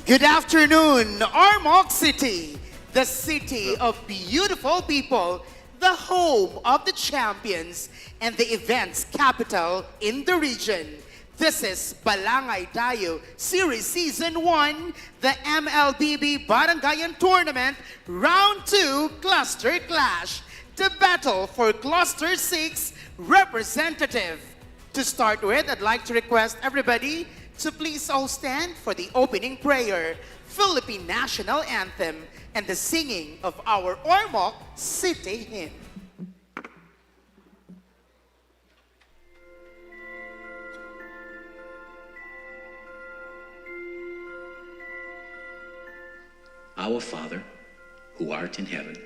Good afternoon, Ormoc City, the city of beautiful people, the home of the champions, and the events capital in the region. This is Balangay Dayu Series Season 1, the MLBB Barangayan Tournament, Round 2 Cluster Clash, the battle for Cluster 6 representative. To start with, I'd like to request everybody to please all stand for the opening prayer, Philippine National Anthem, and the singing of our Ormoc City hymn. Our Father, who art in heaven,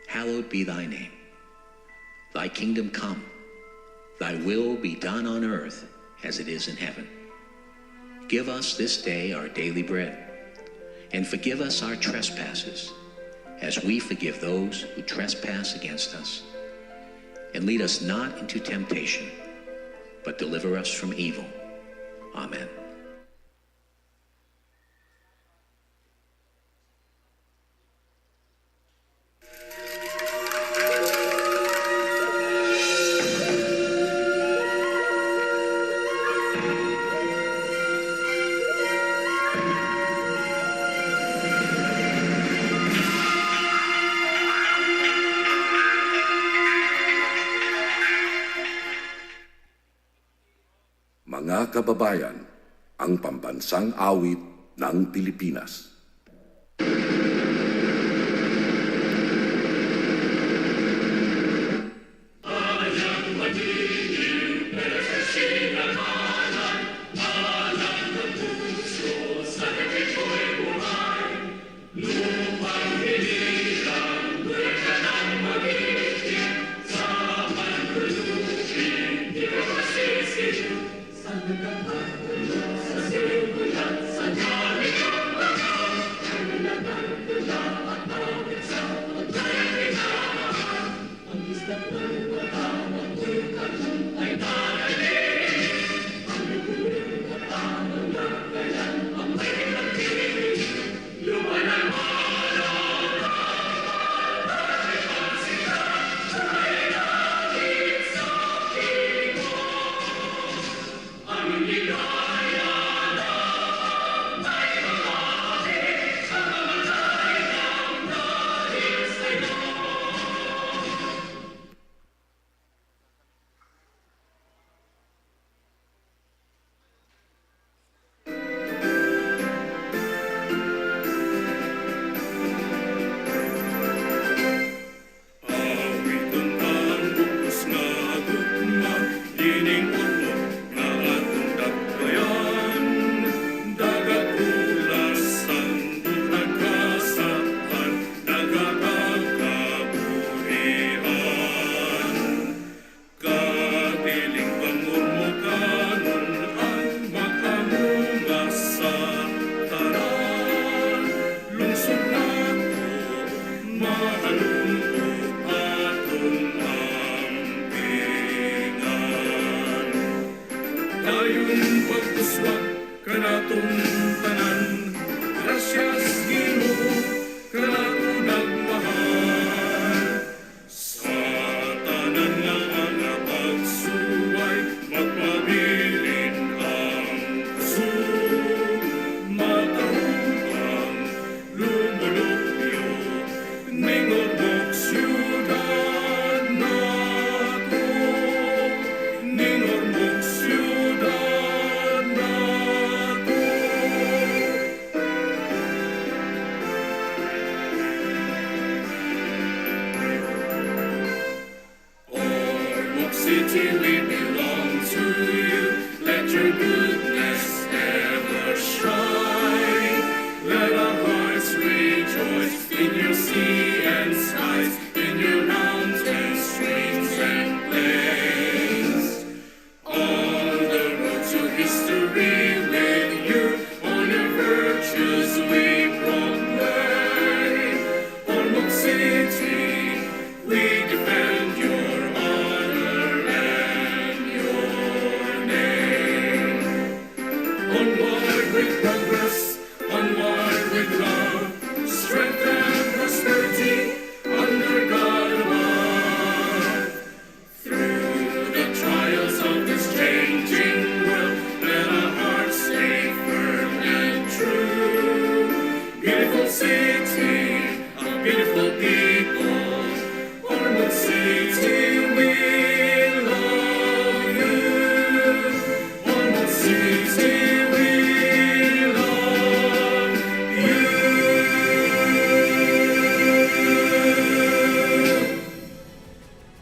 hallowed be thy name. Thy kingdom come, thy will be done on earth as it is in heaven. Give us this day our daily bread, and forgive us our trespasses, as we forgive those who trespass against us. And lead us not into temptation, but deliver us from evil. Amen. Mga kababayan, ang pambansang awit ng Pilipinas. City, a beautiful people. Ormoc City, we love you. Ormoc City, we love you.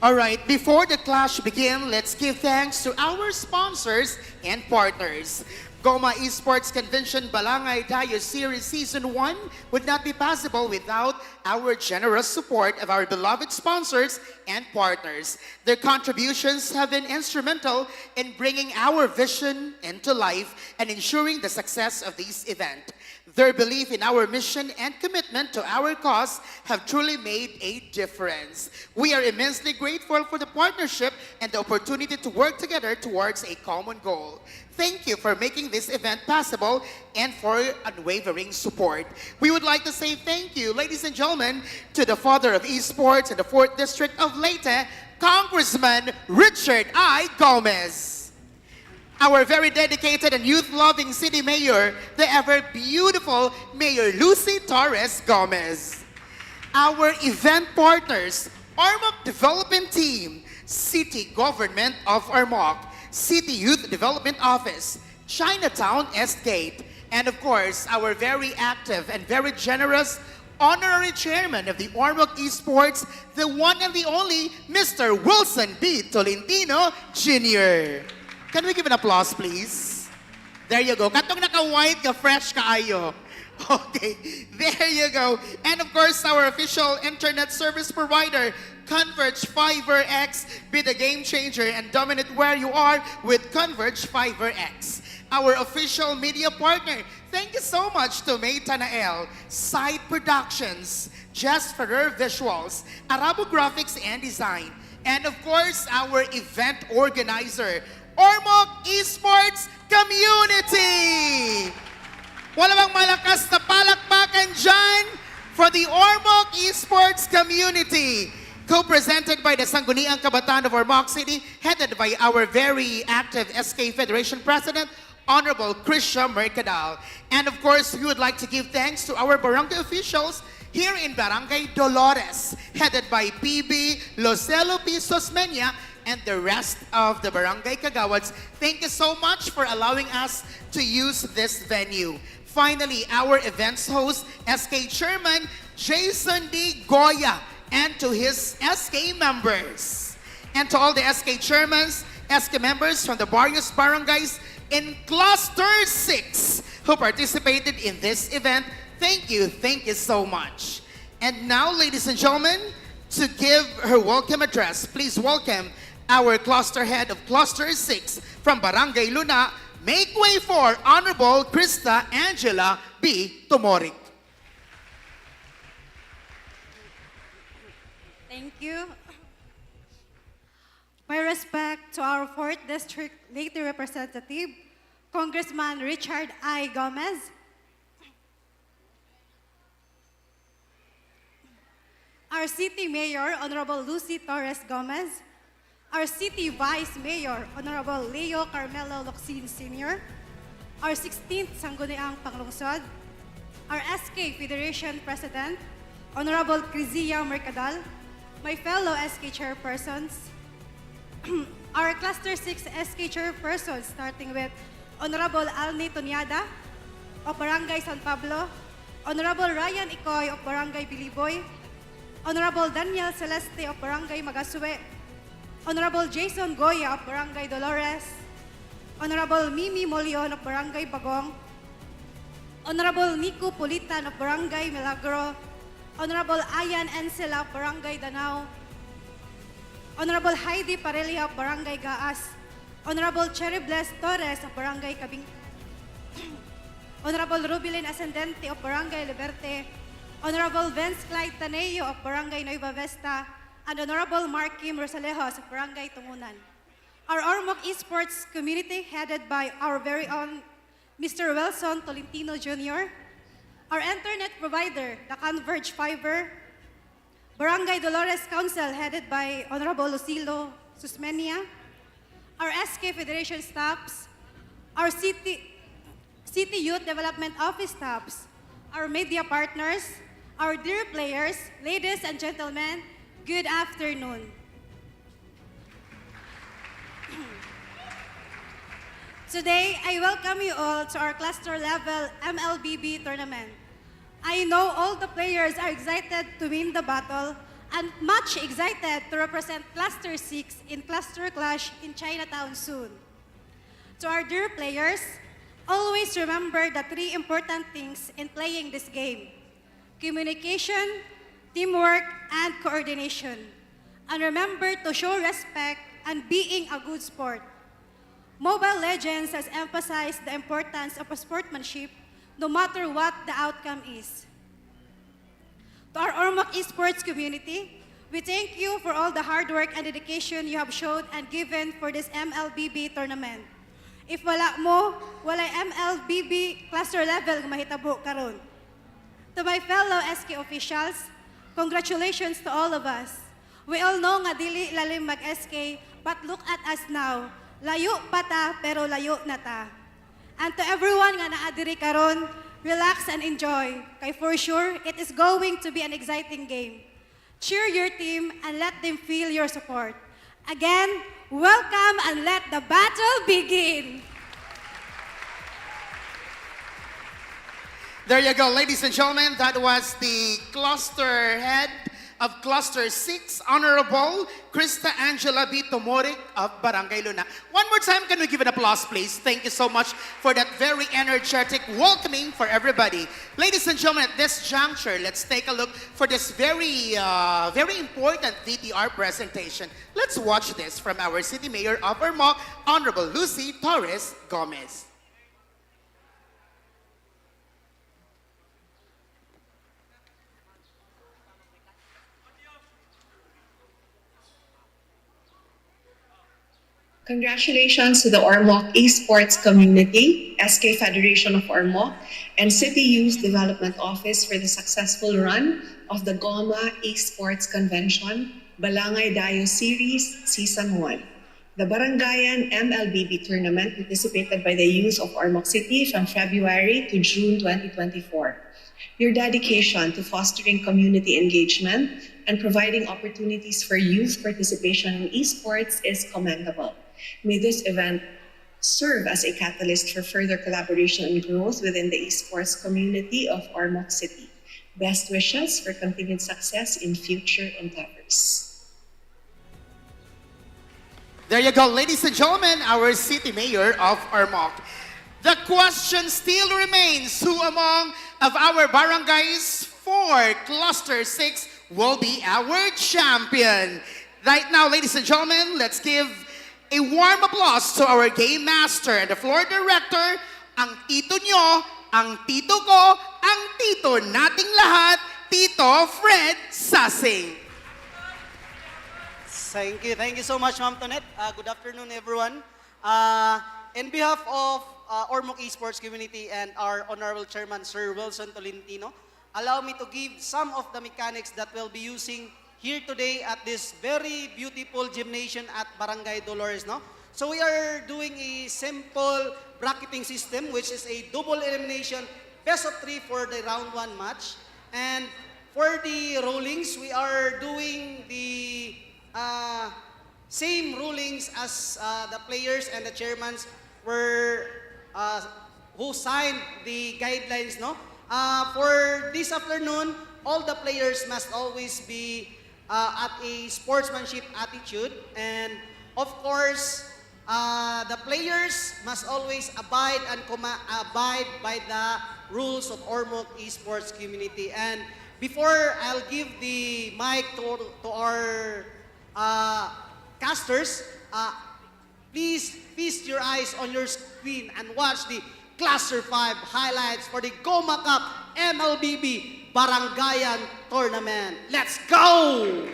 All right, before the clash begin, let's give thanks to our sponsors and partners. Goma Esports Convention Balangay Dayu Series Season 1 would not be possible without our generous support of our beloved sponsors and partners. Their contributions have been instrumental in bringing our vision into life and ensuring the success of this event. Their belief in our mission and commitment to our cause have truly made a difference. We are immensely grateful for the partnership and the opportunity to work together towards a common goal. Thank you for making this event possible and for unwavering support. We would like to say thank you, ladies and gentlemen, to the father of esports in the 4th District of Leyte, Congressman Richard I. Gomez. Our very dedicated and youth-loving city mayor, the ever-beautiful Mayor Lucy Torres Gomez. Our event partners, Ormoc Development Team, City Government of Ormoc, City Youth Development Office, Chinatown Estate, and of course, our very active and very generous Honorary Chairman of the Ormoc Esports, the one and the only Mr. Wilson B. Tolentino Jr. Can we give an applause, please? There you go. Katong naka-white ka, fresh kaayo. Okay, there you go. And of course, our official internet service provider, Converge Fiber X. Be the game changer and dominate where you are with Converge Fiber X. Our official media partner, thank you so much to May Tanael, Side Productions, Just Ferrer Visuals, Arabo Graphics and Design, and of course, our event organizer, Ormoc Esports Community! Wala bang malakas na palakpakan dyan for the Ormoc Esports Community, co-presented by the Sangguniang Kabataan of Ormoc City, headed by our very active SK Federation President, Honorable Christian Mercadal. And of course, we would like to give thanks to our barangay officials here in Barangay Dolores, headed by PB Locelo P. Sosmeña, and the rest of the Barangay Kagawads. Thank you so much for allowing us to use this venue. Finally, our events host, SK Chairman Jason D. Goya, and to his SK members. And to all the SK chairmans, SK members from the various barangays in Cluster 6 who participated in this event, thank you so much. And now, ladies and gentlemen, to give her welcome address, please welcome our cluster head of Cluster 6 from Barangay Luna. Make way for Honorable Krista Angela B. Tomoric. Thank you. My respect to our 4th District Leyte Representative, Congressman Richard I. Gomez. Our City Mayor, Honorable Lucy Torres Gomez. Our City Vice Mayor, Honorable Leo Carmelo Locsin Sr., our 16th Sangguniang Panglungsod, our SK Federation President, Honorable Crizia Mercadal, my fellow SK Chairpersons, our Cluster 6 SK Chairpersons, starting with Honorable Alni Tonyada of Barangay San Pablo, Honorable Ryan Ikoy of Barangay Biliboy, Honorable Daniel Celeste of Barangay Magasue, Honorable Jason Goya of Barangay Dolores, Honorable Mimi Molion of Barangay Bagong, Honorable Nico Pulitan of Barangay Milagro, Honorable Ayan Encela of Barangay Danao, Honorable Heidi Parelia of Barangay Gaas, Honorable Cherry Bless Torres of Barangay Cabing, Honorable Rubilin Ascendente of Barangay Liberte, Honorable Vince Clyde Taneo of Barangay Nueva Vesta, and Honorable Markim Rosalejos of Barangay Tungunan. Our Ormoc Esports community, headed by our very own Mr. Wilson Tolentino Jr., our internet provider, the Converge Fiber, Barangay Dolores Council, headed by Honorable Lucilo Susmenia, our SK Federation staffs, our City Youth Development Office staffs, our media partners, our dear players, ladies and gentlemen, good afternoon. Today, I welcome you all to our cluster level MLBB tournament. I know all the players are excited to win the battle and much excited to represent Cluster 6 in Cluster Clash in Chinatown soon. To our dear players, always remember the three important things in playing this game: communication, teamwork, and coordination. And remember to show respect and being a good sport. Mobile Legends has emphasized the importance of sportsmanship no matter what the outcome is. To our Ormoc esports community, we thank you for all the hard work and dedication you have showed and given for this MLBB tournament. If wala mo, wala MLBB cluster level mahitabo karon. To my fellow SK officials, congratulations to all of us. We all know nga dili lalim mag-SK, but look at us now. Layo pa ta, pero layo na ta. And to everyone nga naadiri karon, relax and enjoy. Kay for sure, it is going to be an exciting game. Cheer your team and let them feel your support. Again, welcome and let the battle begin. There you go, ladies and gentlemen. That was the cluster head of Cluster 6, Honorable Krista Angela B. Tomorik of Barangay Luna. One more time, can we give an applause, please? Thank you so much for that very energetic welcoming for everybody. Ladies and gentlemen, at this juncture, let's take a look for this very important VTR presentation. Let's watch this from our City Mayor of Ormoc, Honorable Lucy Torres Gomez. Congratulations to the Ormoc Esports community, SK Federation of Ormoc, and City Youth Development Office for the successful run of the GOMA Esports Convention Balangay Dayu Series Season 1. The Barangayan MLBB tournament participated by the youth of Ormoc City from February to June 2024. Your dedication to fostering community engagement and providing opportunities for youth participation in esports is commendable. May this event serve as a catalyst for further collaboration and growth within the esports community of Ormoc City. Best wishes for continued success in future endeavors. There you go, ladies and gentlemen, our City Mayor of Ormoc. The question still remains, who among of our barangays for Cluster 6 will be our champion? Right now, ladies and gentlemen, let's give a warm applause to our game master and the floor director, ang tito nyo, ang tito ko, ang tito nating lahat, Tito Fred Sasing. Thank you so much, Ma'am Tonet. Good afternoon, everyone. In behalf of Ormoc Esports community and our Honorable Chairman, Sir Wilson Tolentino, allow me to give some of the mechanics that we'll be using here today at this very beautiful gymnasium at Barangay Dolores, no? So we are doing a simple bracketing system, which is a double elimination, best of 3 for the round 1 match. And for the rulings, we are doing the same rulings as the players and the chairmans were who signed the guidelines, no? For this afternoon, all the players must always be at a sportsmanship attitude, and of course, the players must always abide by the rules of Ormoc Esports community. And before I'll give the mic to our casters, please feast your eyes on your screen and watch the Cluster 5 highlights for the GOMA Cup MLBB Barangayan Tournament. Let's go!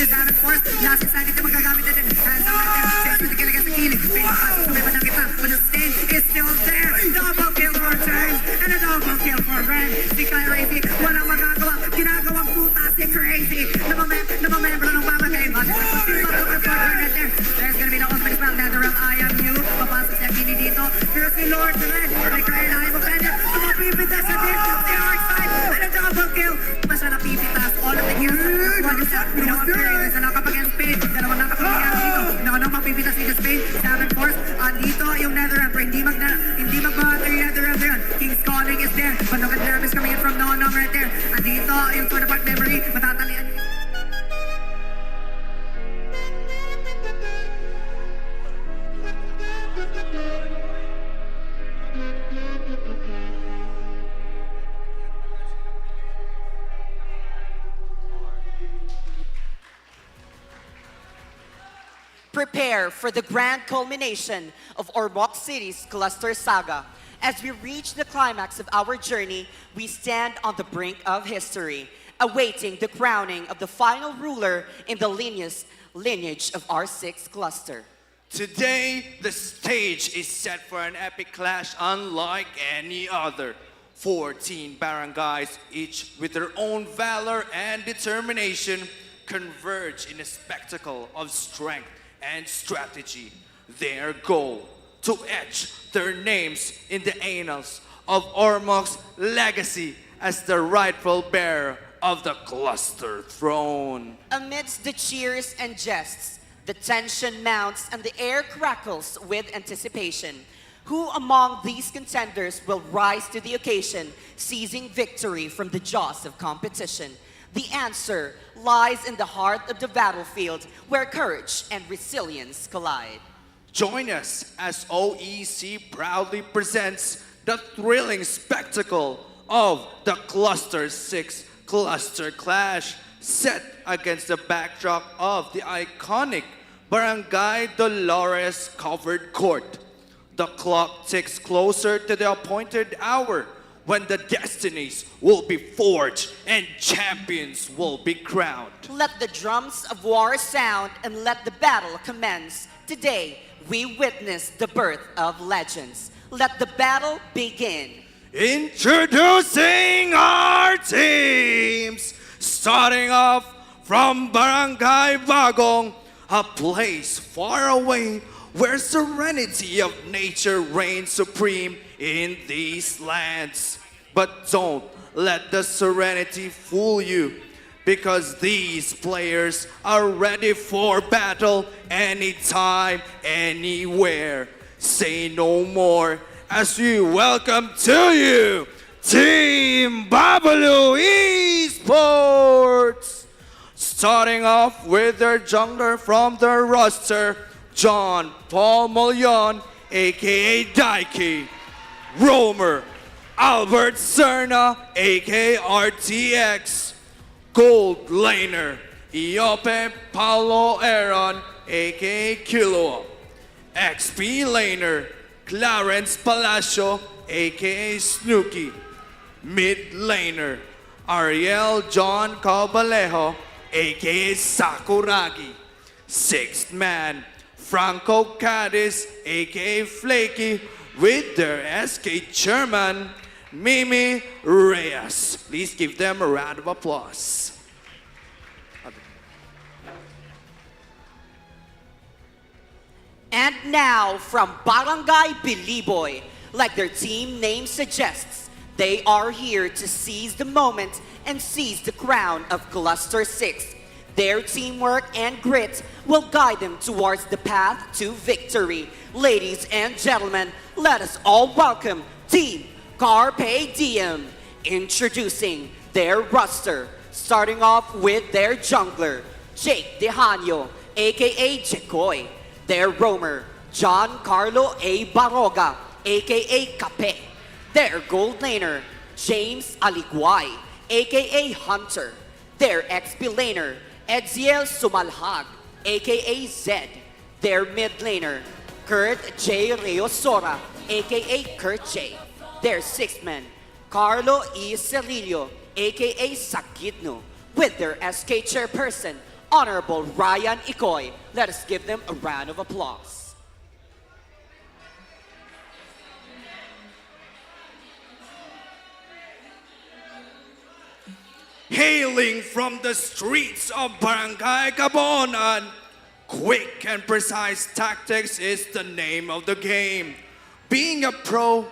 the 7th force. Last excited na magagamit natin. Hands up natin. Chase with the kill against the killing. Pinapad, tumima ng kita. But the stain is still there. Double kill for James. And a double kill for Ren. Si Kyle Racy, walang magagawa. Ginagawang puta si Crazy. Namamembro ng Barangay. There's gonna be the ultimate spell. Netherrealm, I am you. Papasok si Akini dito. Pero si Lord Red. May kaya na mo kanya. Tumapipita sa din. Si Arkside. And a double kill. Basta napipitas. All of the kills. One is up. Pinawang Perez. Na nakapag-end Spain. Dalawang nakapag-end dito. Nakanong mapipitas dito Spain. 7th force. Andito yung Netherrealm. Pero hindi magbahatay yung Netherrealm na yun. King's Calling is there. Panogat Nervous coming in from Nonong right there. Andito yung Tour de Park Memory. Matatalian. Prepare for the grand culmination of Ormoc City's cluster saga. As we reach the climax of our journey, we stand on the brink of history, awaiting the crowning of the final ruler in the lineage of our 6th cluster. Today, the stage is set for an epic clash unlike any other. 14 barangays, each with their own valor and determination, converge in a spectacle of strength and strategy. Their goal, to etch their names in the annals of Ormoc's legacy as the rightful bearer of the cluster throne. Amidst the cheers and jests, the tension mounts and the air crackles with anticipation. Who among these contenders will rise to the occasion, seizing victory from the jaws of competition? The answer lies in the heart of the battlefield, where courage and resilience collide. Join us as OEC proudly presents the thrilling spectacle of the Cluster 6 Cluster Clash, set against the backdrop of the iconic Barangay Dolores covered court. The clock ticks closer to the appointed hour when the destinies will be forged and champions will be crowned. Let the drums of war sound and let the battle commence. Today, we witness the birth of legends. Let the battle begin. Introducing our teams, starting off from Barangay Bagong, a place far away where serenity of nature reigns supreme in these lands. But don't let the serenity fool you, because these players are ready for battle anytime, anywhere. Say no more as we welcome to you Team Babalu Esports. Starting off with their jungler from their roster, John Paul Molion, aka Daiki. Roamer, Albert Serna, aka RTX. Gold laner, Iope Paulo Aaron, aka Kilo. XP laner, Clarence Palacio, aka Snooki. Mid laner, Ariel John Cabalejo, aka Sakuragi. Sixth man, Franco Cadiz, aka Flaky, with their SK chairman, Mimi Reyes. Please give them a round of applause. And now, from Barangay Biliboy, like their team name suggests, they are here to seize the moment and seize the crown of Cluster 6. Their teamwork and grit will guide them towards the path to victory. Ladies and gentlemen, let us all welcome Team Carpe Diem. Introducing their roster, starting off with their jungler, Jake Dejanio, aka Jekoy. Their roamer, John Carlo A. Baroga, aka Cape. Their gold laner, James Aliguay, aka Hunter. Their XP laner, Edziel Sumalhag, aka Zed. Their mid laner, Kurt J. Reosora, aka Kurt J. Their sixth man, Carlo E. Cerillo, aka Sakidno, with their SK chairperson, Honorable Ryan Ikoy. Let us give them a round of applause. Hailing from the streets of Barangay Cabon, quick and precise tactics is the name of the game. Being a pro,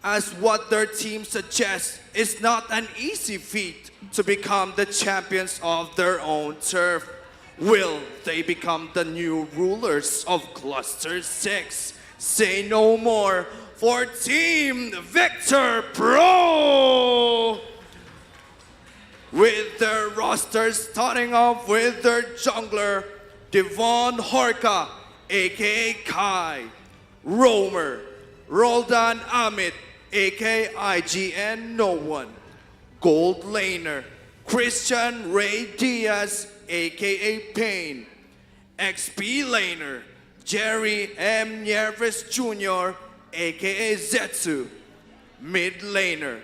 as what their team suggests, is not an easy feat to become the champions of their own turf. Will they become the new rulers of Cluster 6? Say no more for Team Victor Pro! With their roster starting off with their jungler, Devon Horka, aka Kai, Roamer, Roldan Amit, aka IGN No One, Gold Laner, Christian Ray Diaz, aka Pain, XP Laner, Jerry M. Nieves Jr., aka Zetsu, Mid Laner,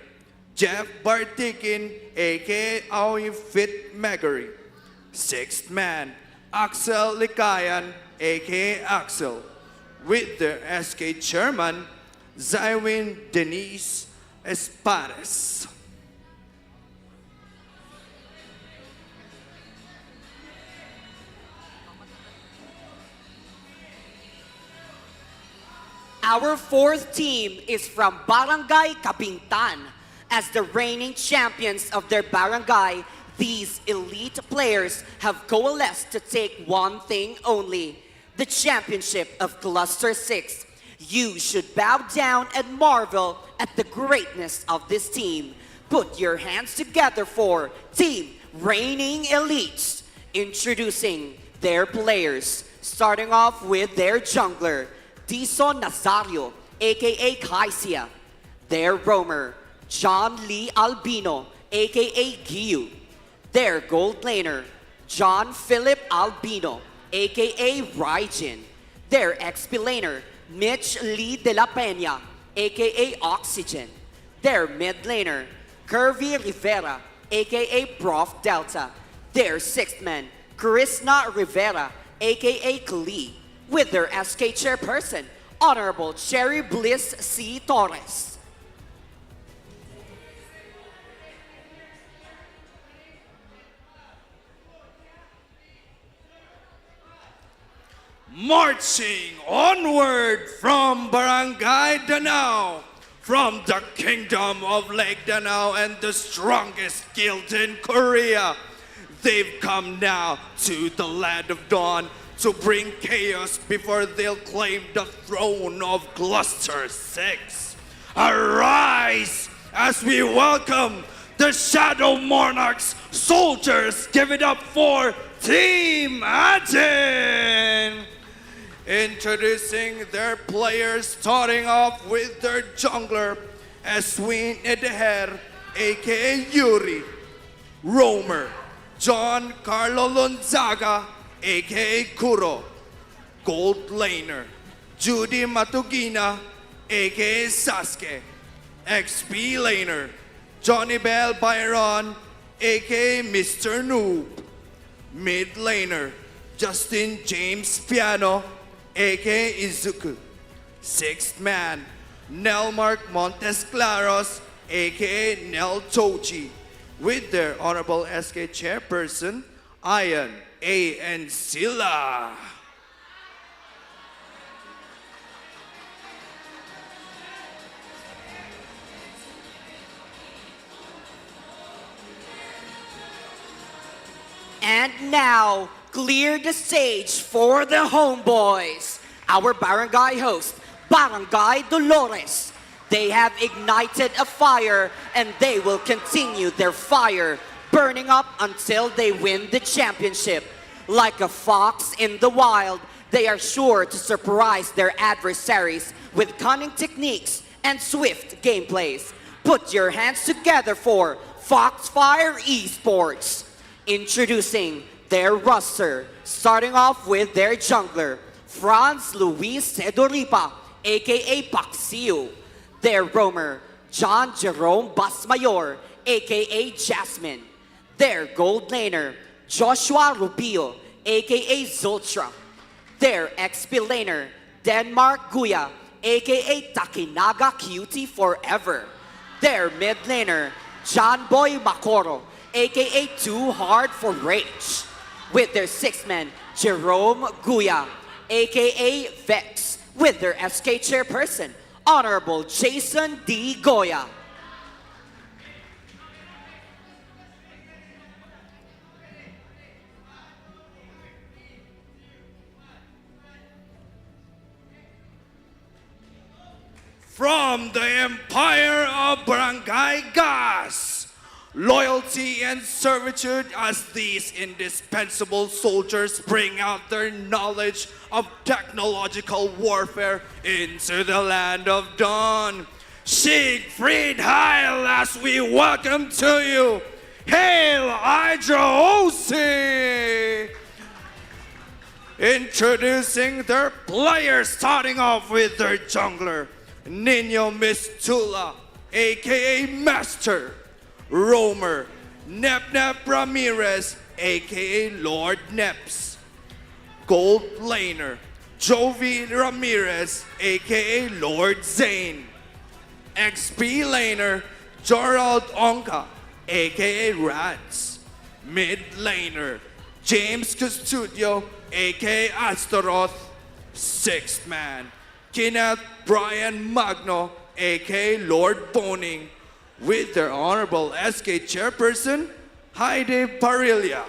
Jeff Bartikin, aka Aoi Fit Megary, Sixth Man, Axel Likayan, aka Axel, with their SK chairman, Zywin Denise Espares. Our fourth team is from Barangay Kabintan. As the reigning champions of their barangay, these elite players have coalesced to take one thing only, the championship of Cluster 6. You should bow down and marvel at the greatness of this team. Put your hands together for Team Reigning Elites. Introducing their players, starting off with their jungler, Tison Nazario, aka Kaisia. Their roamer, John Lee Albino, aka Giyu. Their gold laner, John Philip Albino, aka Raijin. Their XP laner, Mitch Lee de la Peña, aka Oxygen. Their mid laner, Curvy Rivera, aka Prof Delta. Their sixth man, Krishna Rivera, aka Klee. With their SK chairperson, Honorable Cherry Bliss C. Torres. Marching onward from Barangay Danao, from the kingdom of Lake Danao and the strongest guild in Korea. They've come now to the land of dawn to bring chaos before they'll claim the throne of Cluster 6. Arise as we welcome the Shadow Monarchs soldiers. Give it up for Team Atin! Introducing their players, starting off with their jungler, Eswin Edeher, aka Yuri, Roamer, John Carlo Lonzaga, aka Kuro, Gold Laner, Judy Matugina, aka Sasuke, XP Laner, Johnny Bell Byron, aka Mr. Noob, Mid Laner, Justin James Piano, aka Izuku. Sixth man, Nelmark Montes Claros, aka Nel Tochi. With their Honorable SK Chairperson, Ian A. and Silla. And now, clear the stage for the homeboys. Our barangay host, Barangay Dolores. They have ignited a fire and they will continue their fire, burning up until they win the championship. Like a fox in the wild, they are sure to surprise their adversaries with cunning techniques and swift gameplays. Put your hands together for Foxfire Esports. Introducing their roster, starting off with their jungler, Franz Luis Sedoripa, aka Paxiu. Their roamer, John Jerome Basmayor, aka Jasmine. Their gold laner, Joshua Rubio, aka Zoltra. Their XP laner, Denmark Guya, aka Takinaga Cutie Forever. Their mid laner, John Boy Makoro, aka Too Hard for Rage. With their sixth man, Jerome Guya, aka Vex. With their SK chairperson, Honorable Jason D. Goya. From the empire of Barangay Gas, loyalty and servitude as these indispensable soldiers bring out their knowledge of technological warfare into the land of dawn. Siegfried Heil as we welcome to you, Hail Hydra OC! Introducing their players, starting off with their jungler, Nino Mistula, aka Master, Roamer, Nep Ramirez, aka Lord Neps, Gold Laner, Jovi Ramirez, aka Lord Zane, XP Laner, Gerald Onka, aka Rats, Mid Laner, James Custodio, aka Astaroth, Sixth Man, Kenneth Brian Magno, aka Lord Boning, with their honorable SK chairperson, Heidi Parilla.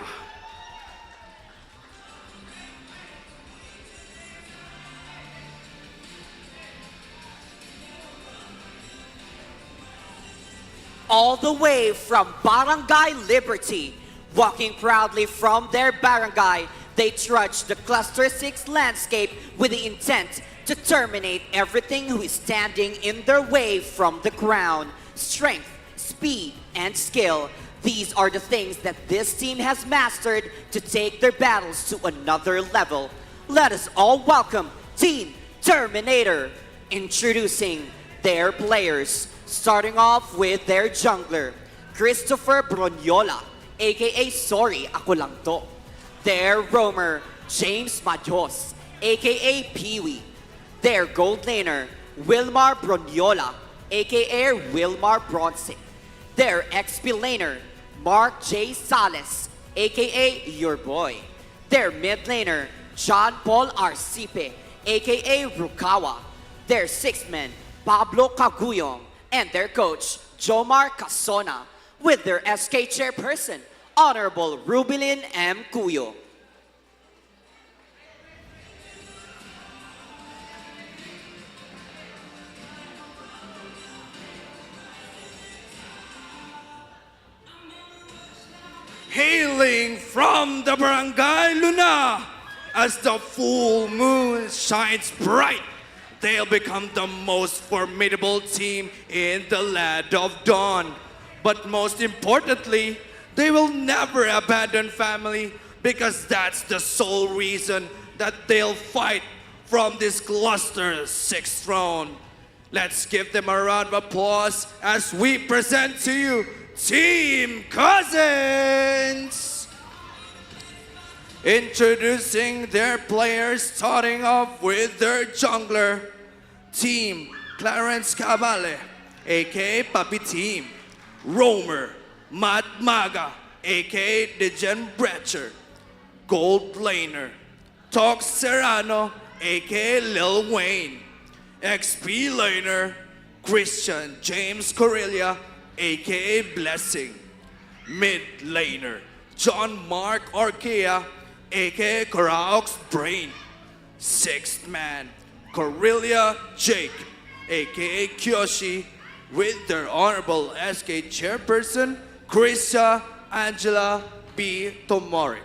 All the way from Barangay Liberty, walking proudly from their barangay, they trudge the Cluster 6 landscape with the intent to terminate everything who is standing in their way from the ground. Strength, speed, and skill. These are the things that this team has mastered to take their battles to another level. Let us all welcome Team Terminator. Introducing their players, starting off with their jungler, Christopher Bronyola, aka Sorry Ako Lang To. Their roamer, James Majos, aka Peewee. Their gold laner, Wilmar Bronyola, aka Wilmar Bronze. Their XP laner, Mark J. Sales, aka Your Boy. Their mid laner, John Paul Arcipe, aka Rukawa. Their sixth man, Pablo Caguyong, and their coach, Jomar Casona, with their SK chairperson, Honorable Rubilin M. Cuyo. Hailing from the Barangay Luna, as the full moon shines bright, they'll become the most formidable team in the land of dawn. But most importantly, they will never abandon family, because that's the sole reason that they'll fight from this Cluster 6 throne. Let's give them a round of applause as we present to you Team Cousins! Introducing their players, starting off with their jungler, Team Clarence Cavale, aka Papi Team, Roamer, Matt Maga, aka Degen Bretcher, Gold Laner, Tox Serrano, aka Lil Wayne, XP Laner, Christian James Corellia, aka Blessing, Mid Laner, John Mark Orkea, aka Karaok's Brain, Sixth Man, Corellia Jake, aka Kyoshi, with their honorable SK chairperson, Krista Angela B. Tomoric.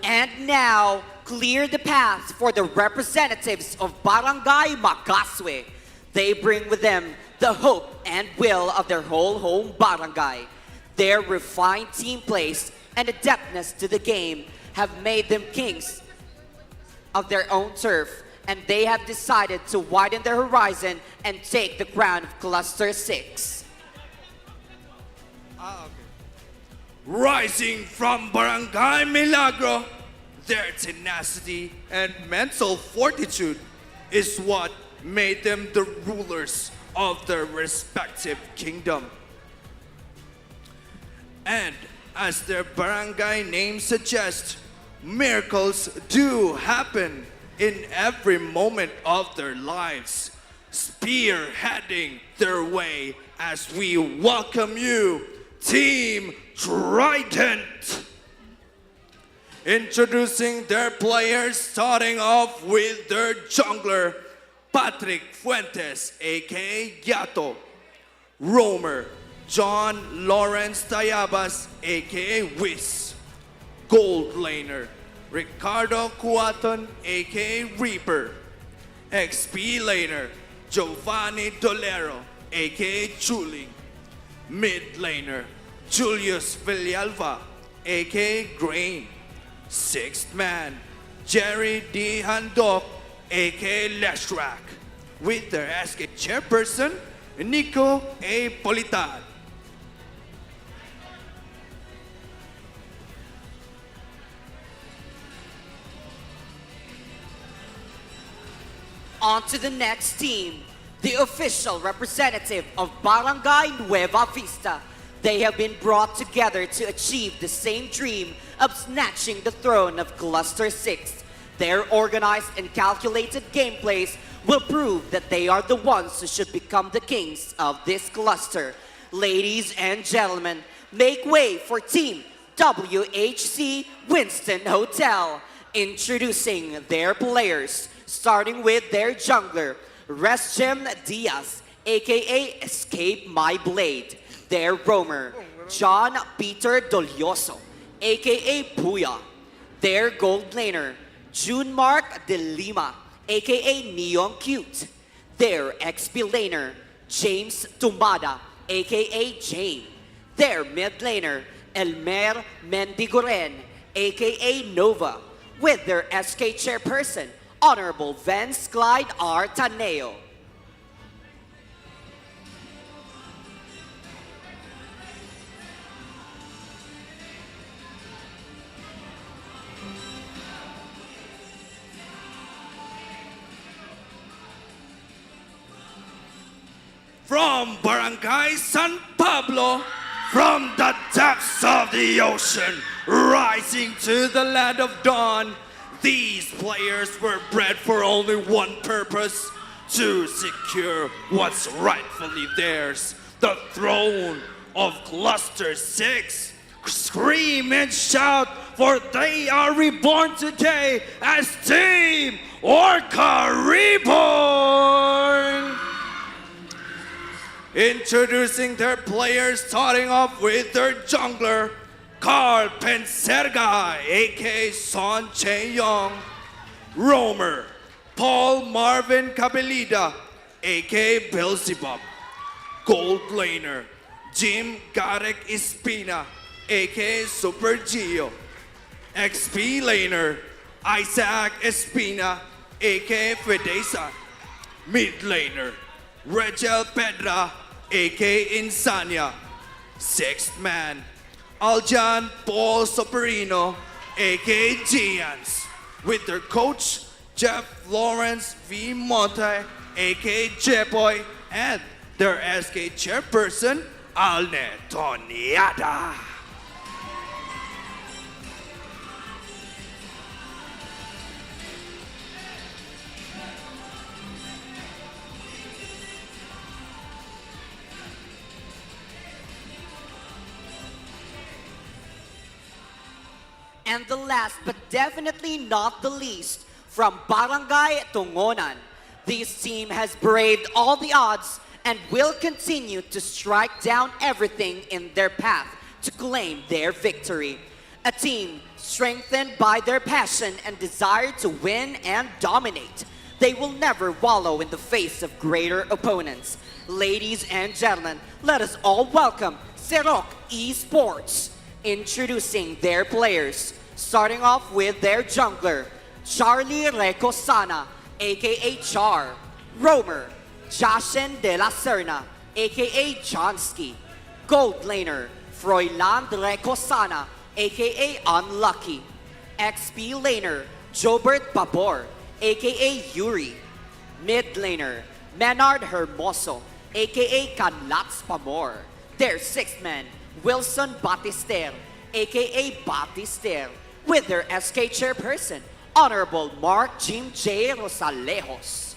And now, clear the path for the representatives of Barangay Magaswe. They bring with them the hope and will of their whole home barangay. Their refined team plays and adeptness to the game have made them kings of their own turf and they have decided to widen their horizon and take the crown of Cluster 6. Rising from Barangay Milagro, their tenacity and mental fortitude is what made them the rulers of their respective kingdom. And as their barangay name suggests, miracles do happen in every moment of their lives, spearheading their way as we welcome you, Team Trident. Introducing their players, starting off with their jungler, Patrick Fuentes, aka Yato. Roamer, John Lawrence Tayabas, aka Whis. Gold laner, Ricardo Cuaton, aka Reaper. XP laner, Giovanni Dolero, aka Chuling. Mid laner, Julius Villalva, aka Grain. Sixth man, Jerry D. Handok, aka Leshrak, with their SK chairperson, Nico A. Politan. On to the next team, the official representative of Barangay Nueva Vista. They have been brought together to achieve the same dream of snatching the throne of Cluster 6. Their organized and calculated gameplays will prove that they are the ones who should become the kings of this cluster. Ladies and gentlemen, make way for Team WHC Winston Hotel. Introducing their players, starting with their jungler, Resgem Diaz, aka Escape My Blade. Their roamer, John Peter Dolioso, aka Puya. Their gold laner, June Mark De Lima, aka Neon Cute. Their XP laner, James Tumada, aka Jane. Their mid laner, Elmer Mendigoren, aka Nova, with their SK chairperson, Honorable Vince Clyde R. Taneo. From Barangay San Pablo, from the depths of the ocean, rising to the land of dawn, these players were bred for only one purpose: to secure what's rightfully theirs, the throne of Cluster 6. Scream and shout, for they are reborn today as Team Orca Reborn! Introducing their players, starting off with their jungler, Carl Penserga, aka Son Che-yong. Roamer, Paul Marvin Cabelida, aka Beelzebub. Gold laner, Jim Garek Espina, aka Super Gio. XP laner, Isaac Espina, aka Fedesa. Mid laner, Rachel Pedra, aka Insania. Sixth man, Aljan Paul Soperino, aka Giants, with their coach, Jeff Lawrence V. Monte, aka Jepoy, and their SK chairperson, Alne Toniata. And the last but definitely not the least, from Barangay Tungonan, this team has braved all the odds and will continue to strike down everything in their path to claim their victory. A team strengthened by their passion and desire to win and dominate. They will never wallow in the face of greater opponents. Ladies and gentlemen, let us all welcome Serok Esports. Introducing their players, starting off with their jungler, Charlie Recosana, aka Char. Roamer, Joshen de la Serna, aka Johnsky. Gold laner, Froilan Recosana, aka Unlucky. XP laner, Jobert Babor, aka Yuri. Mid laner, Menard Hermoso, aka Canlats Pamor. Their sixth man, Wilson Batister, aka Batister, with their SK chairperson, Honorable Mark Jim J. Rosalejos.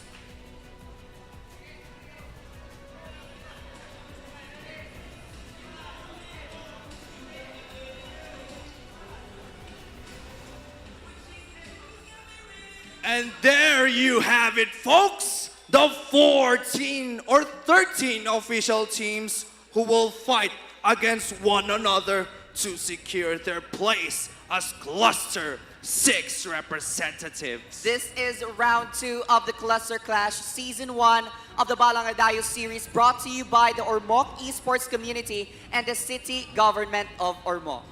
And there you have it, folks. The 14 or 13 official teams who will fight against one another to secure their place as Cluster 6 representatives. This is round 2 of the Cluster Clash, Season 1 of the Balangay Dayu series, brought to you by the Ormoc esports community and the city government of Ormoc.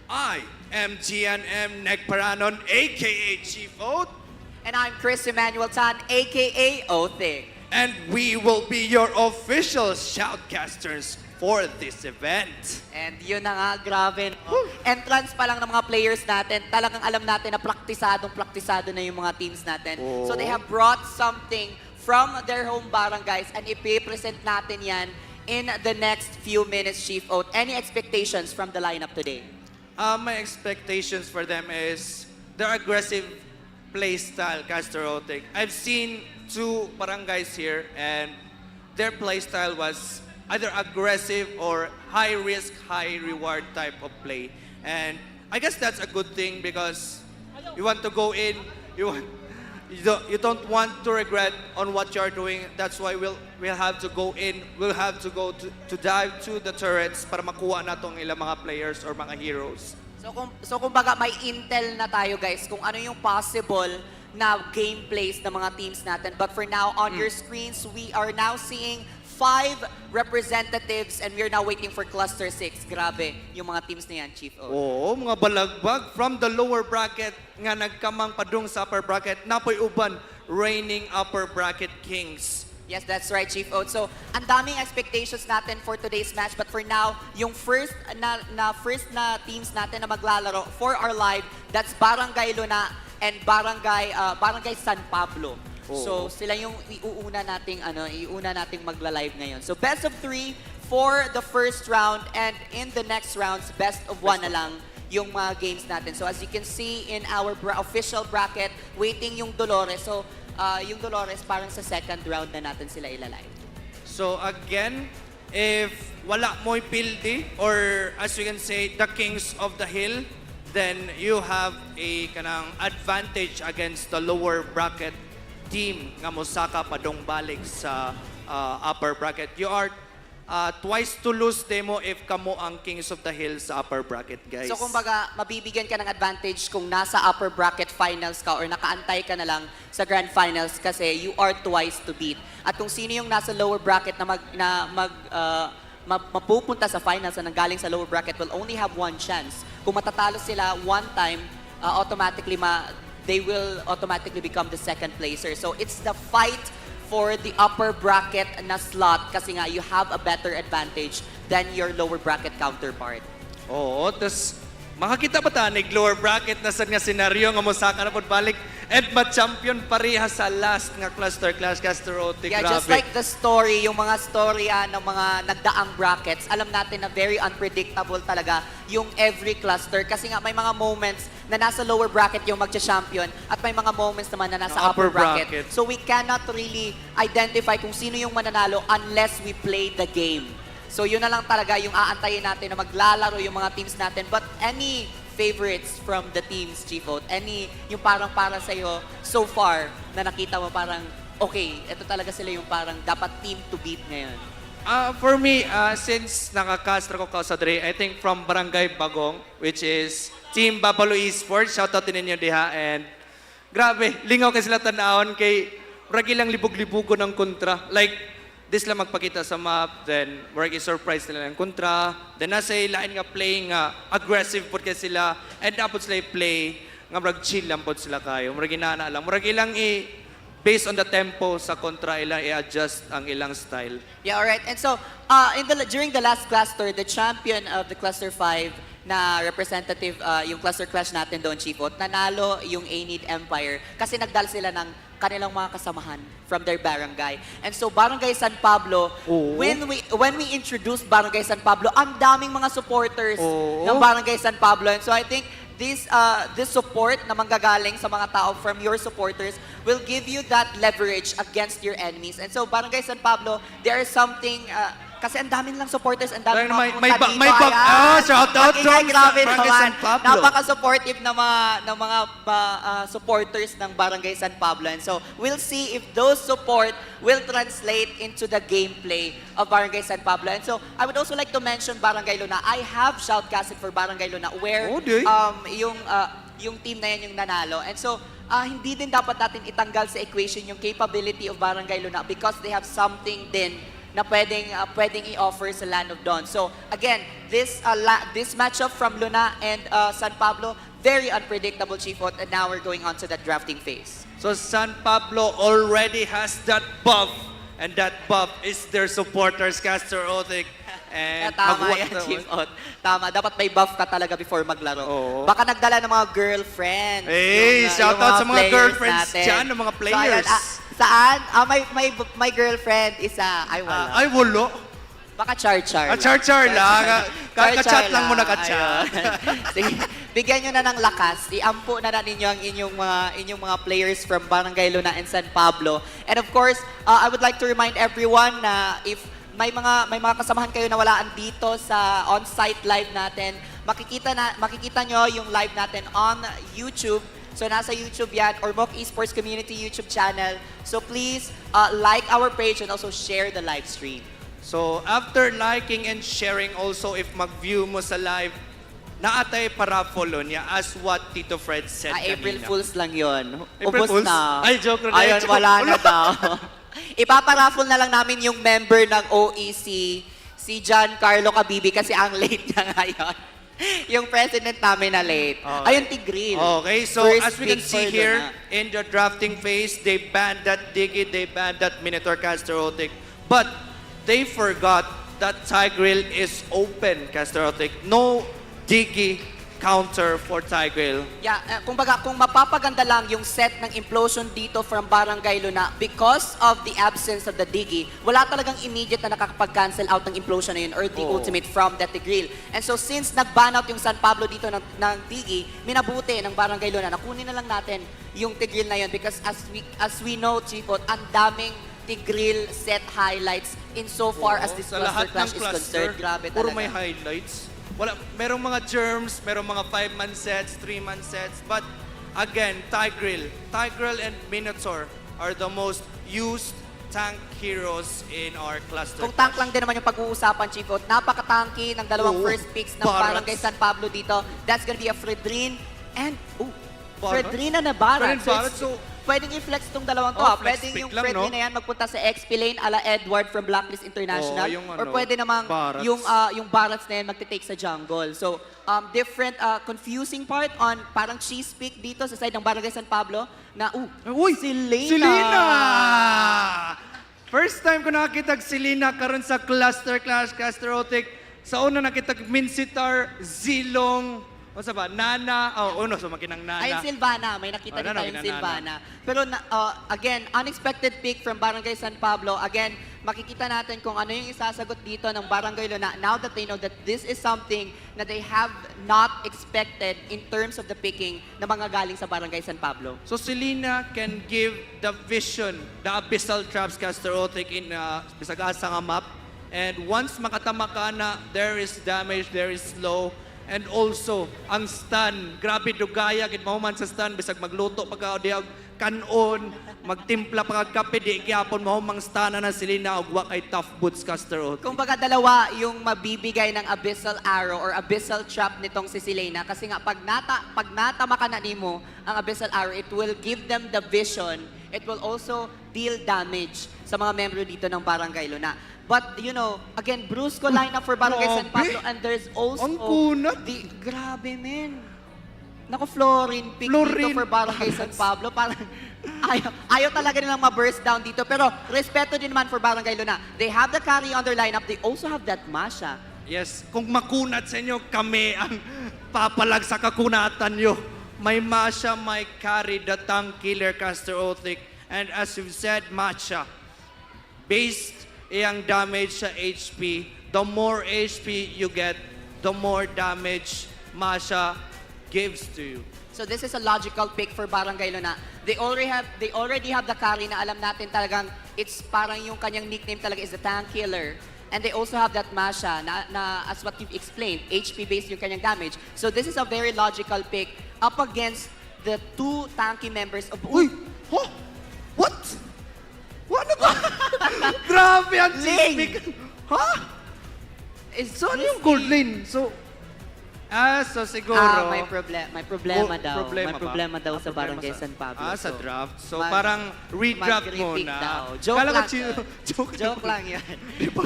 I am GNM Negparanon, aka Chief Oat, And I'm Chris Emmanuel Tan, aka Othing. and we will be your official shoutcasters for this event. And yun na nga, grabe. No? Entrance pa lang ng mga players natin, talagang alam natin na praktisado na yung mga teams natin. So they have brought something from their home barangays and ipipresent natin yan in the next few minutes, Chief Oat. Any expectations from the lineup today? My expectations for them is their aggressive play style, Castrotic. I've seen 2 barangays here, and their play style was either aggressive or high risk, high reward type of play. And I guess that's a good thing because you want to go in, you don't want to regret on what you're doing. That's why we'll have to go in, we'll have to go to dive to the turrets para makuha na tong ilang mga players or mga heroes. So kumbaga may intel na tayo guys kung ano yung possible na gameplays ng mga teams natin. But for now, on your screens, we are now seeing 5 representatives and we're now waiting for Cluster 6. Grabe, yung mga teams na yan, Chief O. Oo, mga balagbag from the lower bracket nga nagkamang padung sa upper bracket, napoy uban reigning upper bracket kings. Yes, that's right, Chief O. So, ang daming expectations natin for today's match. But for now, yung first na teams natin na maglalaro for our live, that's Barangay Luna and Barangay San Pablo. So, sila yung iuuna nating magla-live ngayon. So, best of 3 for the first round and in the next rounds, best of 1 na lang yung mga games natin. So, as you can see in our official bracket, waiting yung Dolores. So, yung Dolores parang sa second round na natin sila ilalive. So again, if wala mo'y pildi, or as we can say, the kings of the hill, then you have a kanang advantage against the lower bracket team nga mosaka padong balik sa upper bracket. You are twice to lose demo if kamo ang kings of the hill sa upper bracket, guys. So kumbaga, mabibigyan ka ng advantage kung nasa upper bracket finals ka or nakaantay ka na lang sa grand finals kasi you are twice to beat. At kung sino yung nasa lower bracket na mapupunta sa finals na nanggaling sa lower bracket will only have 1 chance. Kung matatalo sila 1 time, they will automatically become the second placer. So it's the fight for the upper bracket na slot kasi nga you have a better advantage than your lower bracket counterpart. Oo, tas makakita ba tanig lower bracket na sad nga senaryo nga mosaka na pod balik and ma-champion pareha sa last nga cluster clash Castrotic. Yeah, grabe. just like the story, yung mga storya ng mga nagdaang brackets, alam natin na very unpredictable talaga yung every cluster kasi nga may mga moments na nasa lower bracket yung magcha-champion at may mga moments naman na nasa upper bracket. So we cannot really identify kung sino yung mananalo unless we play the game. So yun na lang talaga yung aantayin natin na maglalaro yung mga teams natin. But any favorites from the teams, Chief Oat? Any yung parang para sa'yo so far na nakita mo parang okay, ito talaga sila yung parang dapat team to beat ngayon? For me, since nakakastra ko sa Dre, I think from Barangay Bagong, which is Team Babalo Esports, shoutout din ninyo diha, and grabe, lingaw kay sila tanahon kay ragilang libog-libugo ng kontra. Like, this lang magpakita sa map, then work is surprise nila ng kontra, then nasa lain nga playing aggressive po kay sila, and dapat sila play nga murag chill lang pod sila kayo. Murag inana lang. Murag ilang based on the tempo sa kontra ilang i-adjust ang ilang style. Yeah, alright. And so, during the last cluster, the champion of the cluster 5 na representative, yung cluster clash natin doon, Chief Ot, nanalo yung A-Need Empire kasi nagdal sila ng kanilang mga kasamahan from their barangay. And so, Barangay San Pablo, when we introduced Barangay San Pablo, ang daming mga supporters ng Barangay San Pablo. And so, I think this support na manggagaling sa mga tao from your supporters will give you that leverage against your enemies. And so, Barangay San Pablo, there is something, kasi ang dami nilang supporters, ang dami mga pumunta dito. Shout out to grabe Barangay naman. San Pablo. Napaka-supportive ng mga supporters ng Barangay San Pablo. And so, we'll see if those support will translate into the gameplay of Barangay San Pablo. And so, I would also like to mention Barangay Luna. I have shoutcasted for Barangay Luna where yung team na yan yung nanalo. And so, hindi din dapat natin itanggal sa equation yung capability of Barangay Luna because they have something din na pwedeng i-offer sa Land of Dawn. So, again, this matchup from Luna and San Pablo, very unpredictable, Chief Ot, and now we're going on to the drafting phase. So San Pablo already has that buff, and that buff is their supporters, Caster Otic. And Tama yan, Chief Ot. Tama, dapat may buff ka talaga before maglaro. Oo. Baka nagdala ng mga girlfriends. Hey, shout out sa mga players girlfriends natin. dyan, ng mga players. So, ayan, saan? May girlfriend, isa. Ay, wala. Ay, walo. Baka char-char. Char-char lang. Kaka-chat Char-char lang muna ka-chat. Ayun. Sige, bigyan nyo na ng lakas. Iampo na ninyo ang inyong mga players from Barangay Luna and San Pablo. And of course, I would like to remind everyone na if may mga kasamahan kayo na wala dito sa on-site live natin, makikita nyo yung live natin on YouTube. So nasa YouTube yan, Ormoc Esports Community YouTube channel. So please like our page and also share the live stream. So after liking and sharing also, if mag-view mo sa live, naatay paraffle niya as what Tito Fred said kanina. April Fools lang yun. April Ubus Fools? na. Ay, joke na. Ayun, Joke. wala na daw. Ipaparaffle na lang namin yung member ng OEC, si John Carlo Cabibi, kasi ang late niya ngayon. Yung president namin na late. Okay. Ayun, Tigril. Okay, so First as we can big see for here, Luna. in the drafting phase, they banned that Diggy, they banned that Minotaur Caster Otic. But they forgot that Tigreal is open, Caster Otic. No Diggy counter for Tigreal. Yeah, kung mapapaganda lang yung set ng implosion dito from Barangay Luna because of the absence of the Diggy, wala talagang immediate na nakakapag-cancel out ng implosion na yun or the ultimate from that Tigreal. And so since nag-ban out yung San Pablo dito ng Diggy, minabuti ng Barangay Luna, nakunin na lang natin yung Tigreal na yun because as we know, Chief Ot, ang daming Tigreal set highlights in so far as this Sa cluster lahat clash ng is cluster, concerned. Grabe puro talaga. may highlights. Merong mga germs, merong mga 5-man sets, 3-man sets. But again, Tigreal and Minotaur are the most used tank heroes in our cluster. Kung tank lang din naman yung pag-uusapan, Chief Ot, napaka-tanky ng dalawang first picks ng Barats. Barangay San Pablo dito. That's gonna be a Fredrin and, Barats? Fredrin na Barat. Barats, so pwedeng i-flex tong dalawang to. flex Pwedeng pick yung lang, Fredrin no? na yan magpunta sa XP lane ala Edward from Blacklist International. yung Or ano, pwede namang Barats. yung Barats na yan magte-take sa jungle. So, different confusing part on parang cheese pick dito sa side ng Barangay San Pablo na, Selena! First time ko nakakita Selena karon sa cluster clash, Caster Otic. Sa una nakita Minsitar, Zilong, o sa ba, Nana, so makinang Nana. Ay, Silvana. May nakita din Nana, tayong Nana. Silvana. Pero again, unexpected pick from Barangay San Pablo. Again, makikita natin kung ano yung isasagot dito ng Barangay Luna now that they know that this is something na they have not expected in terms of the picking na mga galing sa Barangay San Pablo. So Selena can give the vision, the abyssal traps, Caster Otic in bisag asa nga map. And once makatama ka na, there is damage, there is slow. And also, ang stun, grabe dugaya, gid mahuman sa stun, bisag magluto pagka diag kanon, magtimpla pagkape, di gyapon mahumang stun na Selena og wa kay tough boots, Caster Otic. Kung baga dalawa yung mabibigay ng abyssal arrow or abyssal trap nitong si Selena kasi nga pag natama ka na nimo ang abyssal arrow, it will give them the vision. It will also deal damage sa mga membro dito ng Barangay Luna. But, again, brusco lineup for Barangay San Pablo and there's also Ang kunat. grabe, men. Naku, Florin, pick Florin dito for Barangay San Pablo. Parang ayaw talaga nilang ma-burst down dito. Pero respeto din naman for Barangay Luna. They have the carry on their lineup. They also have that Masha. Yes, kung makunat sa inyo, kami ang papalag sa kakunatan nyo. May Masha, may carry, the tank killer, caster Othic. And as you've said, Masha, based iyang damage sa HP, the more HP you get, the more damage Masha gives to you. So this is a logical pick for Barangay Luna. They already have the carry na alam natin talagang it's parang yung kanyang nickname talaga is the tank killer. And they also have that Masha na as what you've explained, HP based yung kanyang damage. So this is a very logical pick up against the two tanky members of... Uy! Huh? What? Ano ba? Grabe ang Ling! chismic. Ha? So ano yung gold lane? So siguro... may problema daw. Problema May ba? problema daw sa Problema Barangay San Pablo. sa draft. So mag- parang redraft mag-repick muna. daw. Joke Kala ko lang. joke Joke lang yan. ba?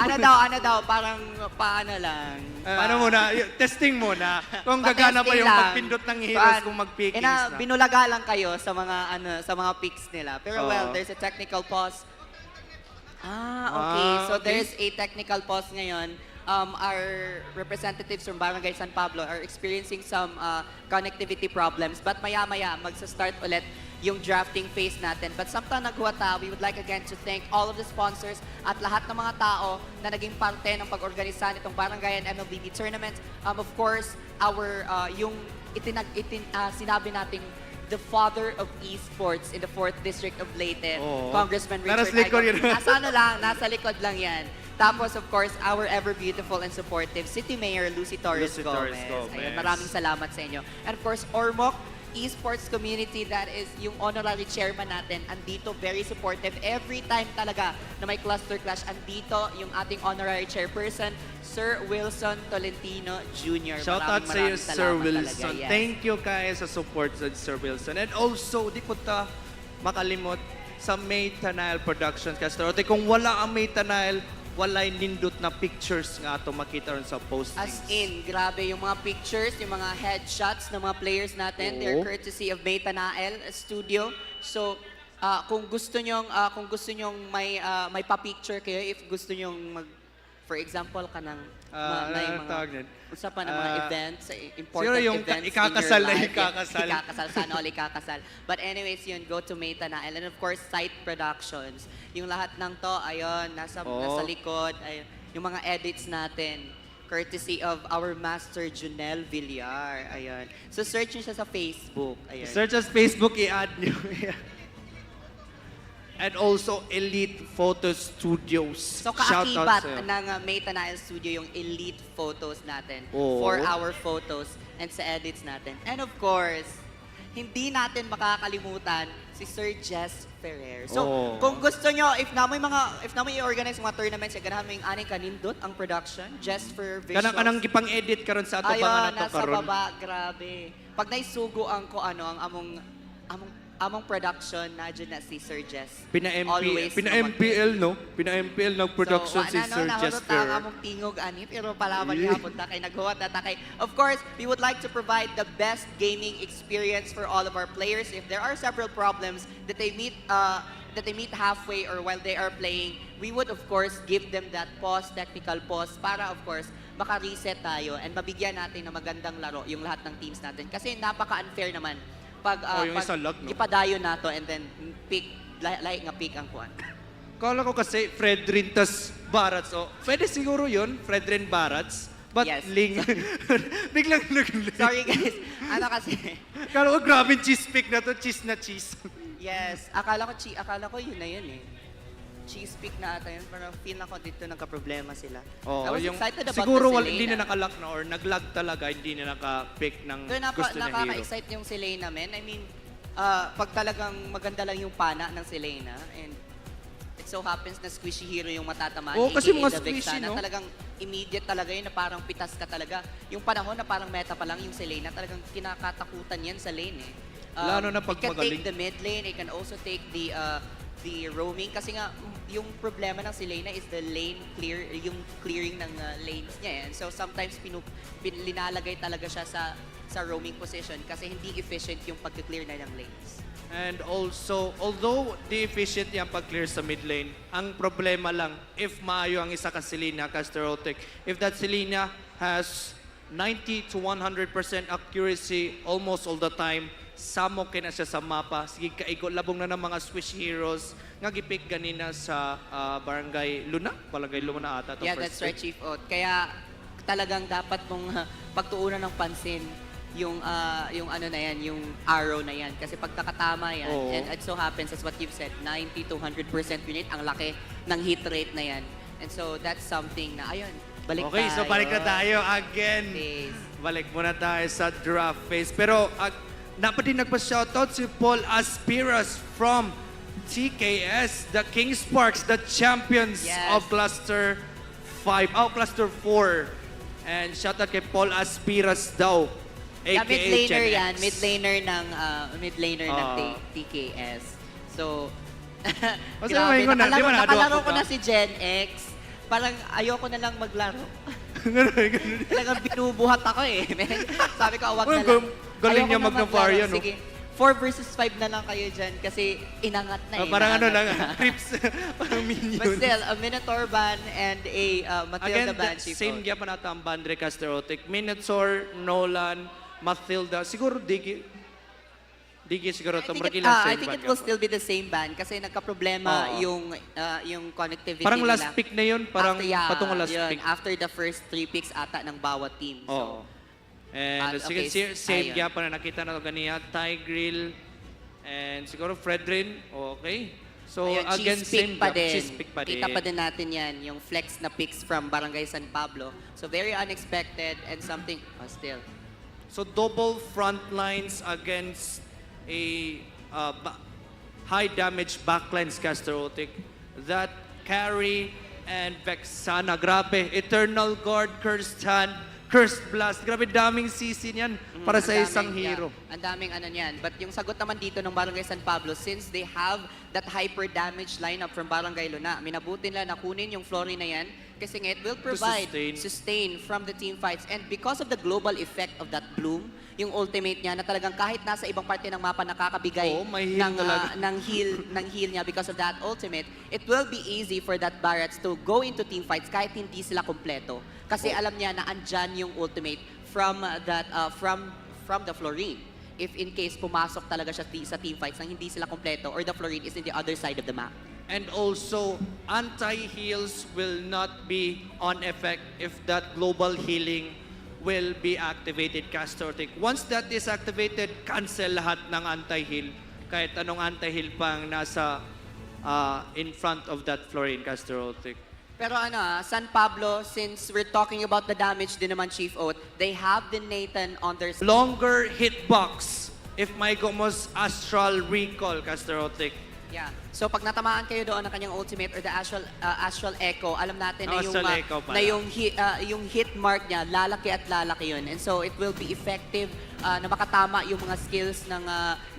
ano daw, parang paano lang. Ano muna? Testing muna. Kung gagana pa Pa-testing yung lang. pagpindot ng heroes kung mag-pickings na. Binulaga lang kayo sa mga picks nila. Pero Oo. well, there's a technical pause. Okay. So okay. there's a technical pause ngayon. Our representatives from Barangay San Pablo are experiencing some connectivity problems. But maya-maya, magsa-start ulit yung drafting phase natin. But samtang naghuwata, we would like again to thank all of the sponsors at lahat ng mga tao na naging parte ng pag-organisa nitong Barangayan MLBB tournament. Of course, our sinabi nating the father of esports in the 4th District of Leyte, Oo. Congressman Richard Nasa likod Aguilar. yun. Nasa likod lang yan. Tapos, of course, our ever beautiful and supportive City Mayor Lucy Torres Gomez. Ayan, maraming salamat sa inyo. And of course, Ormoc esports community, that is yung honorary chairman natin, andito, very supportive. Every time talaga na may cluster clash, andito yung ating honorary chairperson, Sir Wilson Tolentino Jr. Shout out sa iyo, Maraming Sir salamat Wilson. talaga, yes. Thank you kayo sa support sa Sir Wilson. And also, di ko ta makalimot sa May Tanail Productions. Kasi kung wala ang May Tanail, walay nindot na pictures nga ato makita rin sa postings. As in, grabe yung mga pictures, yung mga headshots ng mga players natin. They're Oo. courtesy of May Tanael Studio. So, kung gusto nyong may pa-picture kayo, if gusto nyong for example, kanang may tawag nun? usapan ng mga events, important siguro yung events ikakasal in your na life. ikakasal. Ikakasal, sana all ikakasal. But anyways, yun, go to May Tanael. And of course, Site Productions. Yung lahat ng to, ayun, nasa likod, ayun, yung mga edits natin. Courtesy of our master Junel Villar. Ayun. So search nyo siya sa Facebook. Ayun. Search as Facebook, i-add nyo. And also, Elite Photo Studios. So Shout out kaakibat sa'yo. ng May Tanael Studio yung elite photos natin Oo. for our photos and sa edits natin. And of course, hindi natin makakalimutan si Sir Jess Ferrer. So, Oo. kung gusto nyo, if na may i-organize mga tournaments, ganahan mo yung aning kanindot ang production, Jess Ferrer Visuals. Kanang gipang-edit karon sa ato Ayun, pa nga nato nasa karon. baba, grabe. Pag naisugo ang among production, nadyan na si Sir Jess. Always Pina-MPL, no? Pina-MPL nag-production si Sir Jess Ferrer. Ferrer. Among tingog ani, pero palaban gihapon ta kay naghuwat na ta kay. Of course, we would like to provide the best gaming experience for all of our players. If there are several problems that they meet halfway or while they are playing, we would of course give them that pause, technical pause, para of course maka-reset tayo and mabigyan natin ng magandang laro yung lahat ng teams natin. Kasi napaka-unfair naman pag yung isa lag, no? ipadayo nato and then pick like nga pick ang kuan. Kala ko kasi Fredrin tas Barats. Oh. Pwede siguro yun, Fredrin Barats. But Yes. Ling, biglang nag-ling. Sorry guys, ano kasi? Kala ko grabe cheese pick na to, cheese na cheese. Yes, akala ko yun na yun eh. Cheese pick na ata yun, pero feel na ko dito nagka-problema sila. I was excited about siguro the hindi Selena. na nakalock na or nag-lag talaga, hindi na naka-pick ng Pero gusto na hero. nakaka-excite yung Selena, men. I mean, pag talagang maganda lang yung pana ng Selena, and it so happens na squishy hero yung matatamaan. Oo, kasi aka mga the squishy, Vexana, no? Talagang immediate talaga yun, na parang pitas ka talaga. Yung panahon na parang meta pa lang yung Selena, talagang kinakatakutan yan sa lane eh. Lalo na pag it can magaling. take the mid lane, it can also take the roaming. Kasi nga, yung problema ng si Leyna is the lane clear, yung clearing ng lanes niya. And so sometimes linalagay talaga siya sa roaming position kasi hindi efficient yung pag-clear na ng lanes. And also, although di efficient yung pag-clear sa mid lane, ang problema lang, if maayo ang isa ka Selena, Casterotic, if that Selena has 90 to 100% accuracy almost all the time, samok na siya sa mapa. Sige, kaigo, labong na ng mga Swiss heroes nga gipik ganina sa Barangay Luna. Barangay Luna ata. Yeah, that's right, Chief Ot. Kaya talagang dapat mong pagtuunan ng pansin yung ano na yan, yung arrow na yan. Kasi pagkakatama yan, Oo. and it so happens, as what you've said, 90 to 100% unit, ang laki ng hit rate na yan. And so that's something na, ayun, balik Okay, tayo. so balik na tayo again. Please. Balik muna tayo sa draft phase. Pero dapat din nagpa-shoutout si Paul Aspiras from TKS, the King Sparks, the champions Yes. of Cluster 5, Cluster 4. And shoutout kay Paul Aspiras daw, Yeah, aka mid laner Gen yan, X. mid laner ng TKS. So, Kasi grabe, may ko na, di ba nakalaro na-adopt ko ka? na si Gen X. Parang ayoko na lang maglaro. Talagang binubuhat ako eh. Sabi ko, wag na Well, lang. galing Ayoko niya na mag-Navarro, maglaro. no? Sige, 4 versus 5 na lang kayo dyan kasi inangat na eh. Parang ano inangat lang, na. trips, parang minions. But still, a Minotaur ban and a Matilda Again, ban. that Chief same Ot. gap na ang Bandre Casterotic. Minotaur, Nolan, Matilda. Siguro Digi siguro itong I think it will still be the same ban kasi nagka-problema Oo. yung connectivity Parang nila. last pick na yun, parang patungong last yun, pick. after the first 3 picks ata ng bawat team. Oo. So, And okay, same ayun. gap na nakita na ito ganiya. Tigril, and siguro Fredrin. Okay. So ayun, again, cheese pick same pa gap. din. Cheese pick pa din. Kita pa din natin yan, yung flex na picks from Barangay San Pablo. So very unexpected and something, still. So double front lines against a high damage backlines Casterotic. That carry and Vexana. Grabe. Eternal Guard, Cursed Hand, Cursed Blast. Grabe, daming CC niyan para sa Ang isang daming, hero. yeah, ang daming ano niyan. But yung sagot naman dito ng Barangay San Pablo, since they have that hyper damage lineup from Barangay Luna, minabuti nila na kunin yung Flory na yan kasi nga it will provide sustain from the team fights. And because of the global effect of that bloom, yung ultimate niya na talagang kahit nasa ibang parte ng mapa nakakabigay Oo, may heal talaga. ng heal niya because of that ultimate, it will be easy for that Barrats to go into team fights kahit hindi sila kompleto. Kasi alam niya na andyan yung ultimate from that from the Florine. If in case pumasok talaga siya sa team fights nang hindi sila kompleto or the Florine is in the other side of the map. And also, anti-heals will not be on effect if that global healing will be activated, Casterotic. Once that is activated, cancel lahat ng anti-heal. Kahit anong anti-heal pang nasa in front of that Florine, Casterotic. Pero San Pablo, since we're talking about the damage din naman, Chief Oat, they have the Nathan on their side. Longer hitbox if may gomos astral recall, Casterotic. Yeah. So pag natamaan kayo doon ng kanyang ultimate or the astral echo, alam natin na yung Astral Echo pala. na yung hit mark niya lalaki at lalaki yun. And so it will be effective na makatama yung mga skills ng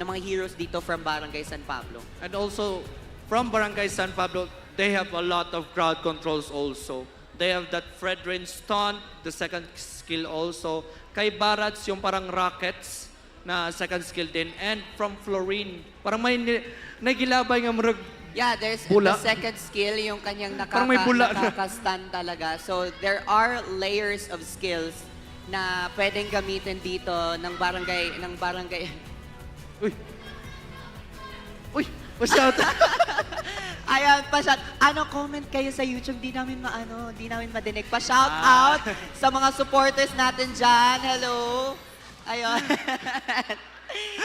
mga heroes dito from Barangay San Pablo. And also, from Barangay San Pablo, they have a lot of crowd controls also. They have that Fredrin stunt, the second skill also. Kay Barats, yung parang rockets na second skill din. And from Florine, parang may nagilabay nga marag Yeah, there's bula. the second skill, yung kanyang Parang may bula na. nakaka-stun talaga. So there are layers of skills na pwedeng gamitin dito ng barangay. Uy! Uy! Shout Ayan, pa-shout. Comment kayo sa YouTube, di namin madinig. Pa-shout out sa mga supporters natin dyan. Hello. Ayun.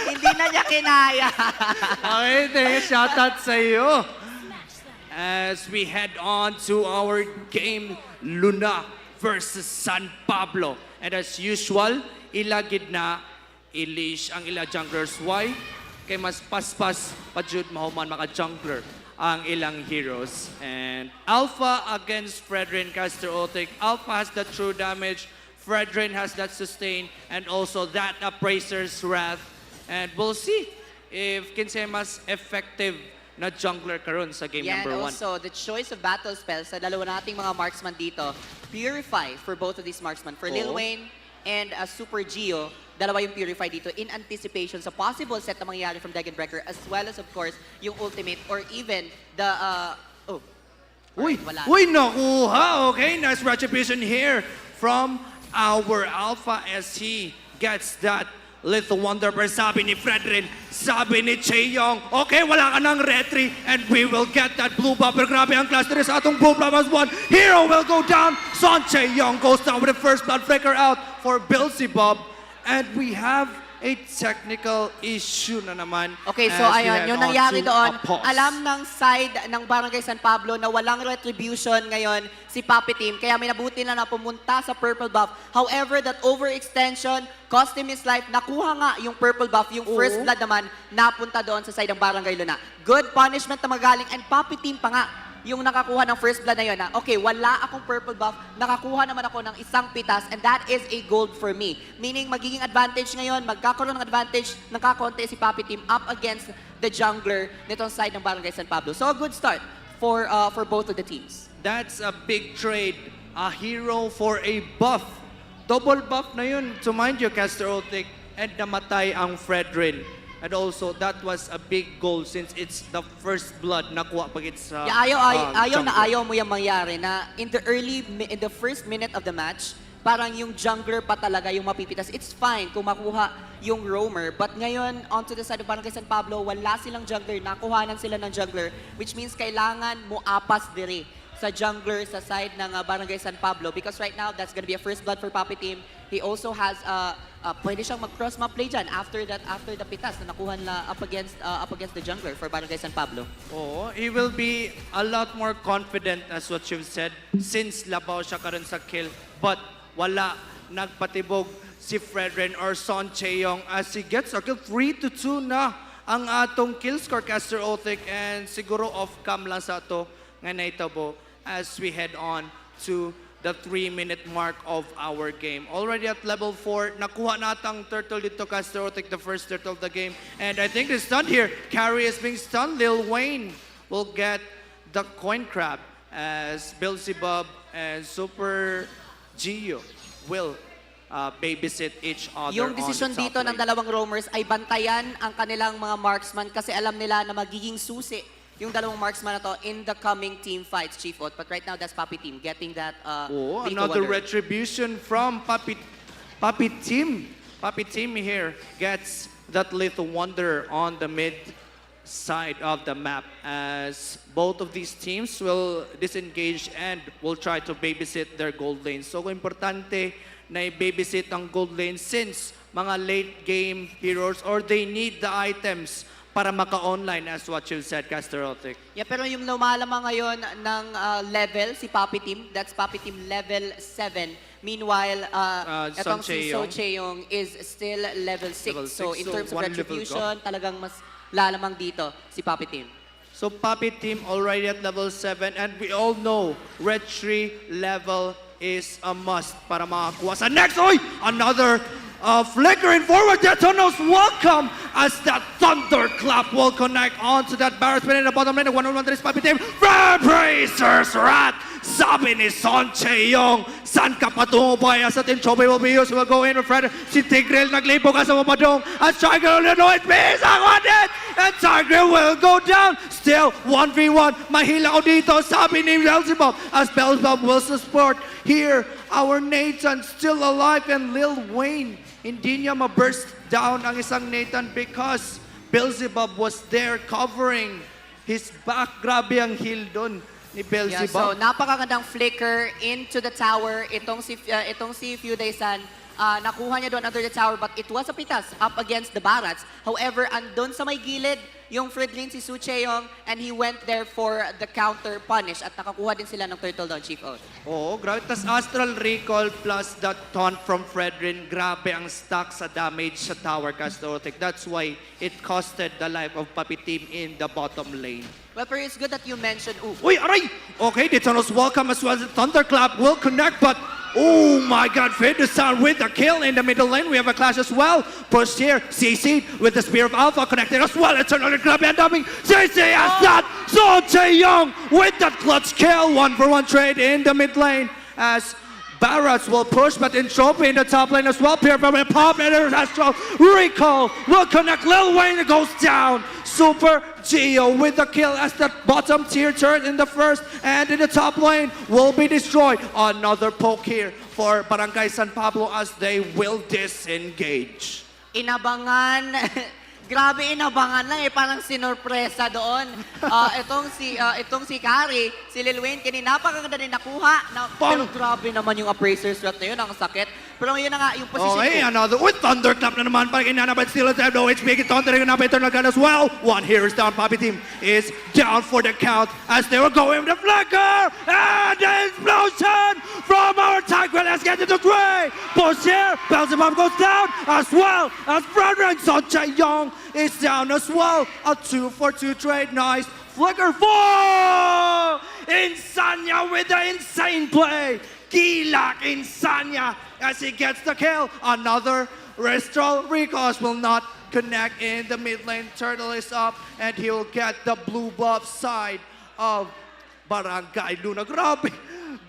Hindi na niya kinaya. Okay, shoutout sa iyo. As we head on to our game, Luna versus San Pablo. And as usual, ilagid na ilish ang ila junglers. Why? Kay mas paspas pa jud mahuman maka jungler ang ilang heroes. And Alpha against Fredrin Casterotic. Alpha has the true damage. Fredrin has that sustain and also that Appraiser's Wrath. And we'll see if kinsay mas effective na jungler karon sa game Yeah, number and 1. also, the choice of battle spells sa dalawa nating mga marksman dito, Purify for both of these marksman. For Lil Oo. Wayne and Super Gio, dalawa yung Purify dito in anticipation sa possible set na mangyayari from Dragon Breaker, as well as, of course, yung ultimate or even the... Uy, wala. uy, nakuha. Okay, nice retribution here from our Alpha as he gets that little wonder. Pero sabi ni Fredrin, sabi ni Chaeyong, okay, wala ka ng retry and we will get that blue buff. Pero grabe ang cluster sa atong blue buff as one. Hero will go down. Son Chaeyong goes down with the first blood flicker out for Beelzebub. And we have a technical issue na naman. Okay, so as we ayun, head yung on nangyari to doon, a pause. alam ng side ng Barangay San Pablo na walang retribution ngayon si Papi Team, kaya may nabuti na pumunta sa purple buff. However, that overextension cost him his life. Nakuha nga yung purple buff, yung first blood naman, napunta doon sa side ng Barangay Luna. Good punishment na magaling, and Papi Team pa nga yung nakakuha ng first blood na yun na, okay, wala akong purple buff, nakakuha naman ako ng isang pitas, and that is a gold for me. Meaning, magiging advantage ngayon, magkakaroon ng advantage ng kakonte si Papi Team up against the jungler nitong side ng Barangay San Pablo. So, a good start for both of the teams. That's a big trade. A hero for a buff. Double buff na yun, to mind you, Caster Otik, and namatay ang Fredrin. And also, that was a big goal since it's the first blood nakuha pag it's Yeah, ayaw na jungler. ayaw mo yung mangyari na in the first minute of the match, parang yung jungler pa talaga yung mapipitas. It's fine kung makuha yung roamer, but ngayon, onto the side of Barangay San Pablo, wala silang jungler, nakuhanan sila ng jungler, which means kailangan mo apas dire sa jungler sa side ng Barangay San Pablo, because right now, that's gonna be a first blood for Papi Team. He also has, pwede siyang mag-cross map play dyan after the pitas na nakuha nila up against the jungler for Barangay San Pablo. Oo, he will be a lot more confident as what you've said since labaw siya karon sa kill, but wala nagpatibog si Fredrin or Son Chaeyong as he gets a kill. 3-2 na ang atong kill score, Caster Otik, and siguro off-cam lang sa ato nga naitabo as we head on to the 3-minute mark of our game. Already at level 4, nakuha natang turtle dito, Caster Otik, the first turtle of the game. And I think it's stunned here. Carry is being stunned. Lil Wayne will get the coin crab as Beelzebub and Super Gio will babysit each other Yung on the desisyon top dito ng lane. dalawang roamers ay bantayan ang kanilang mga marksman kasi alam nila na magiging susi yung dalawang marksman na to in the coming team fights, Chief Ot. But right now, that's Papi Team getting that Oh, lethal another wonder. retribution from Papi Team. Papi Team here gets that little wonder on the mid side of the map as both of these teams will disengage and will try to babysit their gold lane. So importante na i-babysit ang gold lane since mga late game heroes or they need the items para maka-online as what you said, Caster Otik. Yeah, pero yung lumalamang ngayon ng level, si Papi Team, that's Papi Team level 7. Meanwhile, etong si So Chaeyong is still level 6. Level So 6, in so terms of one level retribution, talagang mas lalamang dito si Papi Team. So Papi Team already at level 7 and we all know retry level is a must para makakuha sa next. Oy! Another flickering forward Detonos, welcome as that thunderclap will connect onto that barrel spin in the bottom lane. 1-on-1 is Papi Team. Bracers Rat! Sabi ni Son Chaeyong, saan ka patungo ba? As atin Chobe will be used, will go in with Fred. Si Tigril naglipo ka sa mapadong. As Tigril, no, it means I want it! And Tigril will go down. Still, 1v1. Mahila ko dito, sabi ni Beelzebub. As Beelzebub will support here. Our Nathan still alive and Lil Wayne. Hindi niya ma-burst down ang isang Nathan because Beelzebub was there covering his back. Grabe ang heal doon ni Yeah, Beelzebub. so napakagandang flicker into the tower. Itong si Fudaysan, nakuha niya doon under the tower, but it was a pitas up against the Barats. However, andun sa may gilid, yung Fredrin si Su Chaeyong, and he went there for the counter punish at nakakuha din sila ng turtle down, Chief Oat. Oo, grabe. Tas Astral Recall plus that taunt from Fredrin. Grabe ang stack sa damage sa tower, Caster Otik. That's why it costed the life of Papi Team in the bottom lane. Well, pero it's good that you mentioned, Uy, aray! Okay, Detonos welcome as well as the Thunderclap will connect, but Oh my God, Fiddesan with the kill in the middle lane. We have a clash as well. Pushed here, CC with the Spear of Alpha connected as well. Eternal Club and dumping. CC has that. So Tae-young with that clutch kill. 1-for-1 trade in the mid lane as Barrats will push, but Entropy in the top lane as well. Pierre from a pop and Astral Recall will connect. Lil Wayne goes down. Super Geo with the kill as the bottom tier turret in the first and in the top lane will be destroyed. Another poke here for Barangay San Pablo as they will disengage. Inabangan. Grabe, inabangan lang eh, parang sinorpresa doon. Itong si Kari, si Lil Wayne, kanina napakaganda din nakuha. Pero grabe naman yung appraiser shot na yun, ang sakit. Pero yun na nga, yung position Okay, ko. another with Thunderclap na naman. Parang inana, but still have no HP. Thunder na Eternal Gun as well. One here is down. Poppy team is down for the count as they were going with the flanker. And the explosion from our Tiger. Let's get into Gray. Push here. Beelzebub goes down as well as Brethren. So Chae-young is down as well. A 2-for-2 trade. Nice. Flicker 4! Insania with the insane play. Gilak Insania as he gets the kill. Another Restral Recalls will not connect in the mid lane. Turtle is up and he'll get the blue buff side of Barangay Luna. Grabe.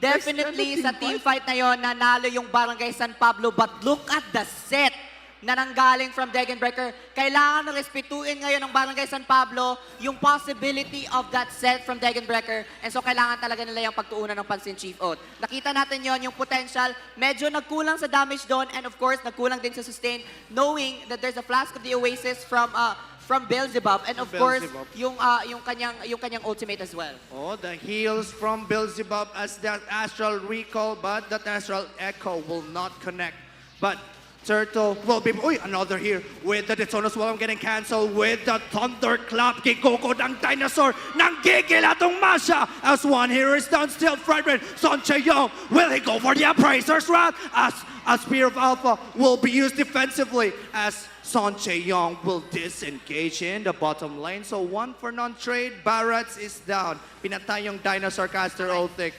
Definitely sa team fight na yon, nanalo yung Barangay San Pablo. But look at the set na nanggaling from Degenbreaker. Kailangan na respetuin ngayon ng Barangay San Pablo yung possibility of that set from Degenbreaker. And so kailangan talaga nila yung pagtuunan ng pansin, Chief Oat. Nakita natin yon yung potential. Medyo nagkulang sa damage doon and of course nagkulang din sa sustain, knowing that there's a Flask of the Oasis from Beelzebub and of course yung kanyang ultimate as well. Oh, the heals from Beelzebub as that Astral Recall, but that Astral Echo will not connect. But Turtle will be, another here with the Detona as well. I'm getting cancelled with the Thunderclap. Kikoko ng Dinosaur. Nang gigil atong Masha. As one here is down still. Fragment. Son Chae-young. Will he go for the Appraiser's Wrath? As a Spear of Alpha will be used defensively. As Son Chae-young will disengage in the bottom lane. So 1-for-none trade. Barrats is down. Pinatay yung Dinosaur Caster Othic.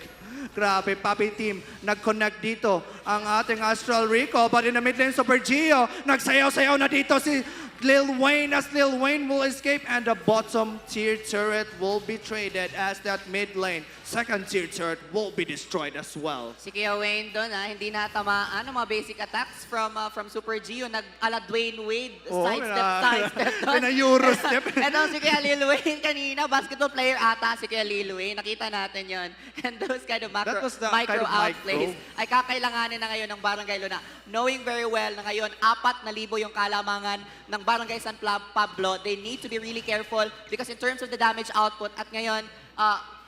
Grabe, Papi team, nag-connect dito ang ating Astral Recall. But in the mid lane, Super Geo, nagsayaw-sayaw na dito si Lil Wayne as Lil Wayne will escape and the bottom tier turret will be traded as that mid lane. Second tier turret will be destroyed as well. Si Kuya Wayne doon, hindi natamaan ang mga basic attacks from Super Geo. Nag-ala Dwayne Wade, sidestep doon. Pina-Euro step. Ito si Kuya Lil Wayne kanina, basketball player ata si Kuya Lil Wayne. Nakita natin yon. And those kind of micro outplays ay kakailanganin na ngayon ng Barangay Luna. Knowing very well na ngayon, 4,000 yung kalamangan ng Barangay San Pablo. They need to be really careful because in terms of the damage output at ngayon,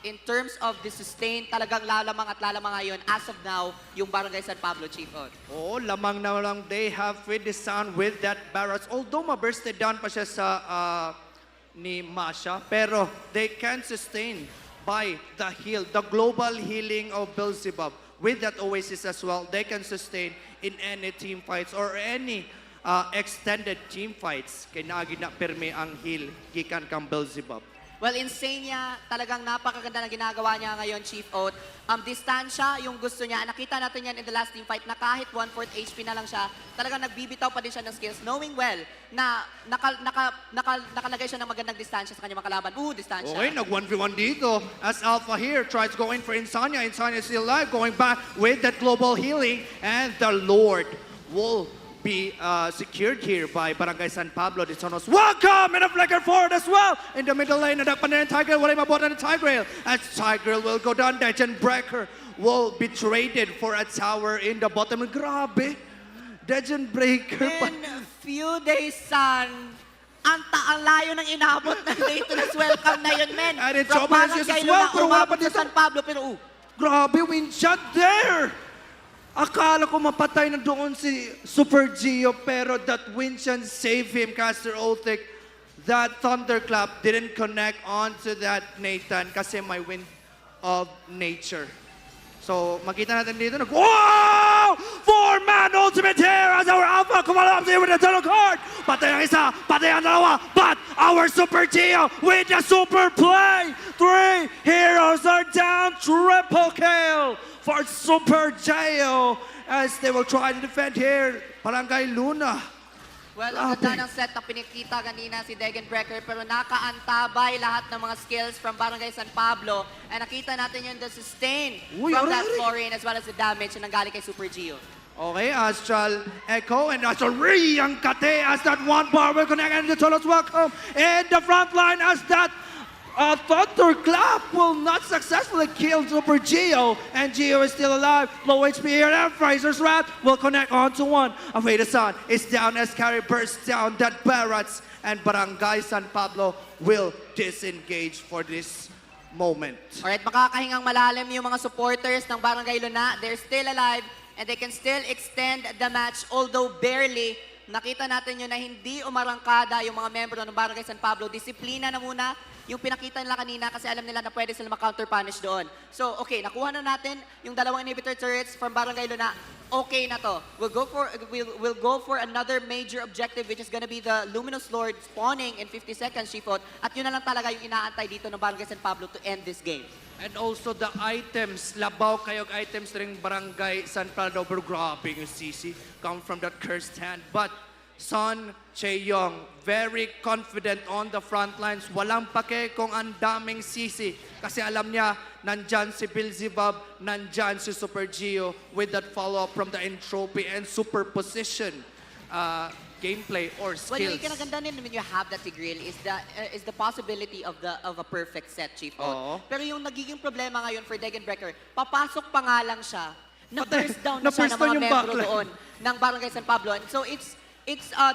in terms of the sustain, talagang lalamang at lalamang ngayon, as of now, yung Barangay San Pablo, Chief Oat. Oh, lamang na lang they have with the sound with that Barrats. Although ma-bursted down pa siya sa ni Masha, pero they can sustain by the heal, the global healing of Beelzebub. With that Oasis as well, they can sustain in any team fights or any extended team fights. Kaya na perme ang heal gikan kang Beelzebub. Well, insane niya. Talagang napakaganda na ginagawa niya ngayon, Chief Oat. Distansya, yung gusto niya. Nakita natin yan in the last team fight na kahit 1/4 HP na lang siya, talagang nagbibitaw pa din siya ng skills, knowing well na nakalagay siya ng magandang distansya sa kanyang makalaban. Distansya. Okay, nag-1v1 dito as Alpha here tries to go in for Insania. Insania is still alive, going back with that global healing, and the Lord will be secured here by Barangay San Pablo. Disonos, welcome! And a flicker forward as well. In the middle lane, nadakpan na yung Tiger. Wala mabuhat na Tiger. As Tiger will go down, Degenbreaker will be traded for a tower in the bottom. Grabe! Degenbreaker pa. In few days, son, ang layo ng inabot ng Daytona's welcome na yun, men. And it's From Barangay Barangay as well, Luna, pero wala pa umabot sa dito. San Pablo, pero Grabe, win shot there! Akala ko mapatay na doon si Super Geo, pero that win shot saved him, Caster Othic. That Thunderclap didn't connect onto that Nathan kasi may wind of nature. So, makita natin dito, wow! Pablo. Four-man ultimate here as our Alpha kumalap with the tunnel card. Patay ang isa, patay ang dalawa. But our Super Gio with the super play. 3 heroes are down. Triple kill for Super Gio as they will try to defend here. Barangay Luna. Well, ang ganda ng set na pinikita kanina si Degen Brecker pero nakaantabay lahat ng mga skills from Barangay San Pablo. And nakita natin yung the sustain from that Florian as well as the damage na nanggaling kay Super Gio. Okay, Astral Echo and Astral Riyang Kate as that one bar will connect and the Tolos welcome in the front line as that Thunderclap will not successfully kill Super Gio, and Gio is still alive. Low HP here, and Fraser's Wrath will connect onto one. Aveda-san is down as Carry bursts down that Barrats, and Barangay San Pablo will disengage for this moment. Alright, makakahingang malalim yung mga supporters ng Barangay Luna. They're still alive and they can still extend the match, although barely. Nakita natin yun na hindi umarangkada yung mga membro ng Barangay San Pablo. Disiplina na muna yung pinakita nila kanina kasi alam nila na pwede sila ma-counter punish doon. So, okay, nakuha na natin yung dalawang inhibitor turrets from Barangay Luna. Okay na to. We'll go for another major objective which is gonna be the Luminous Lord spawning in 50 seconds, Shifot. At yun na lang talaga yung inaantay dito ng Barangay San Pablo to end this game. And also the items, labaw kayog items ring Barangay San Pablo. Grabe yung CC, come from that cursed hand. But Son Chae-yong, very confident on the front lines. Walang pake kung ang daming sisi. Kasi alam niya, nandyan si Beelzebub, nandyan si Super Gio with that follow-up from the entropy and superposition gameplay or skills. Well, yung kinaganda din when you have that Tigreal is the possibility of a perfect set, Chief. Pero yung nagiging problema ngayon for Degen Brecker, papasok pa nga lang siya, na-burst down na siya ng mga membro doon ng Barangay San Pablo. And so it's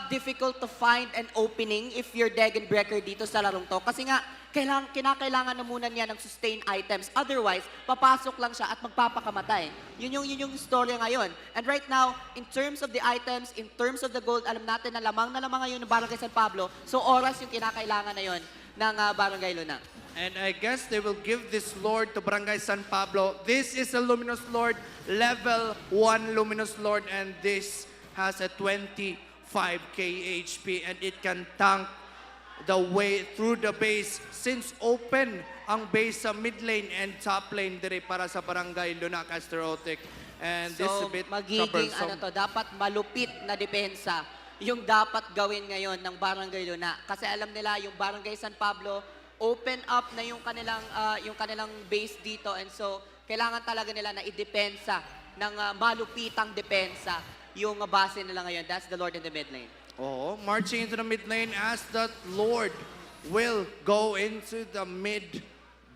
difficult to find an opening if you're Degen Brecker dito sa larong to. Kasi nga, kinakailangan na muna niya ng sustain items. Otherwise, papasok lang siya at magpapakamatay. Yun yung story ngayon. And right now, in terms of the items, in terms of the gold, alam natin na lamang ngayon ng Barangay San Pablo. So oras yung kinakailangan na yun ng Barangay Luna. And I guess they will give this Lord to Barangay San Pablo. This is a Luminous Lord, level 1 Luminous Lord, and this has a 25k HP and it can tank the way through the base since open ang base sa mid lane and top lane dire para sa Barangay Luna Casterotic. And this is a bit magiging troublesome. dapat malupit na depensa yung dapat gawin ngayon ng Barangay Luna. Kasi alam nila yung Barangay San Pablo open up na yung kanilang base dito, and so kailangan talaga nila na idepensa ng malupitang depensa yung base nila ngayon. That's the Lord in the mid lane. Oh, marching into the mid lane as that Lord will go into the mid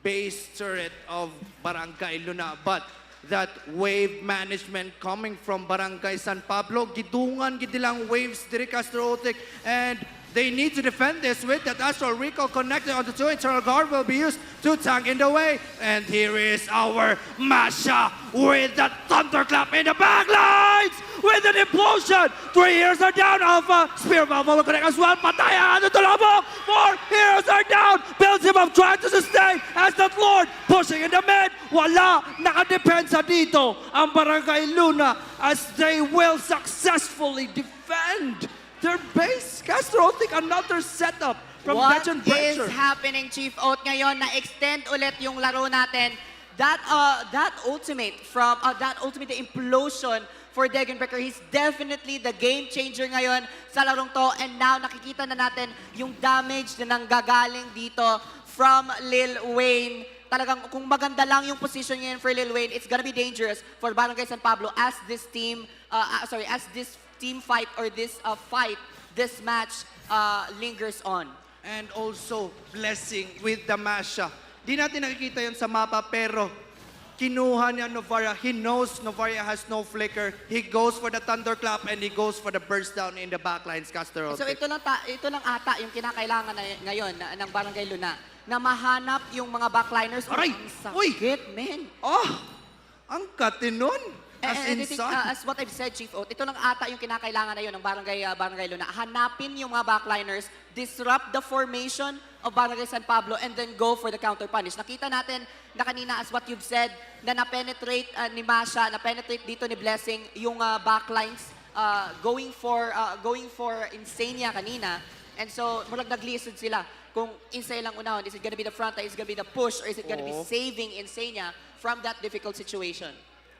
base turret of Barangay Luna. But that wave management coming from Barangay San Pablo, gidungan gidilang waves diri Casterotic, and they need to defend this with that Astral Recall connected on the 2 internal guard will be used to tank in the way. And here is our Masha with the Thunderclap in the backlines with an implosion. 3 heroes are down. Alpha Spear Valve will connect as well. Pataya on the Tulabok. 4 heroes are down. Beelzebub trying to sustain as that Lord pushing in the mid. Wala nakadepensa dito ang Barangay Luna as they will successfully defend their base. Casterotic, another setup from Legend Breacher. What is happening, Chief Oat, ngayon? Na-extend ulit yung laro natin. That ultimate the implosion for Degen Brecker, he's definitely the game changer ngayon sa larong to. And now, nakikita na natin yung damage na nanggagaling dito from Lil Wayne. Talagang kung maganda lang yung position ngayon for Lil Wayne, it's gonna be dangerous for Barangay San Pablo as this team, as this team fight or this match lingers on. And also, blessing with the Masha. Di natin nakikita yun sa mapa, pero kinuha niya Novaria. He knows Novaria has no flicker. He goes for the Thunderclap and he goes for the burst down in the backlines, Casterotic. So ito lang ata yung kinakailangan ngayon ng Barangay Luna, na mahanap yung mga backliners. Aray! Ang Uy! sakit, man. Oh! Ang katinon! As what I've said, Chief Oat, ito lang ata yung kinakailangan na yun ng Barangay Luna. Hanapin yung mga backliners, disrupt the formation of Barangay San Pablo, and then go for the counter punish. Nakita natin na kanina as what you've said, na na-penetrate ni Masha, na-penetrate dito ni Blessing yung backlines going for Insania kanina. And so, murag naglisod sila. Kung Insane lang unahon, is it gonna be the front line, is it gonna be the push, or is it gonna be saving Insania from that difficult situation?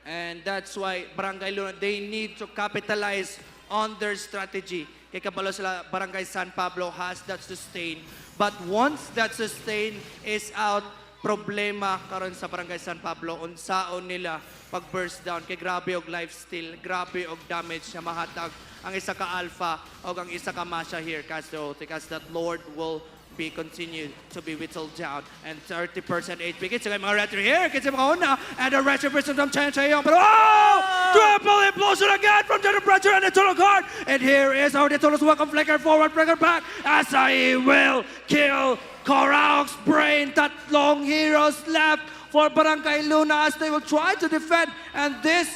And that's why Barangay Luna, they need to capitalize on their strategy. Kay kabalo sila, Barangay San Pablo has that sustain. But once that sustain is out, problema karon sa Barangay San Pablo, unsaon nila pag-burst down. Kay grabe og lifesteal, grabe og damage na mahatag ang isa ka Alpha o ang isa ka Masha here, Castro, because that Lord will be continued to be whittled down. And 30% HP. Kita mga retro here. Kita mga una. And the retro person from Chen Chayong. But oh! Triple implosion again from the pressure and the total card. And here is how the Tolos welcome flicker forward, flicker back. As I will kill Koraok's brain. Tatlong heroes left for Barangay Luna as they will try to defend. And this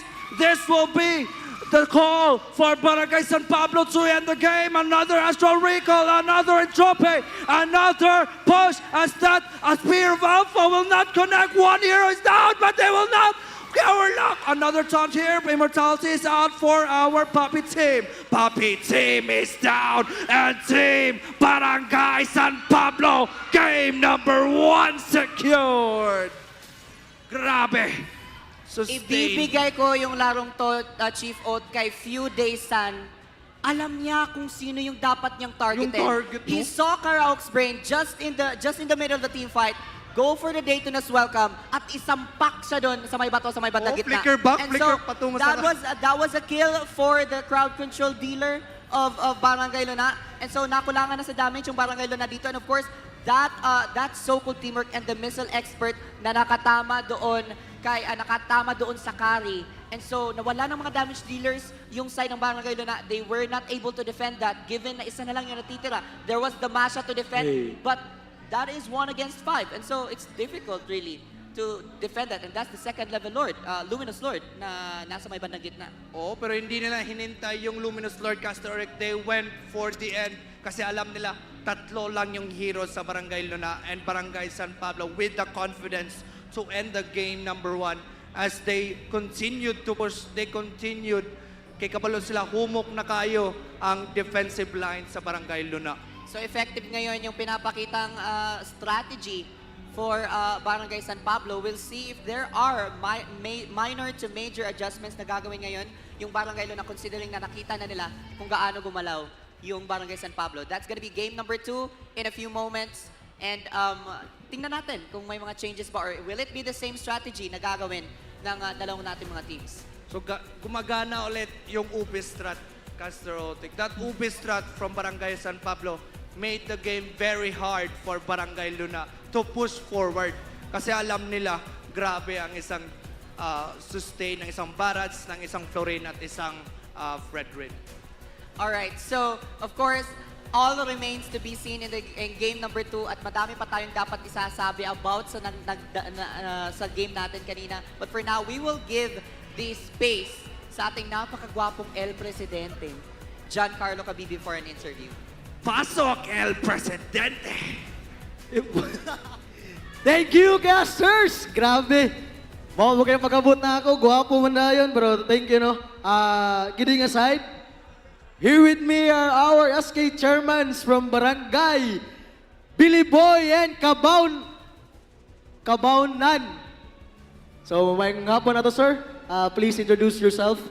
will be the call for Barangay San Pablo to end the game. Another astral recall, another entropy, another push as that a spear of Alpha will not connect. One hero is down, but they will not. Power lock. Another taunt here. Immortality is out for our Puppy team. Puppy team is down, and team Barangay San Pablo game number 1 secured. Grabe. Sustain. Ibibigay ko yung larong to, Chief Oat, kay Few Days San. Alam niya kung sino yung dapat niyang targetin. Yung target, He no? saw Karaok's brain just in the middle of the team fight. Go for the Daytona's welcome at isampak siya doon sa may bato, sa may bandang gitna. Flicker back, And flicker so, patungo that was a kill for the crowd control dealer of Barangay Luna. And so nakulangan na sa damage yung Barangay Luna dito. And of course, that so-called teamwork and the missile expert na nakatama doon sa carry. And so, nawala ng mga damage dealers yung side ng Barangay Luna. They were not able to defend that given na isa na lang yung natitira. There was the Masha to defend, but that is 1 against 5. And so, it's difficult really to defend that. And that's the second level Lord, Luminous Lord, na nasa may bandang gitna. Oo, pero hindi nila hinintay yung Luminous Lord Castoric. They went for the end kasi alam nila tatlo lang yung heroes sa Barangay Luna and Barangay San Pablo with the confidence to end the game number 1 as they continued to push, they continued kay kabalo sila humok na kayo ang defensive line sa Barangay Luna. So effective ngayon yung pinapakitang strategy for Barangay San Pablo. We'll see if there are minor to major adjustments na gagawin ngayon yung Barangay Luna considering na nakita na nila kung gaano gumalaw yung Barangay San Pablo. That's gonna be game number 2 in a few moments. And tingnan natin kung may mga changes ba or will it be the same strategy na gagawin ng dalawang natin mga teams. So gumagana ulit yung UP strat, Castrotic. That UP strat from Barangay San Pablo made the game very hard for Barangay Luna to push forward. Kasi alam nila, grabe ang isang sustain, ng isang Barats, ng isang Florin at isang Fredrin. Alright, so of course, all remains to be seen in game number 2 at madami pa tayong dapat isasabi about sa game natin kanina. But for now, we will give the space sa ating napakagwapong El Presidente, Giancarlo Cabibi, for an interview. Pasok, El Presidente! Thank you, casters! Grabe! Mo kayo magabot na ako. Gwapo man na yun, bro. Thank you, no? Kidding aside, here with me are our SK chairmans from Barangay, Billy Boy and Cabonan. So, may hapon na to, sir. Please introduce yourself.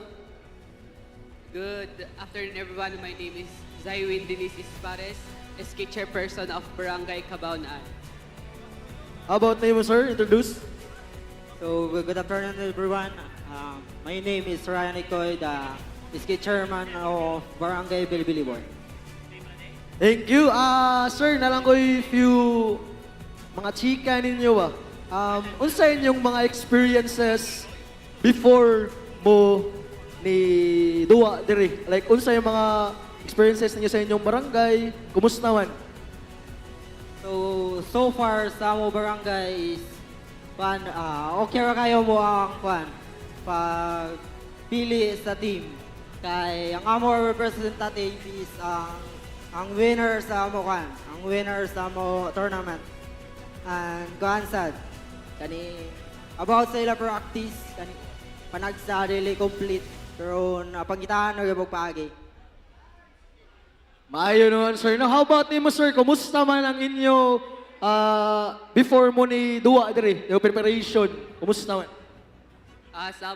Good afternoon, everyone. My name is Dayu Denise Ispares, SK chairperson of Barangay Cabon. How about name, sir? Introduce. So, good afternoon, everyone. My name is Ryan Ikoy, the SK chairman of Barangay Bilibili Boy. Thank you. Sir, nalang ko few mga chika ninyo ba? Unsa inyong mga experiences before mo ni duwa diri? Like, unsa yung mga experiences ninyo sa inyong barangay? Kumusta man? So far sa mo barangay is okay ra kayo mo ang pag pili sa team. Kay ang amo representative is ang winner sa mo ang winner sa mo tournament. And sad Kani, about sa ila practice, kani, panag sa daily complete, pero napangitahan na yung pagpagi. Maayo naman, sir. Now, how about ni mo, sir? Kumusta man ang inyo before mo ni duwa diri, yung preparation? Kumusta man? Sa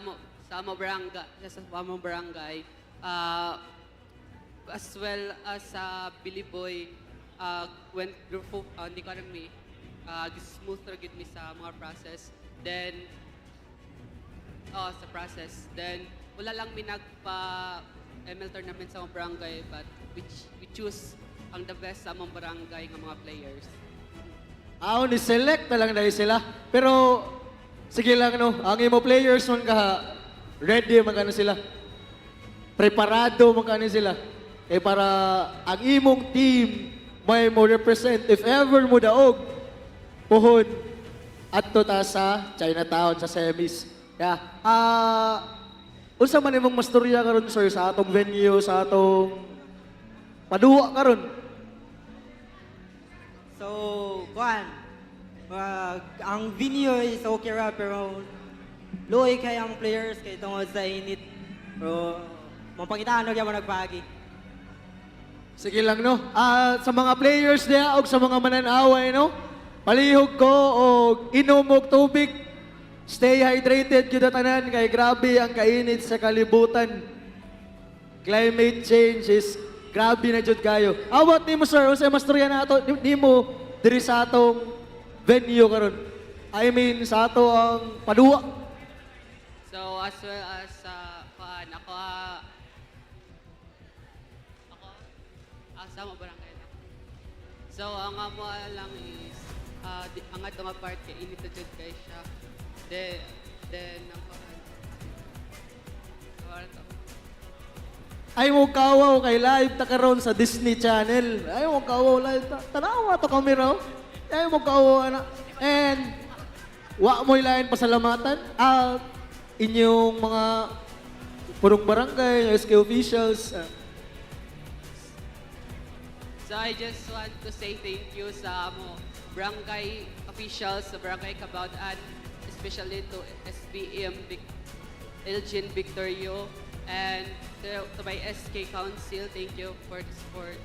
mo barangay, as well as sa Billy Boy, when hindi ko alam smooth ra gid mi sa mga process. Then, sa process. Then, wala lang mi nagpa ML tournament sa mga barangay, but we choose ang the best sa mga barangay ng mga players. Ni-select na lang dahil sila. Pero, sige lang, no? Ang imo players man ready man sila. Preparado man sila. Para ang imong team may mo represent if ever mo daog puhon adto ta sa Chinatown sa semis. Unsa man imong mastorya karon, sir, sa atong venue, sa atong paduwa karon? So, ang venue is okay ra, pero luoy kay ang players kay tungod sa init. Pero, mapangitaan na mo nagpagi. Sige lang, no? Sa mga players niya o sa mga mananaway, no? Palihog ko o inom og tubig. Stay hydrated yun na tanan kay grabe ang kainit sa kalibutan. Climate change is grabe na jud kayo. Awat nimo, sir, unsay mastorya na ato nimo diri sa atong venue karon? I mean sa ato ang paduwa. So as well as ako sa mo barangay na. So ang amo lang is ang ato nga part kay init jud kay siya. Then ang ay mo kawaw kay live ta karon sa Disney Channel. Ay mo kawaw live ta. Tanawa to kamera. Ay mo kawaw ana. And wa mo ilain pasalamatan inyong mga purong barangay, SK officials. So I just want to say thank you sa barangay officials sa Barangay Cabon, and especially to SBM Elgin Victorio and to my SK Council. Thank you for the support.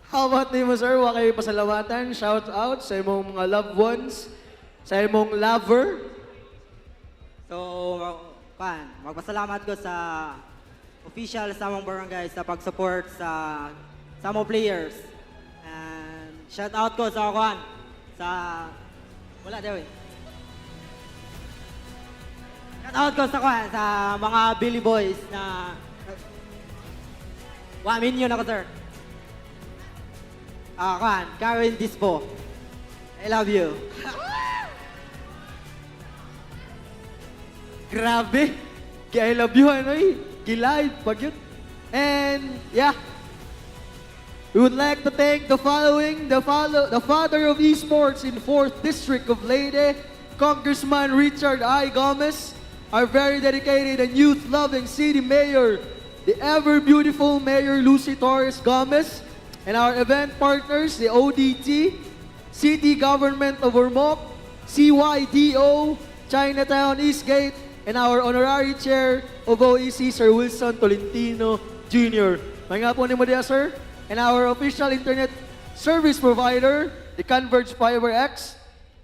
How about nimo, sir? Wa kayo pasalamatan, shout out sa imong mga loved ones, sa imong lover. So, magpasalamat ko sa official sa among barangay sa pag-support sa among players. And shout out ko sa wala daw eh. Shout out ko sa mga Billy Boys na 1 million ako, sir. Karen Dispo. I love you. Grabe. I love you, ano eh. Gilive, pag yun. And, yeah. We would like to thank the following, the father of esports in 4th District of Leyte, Congressman Richard I. Gomez, our very dedicated and youth-loving city mayor, the ever-beautiful Mayor Lucy Torres Gomez, and our event partners, the ODT, City Government of Ormoc, CYDO, Chinatown Eastgate, and our Honorary Chair of OEC, Sir Wilson Tolentino Jr. Mga po ni mo diya, sir. And our official internet service provider, the Converge Fiber X,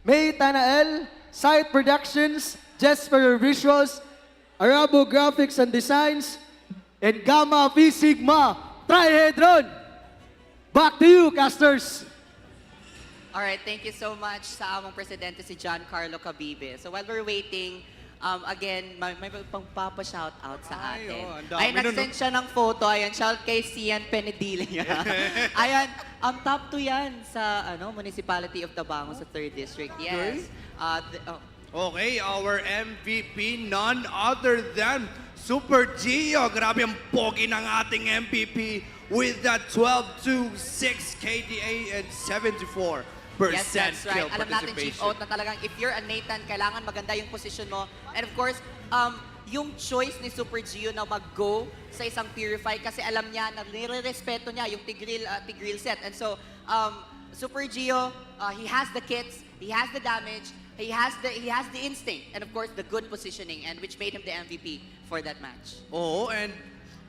May Tanael, Site Productions, Jesper Visuals, Arabo Graphics and Designs, and Gamma Phi Sigma Trihedron. Back to you, casters! Alright, thank you so much sa among presidente si John Carlo Cabibe. So while we're waiting, again, may pang-papa-shoutout sa atin. Ay, nag-send siya ng photo. Ayan, shout kay Sian Penedilia. Ayan, top 2 yan sa Municipality of Tabango sa 3rd District. Yes. Okay, our MVP, none other than Super Gio. Grabe ang pogi ng ating MVP with that 12-2-6 KDA and 74% Yes, that's right. kill Alam natin, Chief participation. Oat, na talagang if you're a Nathan, kailangan maganda yung position mo. And of course, yung choice ni Super Gio na mag-go sa isang Purify kasi alam niya na nire-respeto niya yung Tigril set. And so, Super Gio, he has the kits, he has the damage, he has the instinct, and of course the good positioning, and which made him the MVP for that match. Oo, and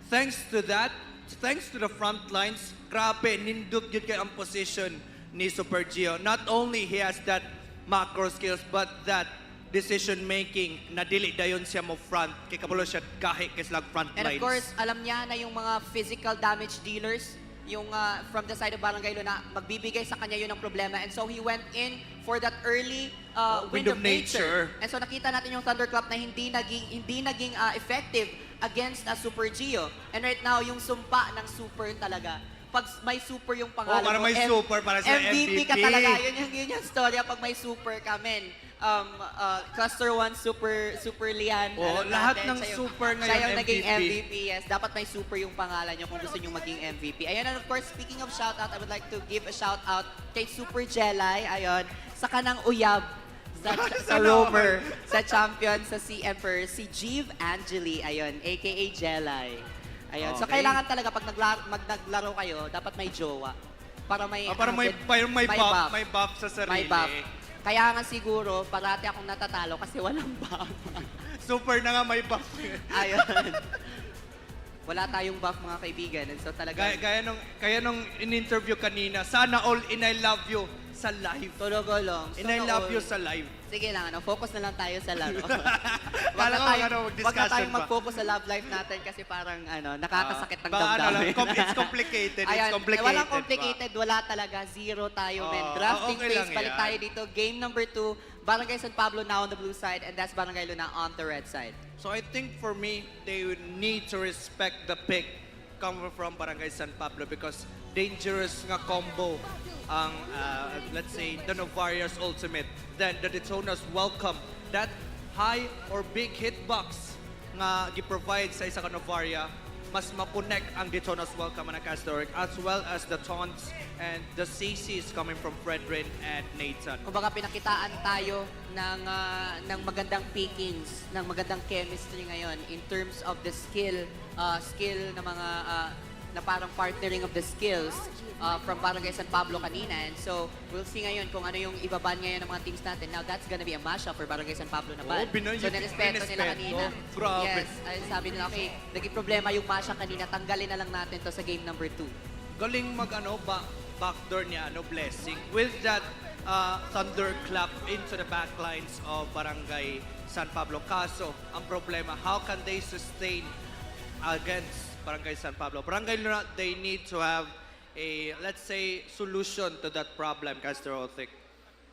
thanks to that, thanks to the front lines, grabe, nindot yun kay ang position ni Super Gio. Not only he has that macro skills, but that decision making na dili dayon siya mo front kay kabalo siya kahi kay slag front And lines. of course, alam niya na yung mga physical damage dealers, yung from the side of Barangay Luna, magbibigay sa kanya yun ng problema. And so he went in for that early wind of nature. And so nakita natin yung Thunderclap na hindi naging effective against Super Gio. And right now, yung sumpa ng Super talaga. Pag may super yung pangalan para mo, may super, para sa MVP ka MVP. talaga. Yun yung storya pag may super ka, men. Cluster 1, super Lian. Oh, alam lahat natin, ng siya super ngayon siya yung MVP. naging MVP, yes. Dapat may super yung pangalan nyo kung gusto nyo maging MVP. Ayun, and of course, speaking of shoutout, I would like to give a shoutout kay Super Jelay, ayun, sa kanang uyab sa roamer, sa champion, sa Sea Emperor, si Jeeve Angeli, ayun, aka Jelay. Ayun, so Okay. kailangan talaga pag naglaro kayo, dapat may jowa. Para may may buff sa sarili. May buff. Kaya nga siguro, parati akong natatalo kasi walang buff. Super na nga may buff. Ayun. Wala tayong buff mga kaibigan. And so talaga... Kaya nung in-interview kanina, sana all in I love you sa live. Tulogolong. In I love you sa live. Sige lang, focus na lang tayo sa laro. Kala ko Wag na tayong mag-focus sa love life natin kasi parang nakakasakit ng damdamin. It's complicated. Ayan, It's complicated. walang complicated, wala talaga. Zero tayo, men. Drafting okay phase, lang balik yan. tayo dito. Game number 2, Barangay San Pablo now on the blue side and that's Barangay Luna on the red side. So I think for me, they would need to respect the pick coming from Barangay San Pablo because dangerous nga combo ang, let's say, the Novaria's ultimate. Then the Daytona's welcome. That high or big hitbox nga gi-provide sa isa ka Novaria, mas makonect ang Daytona's welcome na Castoric as well as the taunts and the CCs coming from Fredrin and Nathan. Kumbaga pinakitaan tayo ng magandang pickings, ng magandang chemistry ngayon in terms of the skill na mga na parang partnering of the skills from Barangay San Pablo kanina. And so, we'll see ngayon kung ano yung ibaban ngayon ng mga teams natin. Now, that's gonna be a mashup for Barangay San Pablo na ban. So, nirespeto nila kanina. Grabe. Yes, ay sabi nila, okay, naging problema yung mashup kanina, tanggalin na lang natin to sa game number 2. Galing backdoor niya, blessing. With that thunderclap into the backlines of Barangay San Pablo. Kaso, ang problema, how can they sustain against Barangay San Pablo? Barangay Luna, they need to have a, let's say, solution to that problem, Caster Othic.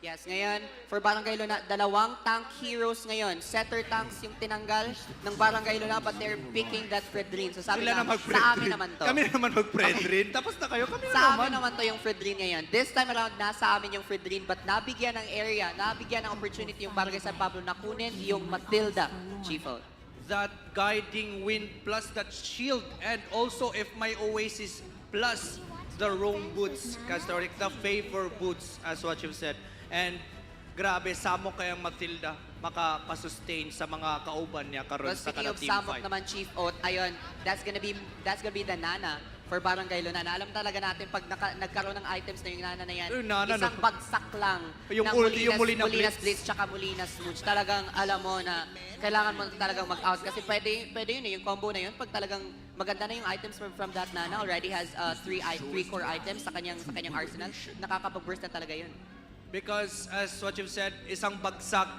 Yes, ngayon, for Barangay Luna, dalawang tank heroes ngayon. Setter tanks yung tinanggal ng Barangay Luna, but they're picking that Fredrin. So sabi Sila na, na sa amin naman to. Kami na naman mag-Fredrin. Tapos na kayo, kami na Sa naman. amin naman to yung Fredrin ngayon. This time around, nasa amin yung Fredrin, but nabigyan ng area, nabigyan ng opportunity yung Barangay San Pablo na kunin yung Matilda, Chiefo. That guiding wind plus that shield and also if my Oasis plus the roam boots, Castoric, the favor boots as what you've said. And grabe, samo kayang Matilda makakasustain sa mga kauban niya karon sa Speaking kanang of team Samok fight. naman, Chief Oat, ayun, that's gonna be the Nana for Barangay Luna. Alam talaga natin pag nagkaroon ng items na yung Nana na yan, Yung Nana, isang bagsak lang Yung ng ulti, yung Molina Molinas Blitz. Blitz tsaka Molinas Smooch. Talagang alam mo na kailangan mo talagang mag-out kasi pwede yun yung combo na yun pag talagang maganda na yung items from that Nana. Already has three core items sa kanyang arsenal. Nakakapag-burst na talaga yun. Because as what you've said, isang bagsak,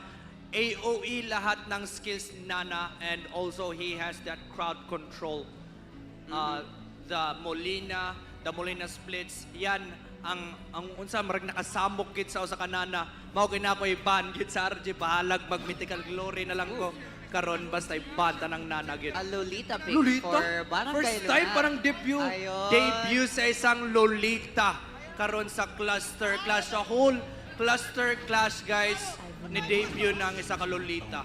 AOE lahat ng skills ni Nana and also he has that crowd control. The Molina splits, yan ang unsa marag nakasamok gid sa usa ka Nana. Mao ginakoy ban gid sa RJ bahalag mag mythical glory na lang ko karon basta ibanta ng Nana gid. A Lolita pick Lolita? for Barangay First time Luna. parang debut. Ayun. Debut sa isang Lolita karon sa Cluster Clash. Sa whole Cluster Clash, guys, ni debut ng isa ka Lolita.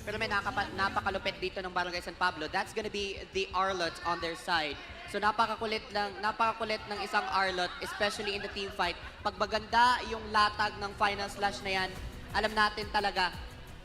Pero may napakalupit dito ng Barangay San Pablo. That's gonna be the Arlot on their side. So napakakulit ng isang Arlot, especially in the team fight. Pag maganda yung latag ng final slash na yan, alam natin talaga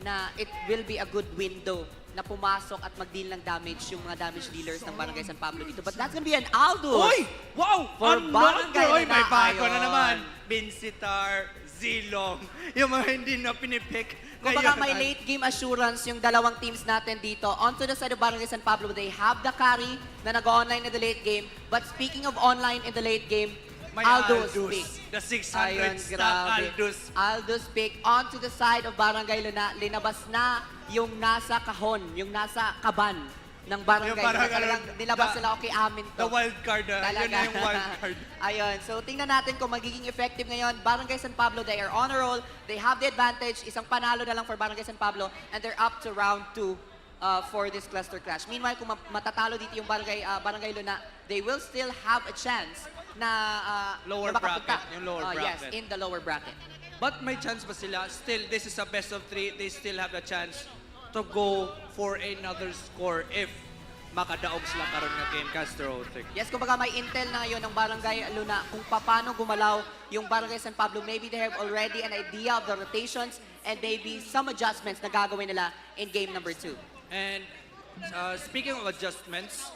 na it will be a good window na pumasok at mag-deal ng damage yung mga damage dealers ng Barangay San Pablo dito. But that's gonna be an Aldous. Uy! Wow! For Barangay Uy, may na bago na ayon. naman. Vincitar, Zilong, yung mga hindi na pinipick. Kumbaga may late game assurance yung dalawang teams natin dito. On to the side of Barangay San Pablo, they have the carry na nag-online in the late game. But speaking of online in the late game, May Aldous Aldous. pick. The 600 Ayun, stock grabe. Aldous. Aldous pick. On to the side of Barangay Luna, linabas na yung nasa kahon, yung nasa kaban ng Barangay. Yung parang Talagang nilabas sila, okay, amin to. The wild card, yun na yung wild card. Ayun, so tingnan natin kung magiging effective ngayon. Barangay San Pablo, they are on a roll. They have the advantage. Isang panalo na lang for Barangay San Pablo and they're up to round 2 for this cluster clash. Meanwhile, kung matatalo dito yung Barangay Luna, they will still have a chance na Lower na makapunta. bracket, yung lower Yes, bracket. in the lower bracket. But may chance ba sila? Still, this is a best of 3. They still have the chance to go for another score if makadaog sila karon nga game, Castrotic. Yes, kumbaga may intel na ngayon ng Barangay Luna kung paano gumalaw yung Barangay San Pablo. Maybe they have already an idea of the rotations and maybe some adjustments na gagawin nila in game number 2. And speaking of adjustments,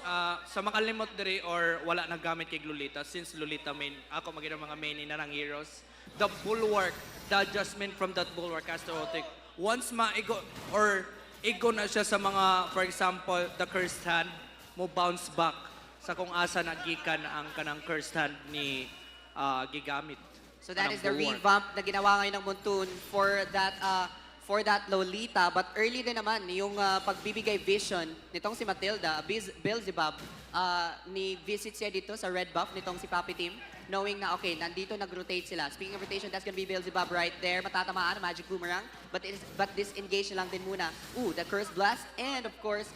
sa makalimot diri or wala nagamit kay Lolita, since Lolita main, ako magina mga main na ng heroes, the bulwark, the adjustment from that bulwark, Castrotic, once maigo or igo na siya sa mga, for example, the cursed hand, mo bounce back sa kung asa nagikan ang kanang cursed hand ni gigamit. So that Kanang is the bulwark. revamp na ginawa ngayon ng Muntun for that Lolita. But early din naman yung pagbibigay vision nitong si Matilda, Beelzebub, ni visit siya dito sa red buff nitong si Papi Team, knowing na okay, nandito nag-rotate sila. Speaking of rotation, that's gonna be Beelzebub right there. Matatamaan, Magic Boomerang. But disengage na lang din muna. Ooh, the Curse Blast. And of course,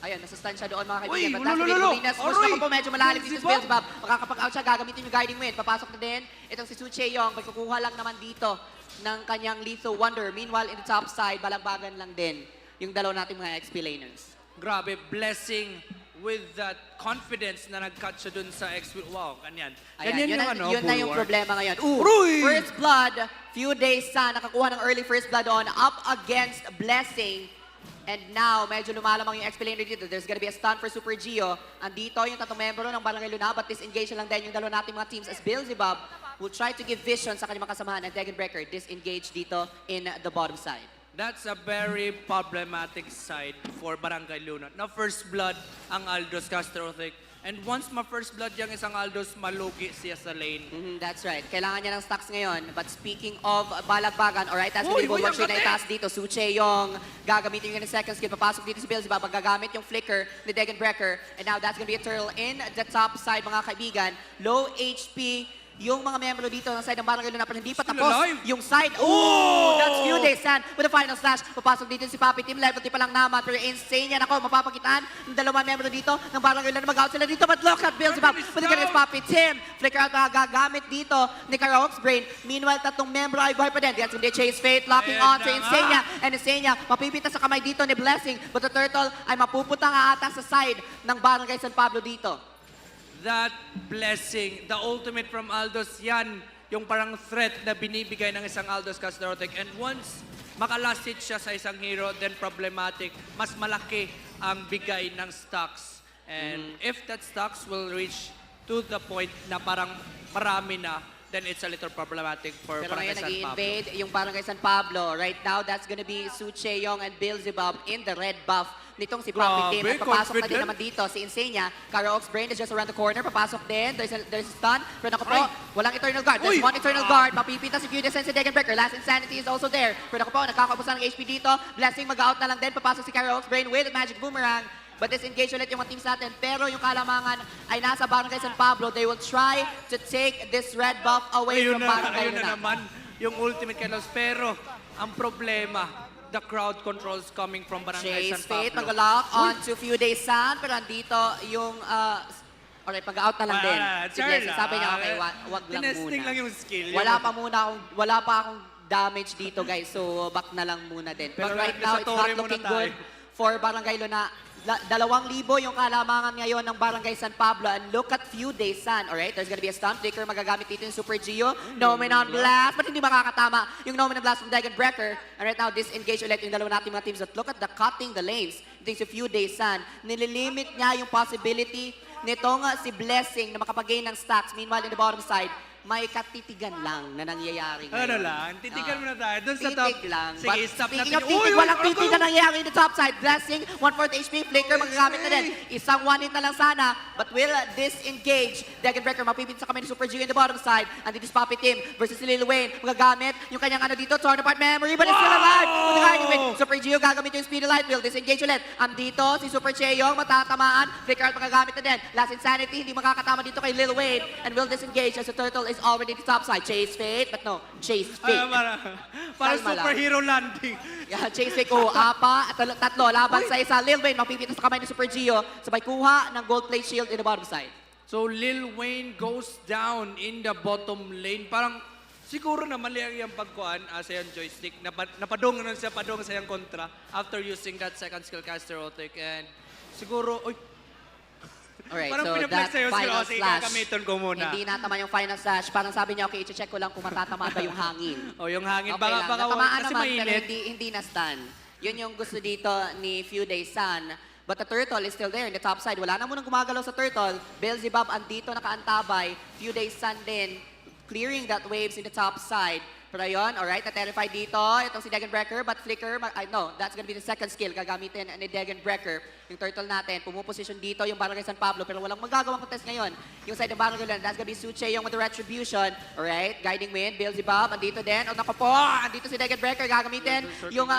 ayun, nasa-stun siya doon mga kaibigan. But that's gonna be Lulinas. Push na po, medyo malalim dito si Beelzebub. Makakapag-out siya, gagamitin yung Guiding Wind. Papasok na din. Itong si Su Cheong, magkukuha lang naman dito ng kanyang Lethal Wonder. Meanwhile, in the top side, balagbagan lang din yung dalawa nating mga XP laners. Grabe, blessing with that confidence na nag-cut siya dun sa XP. Wow, ganyan. Ayan, yun, yun na yung bulwark. problema ngayon. Uy! First Blood, few days nakakuha ng early First Blood on, up against Blessing. And now, medyo lumalamang yung XP laner dito. There's gonna be a stun for Super Gio. Andito yung tatlong membro ng Barangay Luna, but disengage lang din yung dalawa nating mga teams as Beelzebub will try to give vision sa kanyang kasamahan and Dragon Breaker disengage dito in the bottom side. That's a very problematic side for Barangay Luna. Na first blood ang Aldous Castrotic. And once ma-first blood yung isang Aldous, malugi siya sa lane. That's right. Kailangan niya ng stocks ngayon. But speaking of balagbagan, alright, that's going to be one shot na itaas dito. Suche yung gagamitin yung second skill. Papasok dito si Beelzebub. Gagamit yung flicker ni Dragon Breaker. And now that's going to be a turtle in the top side, mga kaibigan. Low HP. Yung mga membro dito ng side ng Barangay Luna pero hindi pa tapos yung side. Oh! That's few days and with the final slash. Papasok dito si Papi Team. Level 3 pa lang naman pero insane yan ako. Mapapakitaan ng dalawang membro dito ng Barangay Luna. Mag-out sila dito but look at Beelzebub. Pwede ka rin si Papi Team. Flicker out na gagamit dito ni Karaoke's Brain. Meanwhile, tatlong membro ay buhay pa din. That's hindi Chase Fate locking on to Insania. And Insania mapipita sa kamay dito ni Blessing. But the turtle ay mapupunta nga ata sa side ng Barangay San Pablo dito. That blessing, the ultimate from Aldous, yan yung parang threat na binibigay ng isang Aldous Castrotic. And once makalast hit siya sa isang hero, then problematic, mas malaki ang bigay ng stocks. And if that stocks will reach to the point na parang marami na, then it's a little problematic for Pero Barangay ngayon San Pablo. nag-i-invade yung Barangay San Pablo. Right now, that's gonna be Su Cheong and Beelzebub in the red buff nitong si Papi Team. At papasok na din naman dito si Insania. Karaoke's Brain is just around the corner. Papasok din. There's a stun. Pero naku po, walang Eternal Guard. There's one Eternal Guard. Mapipita si Fudis and si Dragon Breaker. Last Insanity is also there. Pero naku po, nagkakaubusan ng HP dito. Blessing mag-out na lang din. Papasok si Karaoke's Brain with Magic Boomerang. But disengage ulit yung mga teams natin. Pero yung kalamangan ay nasa Barangay San Pablo. They will try to take this red buff away from Barangay Ayun na naman yung ultimate Kenos. Pero ang problema, the crowd controls coming from Barangay Chase San Pablo. Fate, mag-lock on to few days San. Pero andito yung... okay, pag-out na lang din. Si Blessing, sabi niya, okay, wag lang Tinesting muna. lang yung skill. Wala pa akong damage dito, guys. So, back na lang muna din. Pero right now, it's not looking good for Barangay Luna. 2,000 yung kalamangan ngayon ng Barangay San Pablo. And look at few days, San. Alright, there's gonna be a stunt flicker. Magagamit dito yung Super Gio. Nominal Blast. But hindi makakatama yung Nominal Blast from Dagan Brecker. And right now, disengage ulit yung dalawa natin mga teams. But look at the cutting the lanes. It's a few days, San. Nililimit niya yung possibility nitong si Blessing na makapag-gain ng stacks. Meanwhile, in the bottom side, may katitigan lang na nangyayari ngayon. Ano lang, titigan mo na tayo. Doon sa top. Titig lang. Sige, But stop speaking natin. of titig, walang titig na nangyayari in the top side. Blessing, 1/4 HP, Flicker, magagamit na din. Isang one hit na lang sana, but will disengage. Dagan Breaker, mapipit sa kami ni Super Gio in the bottom side. Andito si Papi Tim versus si Lil Wayne. Magagamit yung kanyang ano dito, torn apart memory, but it's still alive. With Super Gio, gagamit yung Speedy Light, will disengage ulit. Andito, si Super Cheong, matatamaan. Flicker at magagamit na din. Last Insanity, hindi makakatama dito kay Lil Wayne. And will disengage as the Turtle is already in the top side. Chase Fate, but no, Chase Fate. Para Kalma lang. superhero landing. Yeah, Chase Fate, tatlo, laban sa isa. Lil Wayne, mapipitas sa kamay ni Super Gio. Sabay kuha ng gold plate shield in the bottom side. So Lil Wayne goes down in the bottom lane. Parang siguro na mali ang iyang pagkuhan sa iyang joystick. Napadong na siya, padong sa iyang kontra after using that second skill caster rotic. And siguro, Alright, parang so pinaplex that sa'yo, final sige, slash, gagamitin ko muna. hindi natama yung final slash. Parang sabi niya, okay, i-check ko lang kung matatamaan ba yung hangin. Yung hangin, Okay lang. baka Natamaan kasi naman, pero mainit. hindi na-stun. Yun yung gusto dito ni Few Days Sun. But the Turtle is still there in the top side. Wala na munang gumagalaw sa Turtle. Beelzebub andito nakaantabay. Few Days Sun din, clearing that waves in the top side. Pero yun, alright, na-terrify dito. Itong si Dagan Breaker, but Flicker, no, that's gonna be the second skill. Gagamitin ni Dagan Breaker. Yung Turtle natin, pumuposition dito yung Barangay San Pablo, pero walang magagawang contest ngayon. Yung side ng Barangay, that's gonna be Suche, yung with the Retribution. Alright, Guiding Wind, Beelzebub, andito din. O, naku po, andito si Dagan Breaker, gagamitin yung,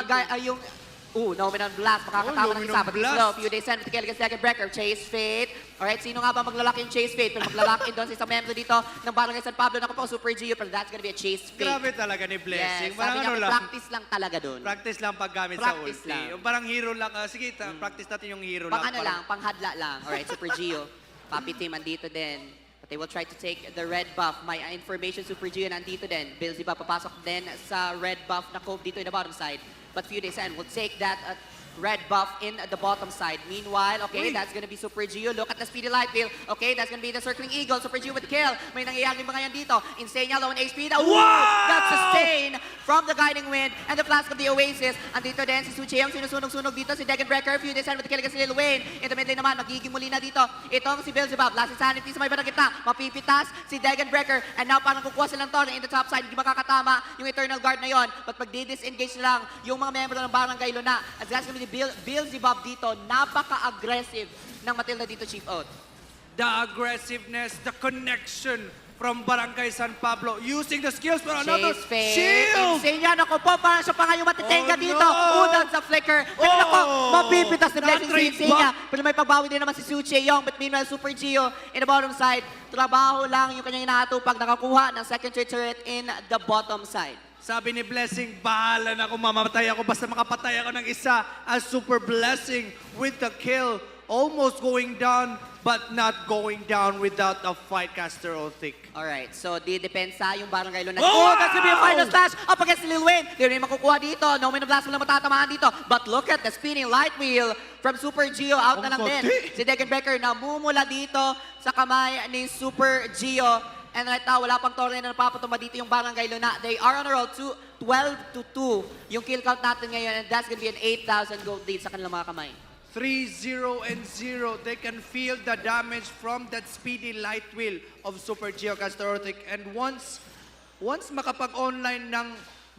Nominal Blast, makakatama ng isa. But slow, Few Days Sun, Kill against Dagan Breaker, Chase Fate. Alright, sino nga ba maglalaki yung Chase Fate? Pero maglalaki doon sa isang member dito ng Barangay San Pablo. Naku po, Super Gio, pero that's gonna be a Chase Fate. Grabe talaga ni Blessing. Yes, sabi niya, lang. practice lang talaga doon. Practice lang paggamit Practice sa ulti. lang. Yung parang hero lang. Sige, practice natin yung hero Pang lang. ano lang, pang hadla lang. Alright, Super Gio. Papi Team andito din. But they will try to take the red buff. My information, Super Gio nandito din. Beelzebub papasok din sa red buff na cove dito in the bottom side. But Few Days Sun will take that red buff in the bottom side. Meanwhile, okay, that's gonna be Super Gio. Look at the Speedy Light Wheel. Okay, that's gonna be the Circling Eagle. Super Gio with the kill. May nangyayari ba ngayon dito? Insane niya, low on HP. That's sustain from the Guiding Wind and the Flask of the Oasis. Andito din si Sucheong, sinusunog-sunog dito si Dagan Breaker. Few Days Sun with the kill against Lil Wayne. In the mid lane naman, magiging muli na dito. Itong si Beelzebub. Last Insanity sa may bandang gitna. Mapipitas si Dagan Breaker. And now parang kukuha silang to in the top side. Hindi makakatama yung Eternal Guard na yon. But pag disengage lang yung mga member ng Barangay Luna. As that's gonna be Beelzebub dito, napaka-aggressive ng Matilda dito, Chief Oat. The aggressiveness, the connection from Barangay San Pablo using the skills for another Chase Fate. shield! Insane yan. Ako po, parang siya pa nga yung matitenga Oh, dito. no. Udan sa Flicker. Pero ako, mapipitas na Blessing si Not-trade Insane niya. Pero may pagbawi din naman si Suche Young. But meanwhile, Super Gio in the bottom side. Trabaho lang yung kanyang inaatupag. Nakakuha ng second turret in the bottom side. Sabi ni Blessing, bahala na kung mamatay ako basta makapatay ako ng isa. As Super Blessing with the kill. Almost going down, but not going down without a fight, Caster Othic. Alright, so di depensa yung Barangay Luna. Oh, That's gonna be a final slash up against Lil Wayne. Di rin makukuha dito. No man of blast mo lang matatamaan dito. But look at the spinning light wheel from Super Gio. Out na lang din. Si Dagan Breaker namumula dito sa kamay ni Super Gio. And right now, wala pang torneo na napapatumba dito yung Barangay Luna. They are on a roll to 12-2 yung kill count natin ngayon. And that's gonna be an 8,000 gold lead sa kanilang mga kamay. 3-0 and 0. They can feel the damage from that speedy light wheel of Super Gio Castorothic. And once makapag-online ng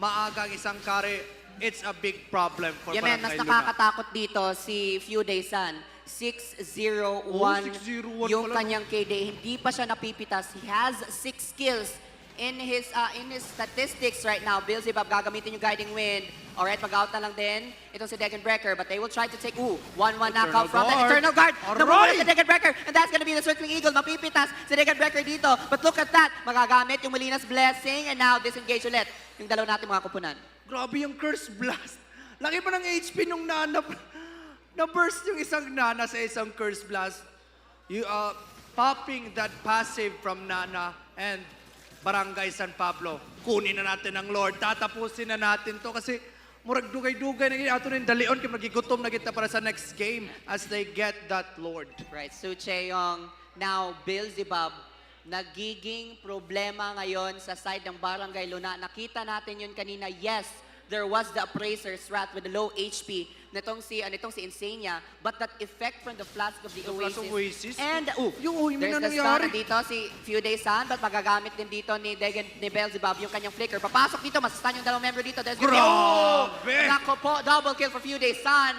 maagang isang kare, it's a big problem for Man, mas Barangay Luna. nakakatakot dito si Few Days Sun. 6-0-1 6-0-1 yung pala, kanyang KD. Hindi pa siya napipitas. He has 6 skills in his statistics right now. Beelzebub gagamitin yung Guiding Wind. Alright, mag-out na lang din. Itong si Dagan Breaker, but they will try to take, 1-1 knockout from the Eternal Guard. Namumula si Dagan Breaker, and that's gonna be the Circling Eagle. Mapipitas si Dagan Breaker dito. But look at that, magagamit yung Molina's Blessing, and now disengage ulit yung dalaw natin mga kupunan. Grabe yung Curse Blast. Laki pa ng HP nung Nana. Na-burst yung isang Nana sa isang Curse Blast. You popping that passive from Nana and Barangay San Pablo. Kunin na natin ang Lord. Tatapusin na natin to kasi murag dugay-dugay na gid ato ning dalion kay magigutom na kita para sa next game as they get that Lord. Right, so Cheyong, now Beelzebub, nagiging problema ngayon sa side ng Barangay Luna. Nakita natin yun kanina, yes, there was the appraiser's wrath with the low HP nitong si Insania, but that effect from the flask of the Oasis. And there's the stun dito si Few Days Sun, but magagamit din dito ni Beelzebub yung kanyang flicker. Papasok dito, masastan yung dalawang member dito. There's Grabe! Nako po, double kill for Few Days Sun.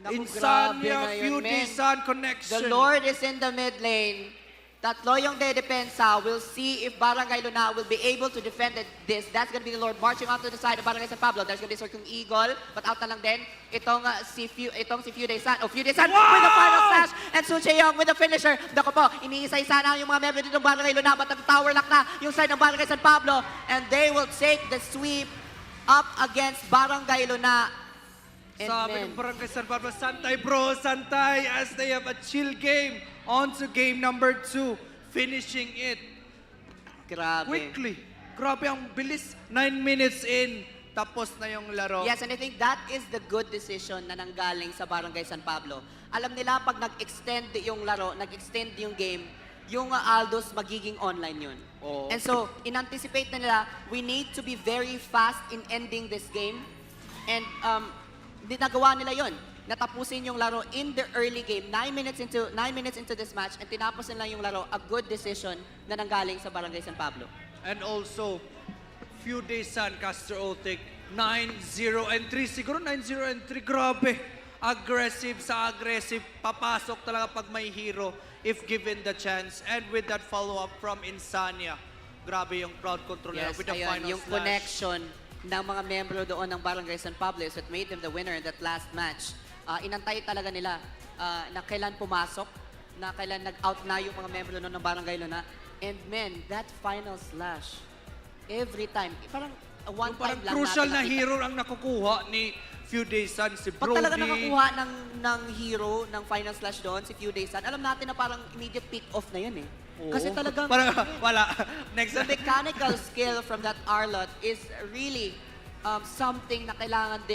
Naku, grabe Insania, na Few yun, Days men. Sun connection. The Lord is in the mid lane. Tatlo yung dedepensa. We'll see if Barangay Luna will be able to defend this. That's gonna be the Lord marching onto the side of Barangay San Pablo. There's gonna be Circling Eagle, but out na lang din itong si Few Days Sun. Few Days Sun with the final slash, and Sun Cheong with the finisher. Dako po, iniisa-isa na yung mga member dito ng Barangay Luna, but nag-tower lock na yung side ng Barangay San Pablo, and they will take the sweep up against Barangay Luna. Sabi ng Barangay San Pablo, santay bro, santay, as they have a chill game. On to game number 2, finishing it Grabe. quickly. Grabe ang bilis. 9 minutes in, tapos na yung laro. Yes, and I think that is the good decision na nanggaling sa Barangay San Pablo. Alam nila pag nag-extend yung laro, nag-extend yung game, yung Aldos magiging online yun. Oo. And so, in-anticipate na nila, we need to be very fast in ending this game. And nagawa nila yun. Natapusin yung laro in the early game, 9 minutes into this match, and tinapos nila yung laro, a good decision na nanggaling sa Barangay San Pablo. And also, Few Days Sun, Caster Otic, 9-0 and 3. Siguro 9-0 and 3, grabe. Aggressive sa aggressive. Papasok talaga pag may hero if given the chance. And with that follow-up from Insania, grabe yung crowd control nila with the ayun, final yung slash. connection ng mga membro doon ng Barangay San Pablo is what made them the winner in that last match. Inantay talaga nila na kailan pumasok, na kailan nag-out na yung mga membro noon ng Barangay Luna. And men, that final slash, every time, parang one time lang Crucial natin na nakita. hero ang nakukuha ni Few Days Sun, si Pag Brody. talaga nakakuha ng hero ng final slash doon, si Few Days Sun, alam natin na parang immediate pick-off na yun eh. Oo. Kasi talagang Parang, wala. Next. the mechanical skill from that Arlot is really something na kailangan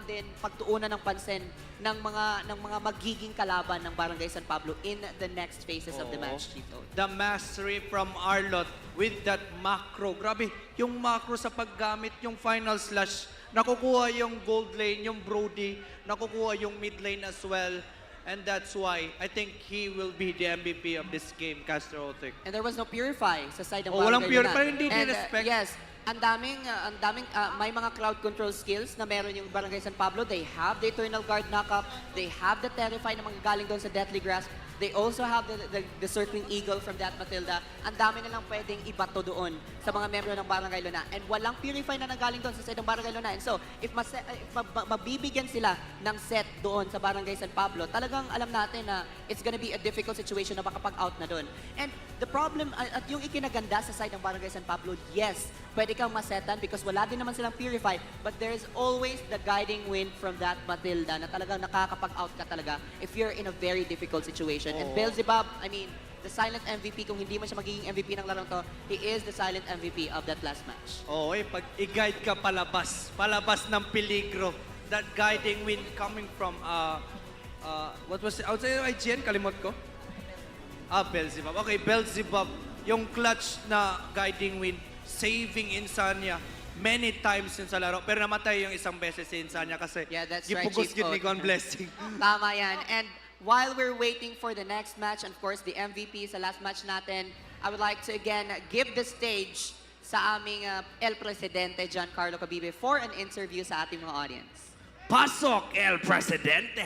din pagtuunan ng pansin ng mga magiging kalaban ng Barangay San Pablo in the next phases of the match, Chito. The mastery from Arlot with that macro. Grabe, yung macro sa paggamit, yung final slash, nakukuha yung gold lane, yung Brody, nakukuha yung mid lane as well. And that's why I think he will be the MVP of this game, Castro Otic. And there was no purify sa side ng Walang Barangay purify, Luna. hindi And, ni-respect. yes, ang daming may mga crowd control skills na meron yung Barangay San Pablo. They have the Eternal Guard knockup. They have the Terrify na mga galing doon sa Deathly Grasp. They also have the Circling Eagle from that Matilda. Ang dami nilang pwedeng ibato doon sa mga membro ng Barangay Luna. And walang Purify na nagaling doon sa side ng Barangay Luna. And so, if mabibigyan sila ng set doon sa Barangay San Pablo, talagang alam natin na it's gonna be a difficult situation na makapag-out na doon. And the problem, at yung ikinaganda sa side ng Barangay San Pablo, yes, pwede kang masetan because wala din naman silang Purify, but there's always the guiding wind from that Matilda na talagang nakakapag-out ka talaga if you're in a very difficult situation. And Beelzebub, I mean, the silent MVP, kung hindi man siya magiging MVP ng larong to, he is the silent MVP of that last match. Oo, pag i-guide ka palabas ng peligro. That guiding wind coming from, what was it? Outside of IGN, kalimot ko? Beelzebub. Okay, Beelzebub, yung clutch na guiding wind, saving Insania many times yun sa laro. Pero namatay yung isang beses si Insania kasi Yeah, that's right, gipugos Chief yun ni Oat. God Blessing. Tama yan. And while we're waiting for the next match, and of course, the MVP sa last match natin, I would like to again give the stage sa aming El Presidente, Giancarlo Cabibe, for an interview sa ating mga audience. Pasok, El Presidente!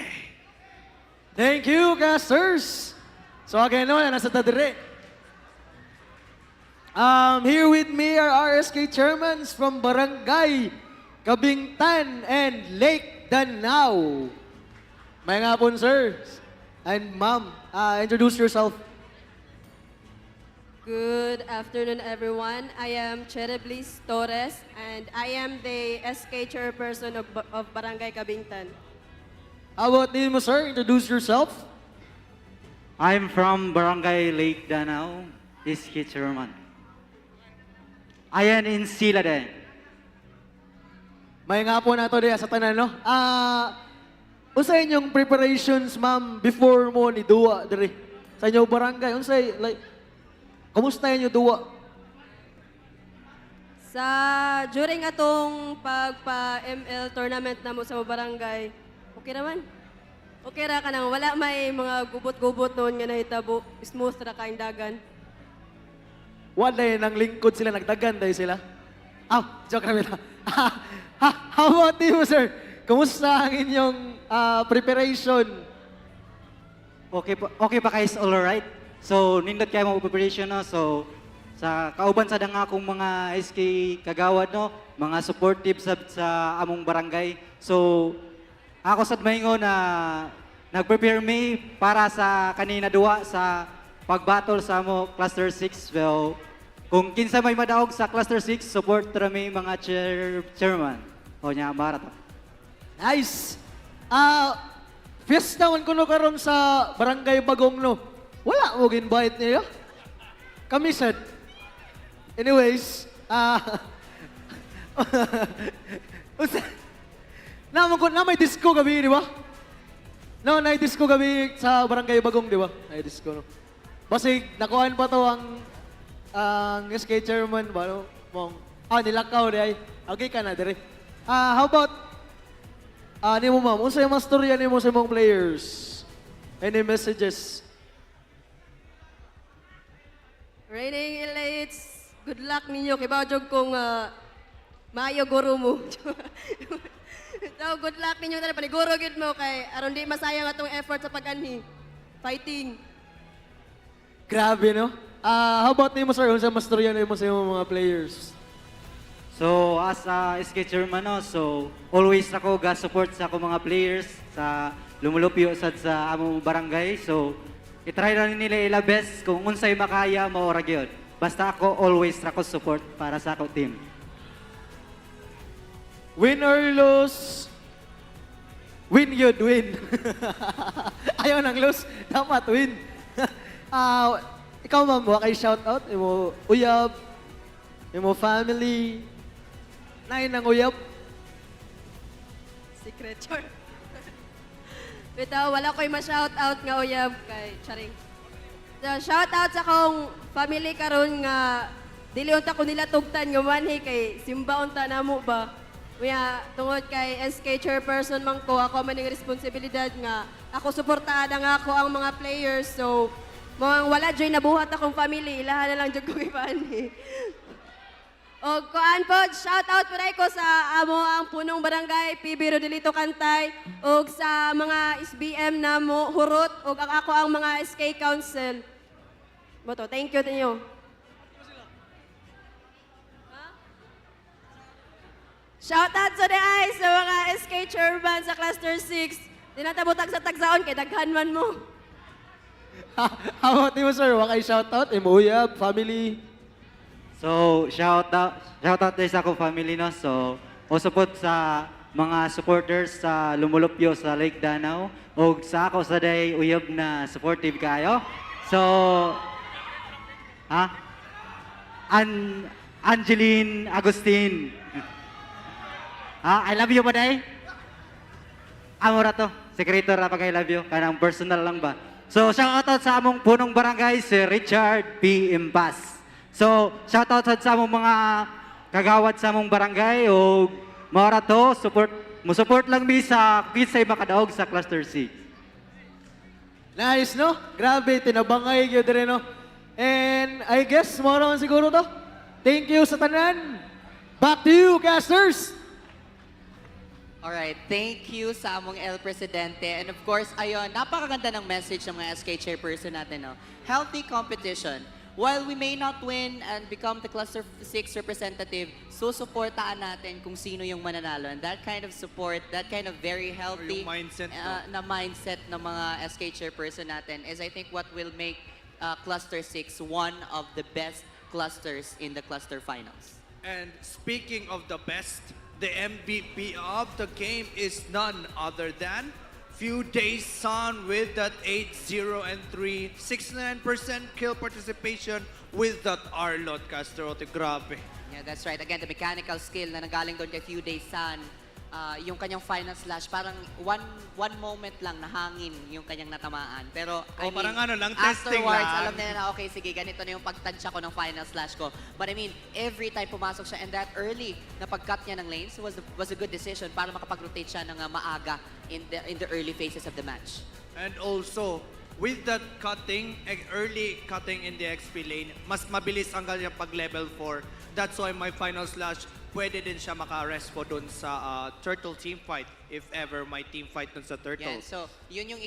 Thank you, casters! So again, nasa tadire. Here with me are RSK chairmans from Barangay, Kabingtan, and Lake Danao. May nga po, sir. And ma'am, introduce yourself. Good afternoon, everyone. I am Chereblis Torres, and I am the SK chairperson of Barangay Kabingtan. How about you, sir? Introduce yourself. I'm from Barangay Lake Danao, SK chairman. Ayan in sila din. May nga po na to diya sa tanan, no? Unsay inyong preparations, ma'am, before mo ni duwa diri sa inyong barangay? Unsay, like, kumusta inyo duwa? Sa during atong pagpa-ML tournament na mo sa barangay, okay naman. Okay ra ka nang wala may mga gubot-gubot noon nga nahitabo. Smooth ra kaing dagan. Wala nang lingkod sila, nagdagan dahil sila. Joke na bila. How about you, sir? Kumusta ang inyong preparation? Okay pa guys, all right. So, nindot kayo mga preparation, no? So, sa kauban sa dang akong mga SK kagawad, no? Mga supportive sa among barangay. So, ako sa Domingo na nag-prepare me para sa kanina duwa sa pag-battle sa amo Cluster 6. Well, kung kinsa may madaog sa Cluster 6, support rami mga chairman. O niya, mara to. Nice! Fiesta man kuno karon sa Barangay Bagong, no? Wala mo invite niyo? Kami said. Anyways, na may disco gabi, di ba? No, na disco gabi sa Barangay Bagong, di ba? Na disco, no? Basig, nakuhaan pa to ang SK chairman ba, no? Bong. Nilakaw di ay. Okay ka na, dire. How about, ni mo ma'am, unsa yung mastorya ni mo sa mong players? Any messages? Reigning elites, good luck ninyo. Kay Bajog kong maayo guro mo. So, good luck ninyo talaga. Paniguro gid mo kay aron di masayang atong effort sa pag-anhi. Fighting. Grabe, no? How about ni mo, sir? Unsa mastorya ni mo sa imong mga players? So, as a SK chairman, no, so always ako ga-support sa ako mga players sa lumulupyo sad sa among barangay. So, itry na nila ila best kung unsay makaya mao ra gyud. Basta ako always ako support para sa ako team. Win or lose, win yun, win. Ayaw nang lose, dapat win. Ikaw ma'am, wakay shoutout, imo uyab, imo family, nain ng uyab. Secret chore. Bitaw, wala ko'y ma-shoutout nga uyab kay Charing. So, shoutout sa akong family karon nga dili unta ko nila tugtan nga manhi kay simba unta namo ba. Kuya, tungod kay SK chairperson man ko, ako man yung responsibilidad nga ako suportahan nga ako ang mga players. So, wala dyan nabuhat akong family, ilahan na lang dyan kong ipani. O kuan po, shout out po ko sa amo ang punong barangay, PB Rodelito Kantay, o sa mga SBM na mo, hurot, o ako ang mga SK Council. Boto, thank you to inyo. Shout out sa ay sa mga SK chairman sa Cluster 6. Tinatabutag sa tagsaon kay daghan man mo. How about mo, sir? Wakay shoutout, imo uyab, family. So, shout out din sa ako family, no. So, o support sa mga supporters sa lumulupyo sa Lake Danau o sa ako sa day uyab na supportive kayo. So, Angeline Agustin. I love you pa day. Amo ra to. Sekreto ra pag I love you. Kanang personal lang ba? So, shoutout sa among punong barangay, si Richard P. Impas. So, shoutout sa among mga kagawad sa among barangay o mara to, support lang mi sa kinsay makadaog sa Cluster 6. Nice, no? Grabe, tinabangay yun din, no? And I guess, mara man siguro to. Thank you sa tanan. Back to you, casters! Alright, thank you sa among El Presidente. And of course, ayun, napakaganda ng message ng mga SK chairperson natin, no? Healthy competition. While we may not win and become the Cluster 6 representative, susuportaan natin kung sino yung mananalo. And that kind of support, that kind of very healthy mindset ng mga SK chairperson natin is I think what will make Cluster 6 one of the best clusters in the cluster finals. And speaking of the best, the MVP of the game is none other than Few Days Son with that 8-0 and 3, 69% kill participation with that Arlot Castrote. Grabe. Yeah, that's right. Again, the mechanical skill na nanggaling doon kay Few Days Sun, yung kanyang final slash, parang one moment lang na hangin yung kanyang natamaan. Pero, parang ano lang, testing afterwards, lang. alam nila na, okay, sige, ganito na yung pagtansya ko ng final slash ko. But I mean, every time pumasok siya, and that early na pag-cut niya ng lanes was a good decision para makapag-rotate siya ng maaga in the early phases of the match. And also, with that cutting, early cutting in the XP lane, mas mabilis ang kanyang pag-level 4. That's why my final slash, pwede din siya maka-respo dun sa turtle team fight if ever may team fight dun sa turtle. Yeah, so yun yung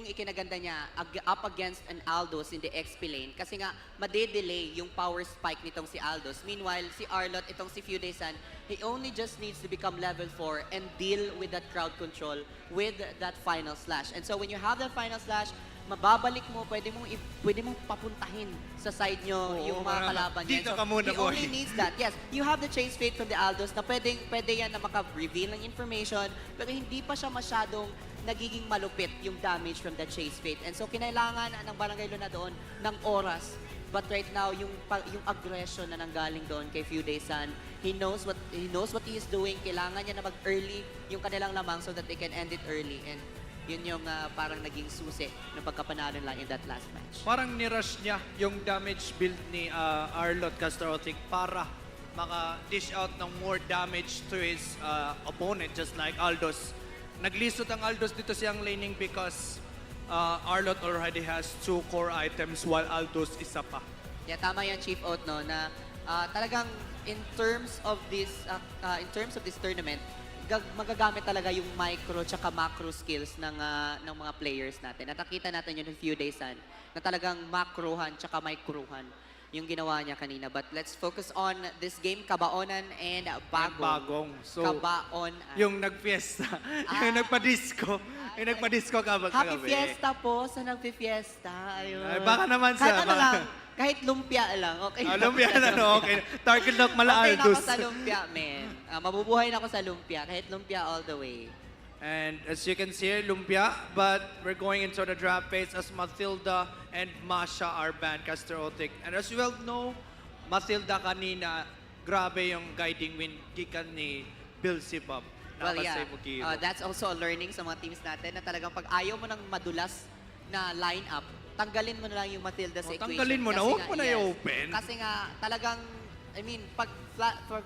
ikinaganda niya up against an Aldos in the XP lane kasi nga made-delay yung power spike nitong si Aldos. Meanwhile, si Arlot, itong si Few Days Sun, he only just needs to become level 4 and deal with that crowd control with that final slash. And so when you have that final slash, mababalik mo, pwede mong papuntahin sa side nyo yung mga kalaban niya. Dito ka muna, he only needs that. Yes, you have the chase fate from the Aldos na pwede yan na maka-reveal ng information, pero hindi pa siya masyadong nagiging malupit yung damage from the chase fate. And so, kinailangan ng Barangay Luna doon ng oras. But right now, yung aggression na nanggaling doon kay Few Days Sun, he knows what he is doing. Kailangan niya na mag-early yung kanilang lamang so that they can end it early. And yun yung parang naging susi ng pagkapanalo lang in that last match. Parang nirush niya yung damage build ni Arlot Castrotic para maka-dish out ng more damage to his opponent, just like Aldos. Naglisod ang Aldos dito siyang laning because Arlot already has 2 core items while Aldos isa pa. Yeah, tama yan, Chief Oat, no, na talagang in terms of this tournament, magagamit talaga yung micro tsaka macro skills ng mga players natin. At nakita natin yun in Few Days Sun, na talagang macrohan tsaka microhan yung ginawa niya kanina. But let's focus on this game, Cabaonan and Bagong. So, Cabaonan. yung nagfiesta, yung nagpa-disco, yung nagpa-disco kagabi. Happy Fiesta po sa nagpi-fiesta. Ayun. Ay, baka naman Kahit ano lang, kahit lumpia lang, okay. Lumpia na, no? Okay. Target lock mala Okay na ako Aldos. sa lumpia, man. Mabubuhay na ako sa lumpia, kahit lumpia all the way. And as you can see, Lumpia, but we're going into the draft phase as Matilda and Masha are banned, Castrotic. And as you well know, Matilda kanina, grabe yung guiding win gikan ni Beelzebub. Well, yeah. That's also a learning sa mga teams natin na talagang pag ayaw mo ng madulas na lineup, tanggalin mo na lang yung Matilda sa equation. Tanggalin mo na, huwag mo na i-open. Kasi nga, talagang, I mean,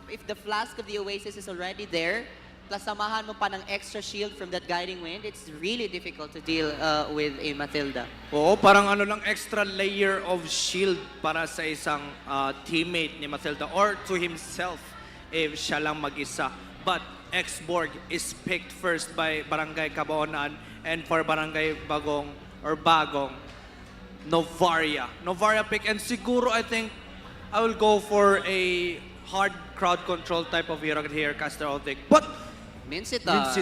if the flask of the Oasis is already there, plus samahan mo pa ng extra shield from that guiding wind, it's really difficult to deal with a Matilda. Oo, parang ano lang extra layer of shield para sa isang teammate ni Matilda or to himself if siya lang mag-isa. But X-Borg is picked first by Barangay Cabonan and for Barangay Bagong, Novaria. Novaria pick and siguro I think I will go for a hard crowd control type of hero here, Castrotic. But Mincitar.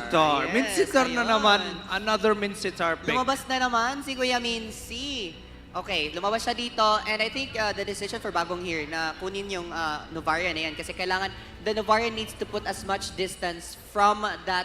Yes, Mincitar na ayun. naman. Another Mincitar pick. Lumabas na naman si Kuya Mincy. Okay, lumabas siya dito and I think the decision for Bagong here na kunin yung Novaria na yan kasi kailangan the Novaria needs to put as much distance from that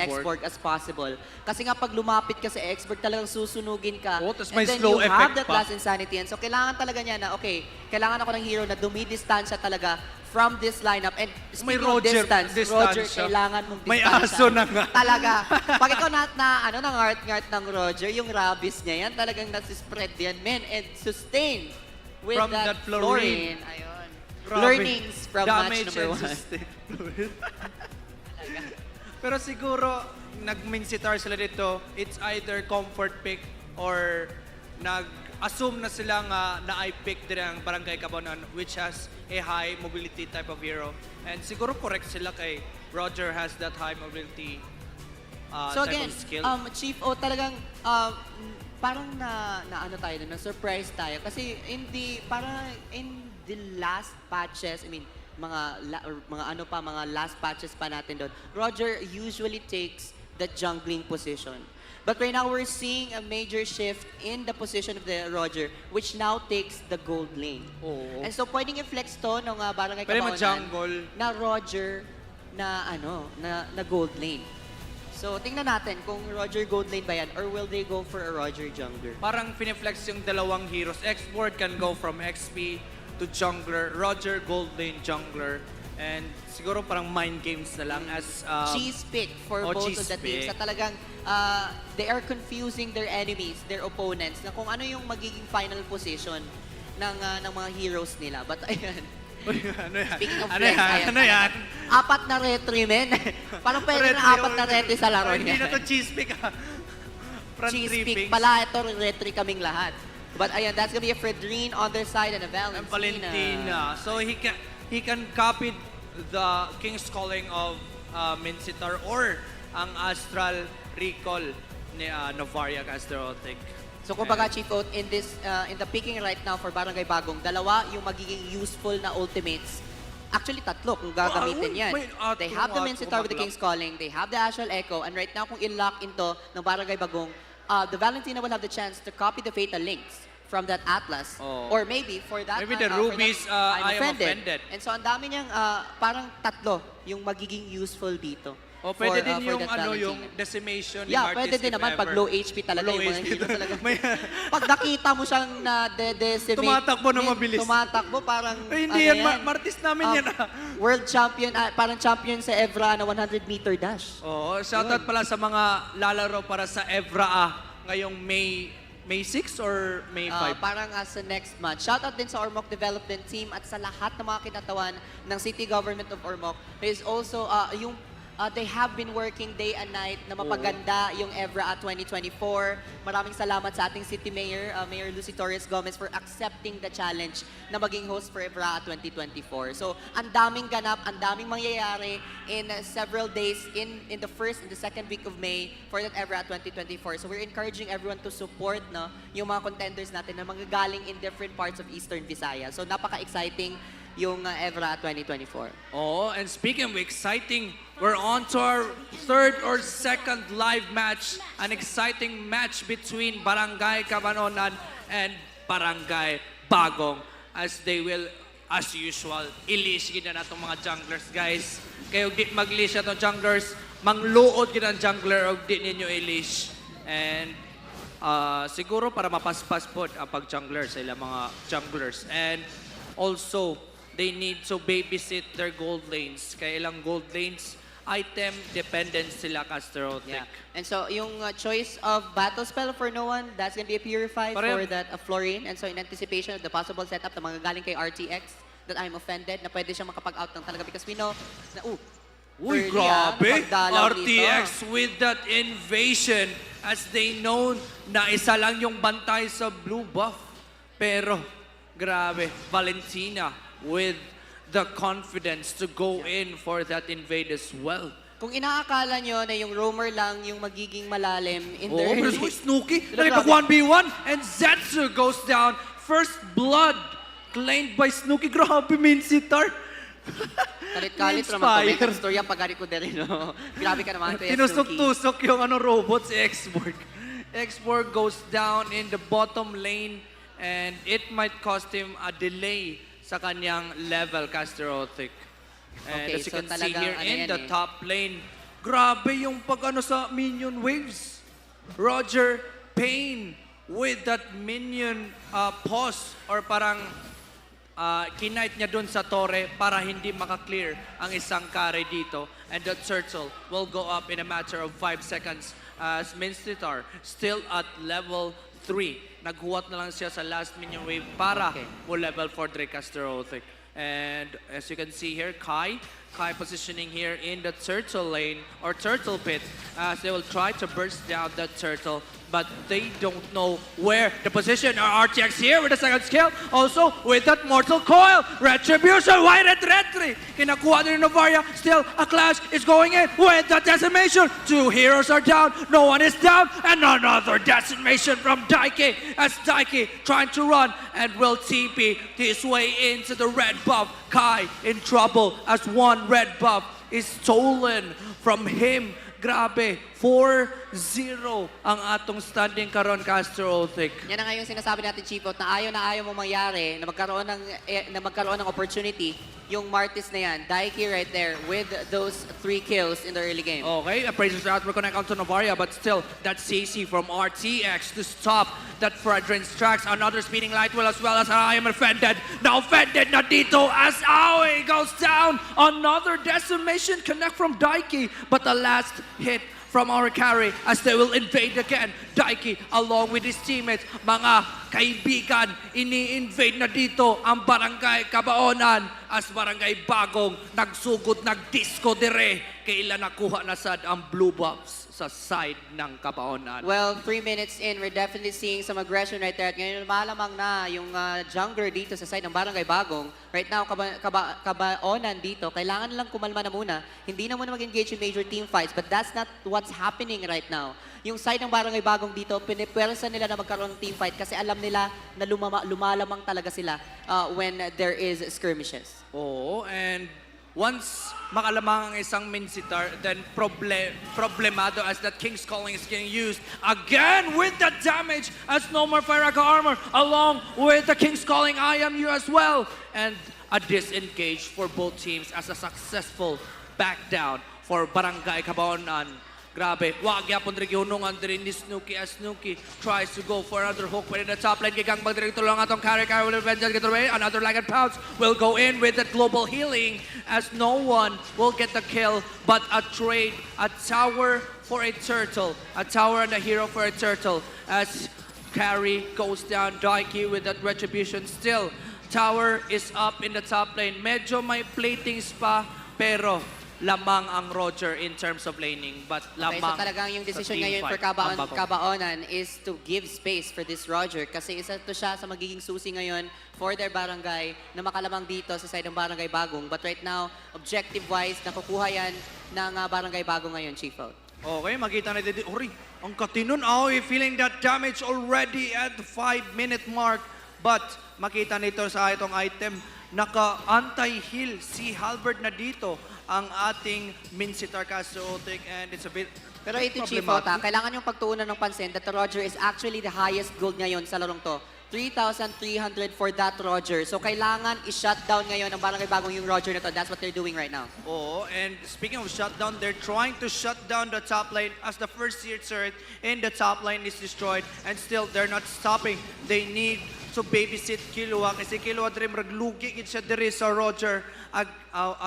X-Borg as possible. Kasi nga pag lumapit ka sa X-Borg talagang susunugin ka. Oh, tas and may then slow you have effect that pa. last insanity. And so kailangan talaga niya na okay, kailangan ako ng hero na dumidistansya talaga from this lineup. And May speaking of Roger, Roger, distansya. kailangan mong May distansya. aso na nga. Talaga. Pag ikaw nang art ng Roger, yung rabies niya yan, talagang nasispread yan, men. And sustain with From that that Florine. Ayun. Grabe. Learnings from Damage match number and 1. sustain. Pero siguro, nag-Mincitar sila dito, it's either comfort pick or nag-assume na sila nga na-I-pick din ang Barangay Cabonan which has a high mobility type of hero. And siguro correct sila kay Roger has that high mobility So type again, of skill. Chief O, talagang parang na ano tayo na surprise tayo kasi in the last patches, I mean mga last patches pa natin doon. Roger usually takes the jungling position. But right now we're seeing a major shift in the position of the Roger which now takes the gold lane. Oo. And so pwedeng i-flex to ng Barangay Pwede Cabonan ma-jungle. na Roger na gold lane. So, tingnan natin kung Roger gold lane ba yan or will they go for a Roger jungler? Parang piniflex yung dalawang heroes. X-Board can go from XP to jungler, Roger gold lane jungler. And siguro parang mind games na lang as... cheese pick for both of the teams. Sa talagang they are confusing their enemies, their opponents, na kung ano yung magiging final position ng mga heroes nila. But ayan, ano yan? speaking of Ano flex, yan? ayan, Ano yan? apat na retry, men. Parang pwede na apat na retry sa laro Hindi niya. na to cheese pick ha. Front Cheese three pick picks. pala, ito retry kaming lahat. But ayan, that's gonna be a Fredrine on their side and a And Valentina. Valentina. So he can copy the King's Calling of Mincitar or ang Astral Recall ni Novaria Castrotic. So kumbaga, Chief Oat, in the picking right now for Barangay Bagong, dalawa yung magiging useful na ultimates. Actually, tatlo kung gagamitin yan. They have the Mincitar with the King's Calling, they have the Astral Echo, and right now kung i-lock into ng Barangay Bagong, the Valentina will have the chance to copy the Fatal Links from that Atlas. Or maybe for that... Maybe the Ruby's I am offended. And so ang dami niyang parang tatlo yung magiging useful dito. O pwede din for yung that yung Valentina. decimation ni Yeah, Martis pwede din if naman ever. pag low HP talaga Low yung mga HP hero talaga. May- Pag nakita mo siyang na-decimate, Tumatakbo na mabilis. Tumatakbo parang Ay, hindi yan, Martis namin yan World champion, parang champion sa Evra na 100-meter dash. Oo, shoutout pala sa mga lalaro para sa Evra ngayong May 6 or May 5? Parang sa next month. Shoutout din sa Ormoc Development Team at sa lahat ng mga kinatawan ng City Government of Ormoc. There is also they have been working day and night na mapaganda yung Evra 2024. Maraming salamat sa ating City Mayor, Mayor Lucy Torres Gomez, for accepting the challenge na maging host for Evra 2024. So, ang daming ganap, ang daming mangyayari in several days in the first and the second week of May for that Evra 2024. So, we're encouraging everyone to support yung mga contenders natin na manggagaling in different parts of Eastern Visayas. So, napaka-exciting yung Evra 2024. Oh, and speaking of exciting, we're on to our third or second live match. An exciting match between Barangay Cabon and Barangay Bagong as they will, as usual, ilish gina na itong mga junglers, guys. Kayo di mag-ilish na itong junglers, mangluod gina ang jungler o di ninyo ilish. And siguro para mapaspas po ang pag-jungler sa ilang mga junglers. And also, they need to babysit their gold lanes. Kaya ilang gold lanes, item dependent sila, Castrotic. Yeah. And so, yung choice of battle spell for no one, that's gonna be a Purify for that Florine. And so, in anticipation of the possible setup na mga galing kay RTX, that I'm offended, na pwede siyang makapag-out ng talaga because we know na, Uy, early, grabe! napagdalaw RTX dito. with that invasion as they know na isa lang yung bantay sa blue buff. Pero, grabe, Valentina with the confidence to go in for that invade as well. Kung inaakala nyo na yung roamer lang yung magiging malalim in their... Pero Snooki, nakipag 1v1 and Zetsu goes down. First blood claimed by Snooki. Grabe, main sitar. Kalit-kalit naman ito. May storya pagari ko din, no? Grabe ka naman, Kuya Snooki. Tinusok-tusok yung robot si X-Borg. X-Borg goes down in the bottom lane and it might cost him a delay sa kanyang level, Castrotic. And Okay, as you so can see talagang here in the eh. top lane, grabe yung pag-ano sa minion waves. Roger Payne with that minion pause or parang kinight niya dun sa torre para hindi maka-clear ang isang carry dito. And the turtle will go up in a matter of 5 seconds as Minstitar still at level 3. Naghuwat na lang siya sa last minion wave para mo level 4 Dracasterotic. And as you can see here, Kai positioning here in the turtle lane or turtle pit as they will try to burst down that turtle, but they don't know where the position are. RTX here with the second skill, also with that mortal coil. Retribution, white and retry. Kinakuha din ni Novaria. Still, a clash is going in with the decimation. 2 heroes are down, no one is down, and another decimation from Daiki as Daiki trying to run and will TP his way into the red buff. Kai in trouble as one red buff is stolen from him. Grabe, 4-0 ang atong standing karon, Castro Otik. Yan na nga yung sinasabi natin, Chief Ot, na ayaw mo mangyari, na magkaroon ng opportunity, yung Martis na yan, Daiki right there, with those 3 kills in the early game. Okay, appraisers out, we're connect out to Novaria, but still, that's CC from RTX to stop that Fragrance tracks. Another speeding light wheel as well as I am offended. Now offended na dito as Aoi goes down. Another decimation connect from Daiki, but the last hit from our carry as they will invade again. Daiki along with his teammates, mga kaibigan, ini-invade na dito ang Barangay Cabaonan as Barangay Bagong nagsugod, nagdisco dire. Kailan nakuha na sad ang blue buffs sa side ng Cabaonan. Well, 3 minutes in, we're definitely seeing some aggression right there. At ngayon, malamang na yung jungler dito sa side ng Barangay Bagong. Right now, Cabaonan dito, kailangan lang kumalma na muna. Hindi na muna mag-engage in major team fights, but that's not what's happening right now. Yung side ng Barangay Bagong dito, pinipwersa nila na magkaroon ng team fight kasi alam nila na lumalamang talaga sila when there is skirmishes. Oo, and once makalamang ang isang Minsitar, then problemado as that King's Calling is getting used again with that damage as no more Firaga armor along with the King's Calling IMU as well. And a disengage for both teams as a successful back down for Barangay Cabaonan. Grabe, wag yapon rin gihunungan din ni Snooki as Snooki tries to go for another hook but in the top lane, gigang magdirekto lang atong carry will eventually get away. Another lag and pounce will go in with that global healing as no one will get the kill but a trade, a tower for a turtle, a tower and a hero for a turtle as carry goes down. Daiki with that retribution still. Tower is up in the top lane. Medyo may platings pa pero lamang ang Roger in terms of laning, but lamang okay, so talagang yung decision ngayon for Cabaonan is to give space for this Roger kasi isa to siya sa magiging susi ngayon for their barangay na makalamang dito sa side ng Barangay Bagong. But right now, objective-wise, nakukuha yan ng Barangay Bagong ngayon, Chief Out. Okay, makita na dito. Uri, ang katinon, Aoi feeling that damage already at the 5-minute mark. But makita nito sa itong item, naka-anti-heal si Halberd na dito ang ating Minsitar Castrotic and it's a bit pero ito, Chief Ota, kailangan yung pagtuunan ng pansin that the Roger is actually the highest gold ngayon sa larong to. 3,300 for that Roger. So kailangan i-shutdown ngayon ng Barangay Bagong yung Roger na to. That's what they're doing right now. Oh, and speaking of shutdown, they're trying to shut down the top lane as the first tier turret in the top lane is destroyed and still they're not stopping. They need to babysit Killua kasi Killua dream raglugi gid siya diri sa Roger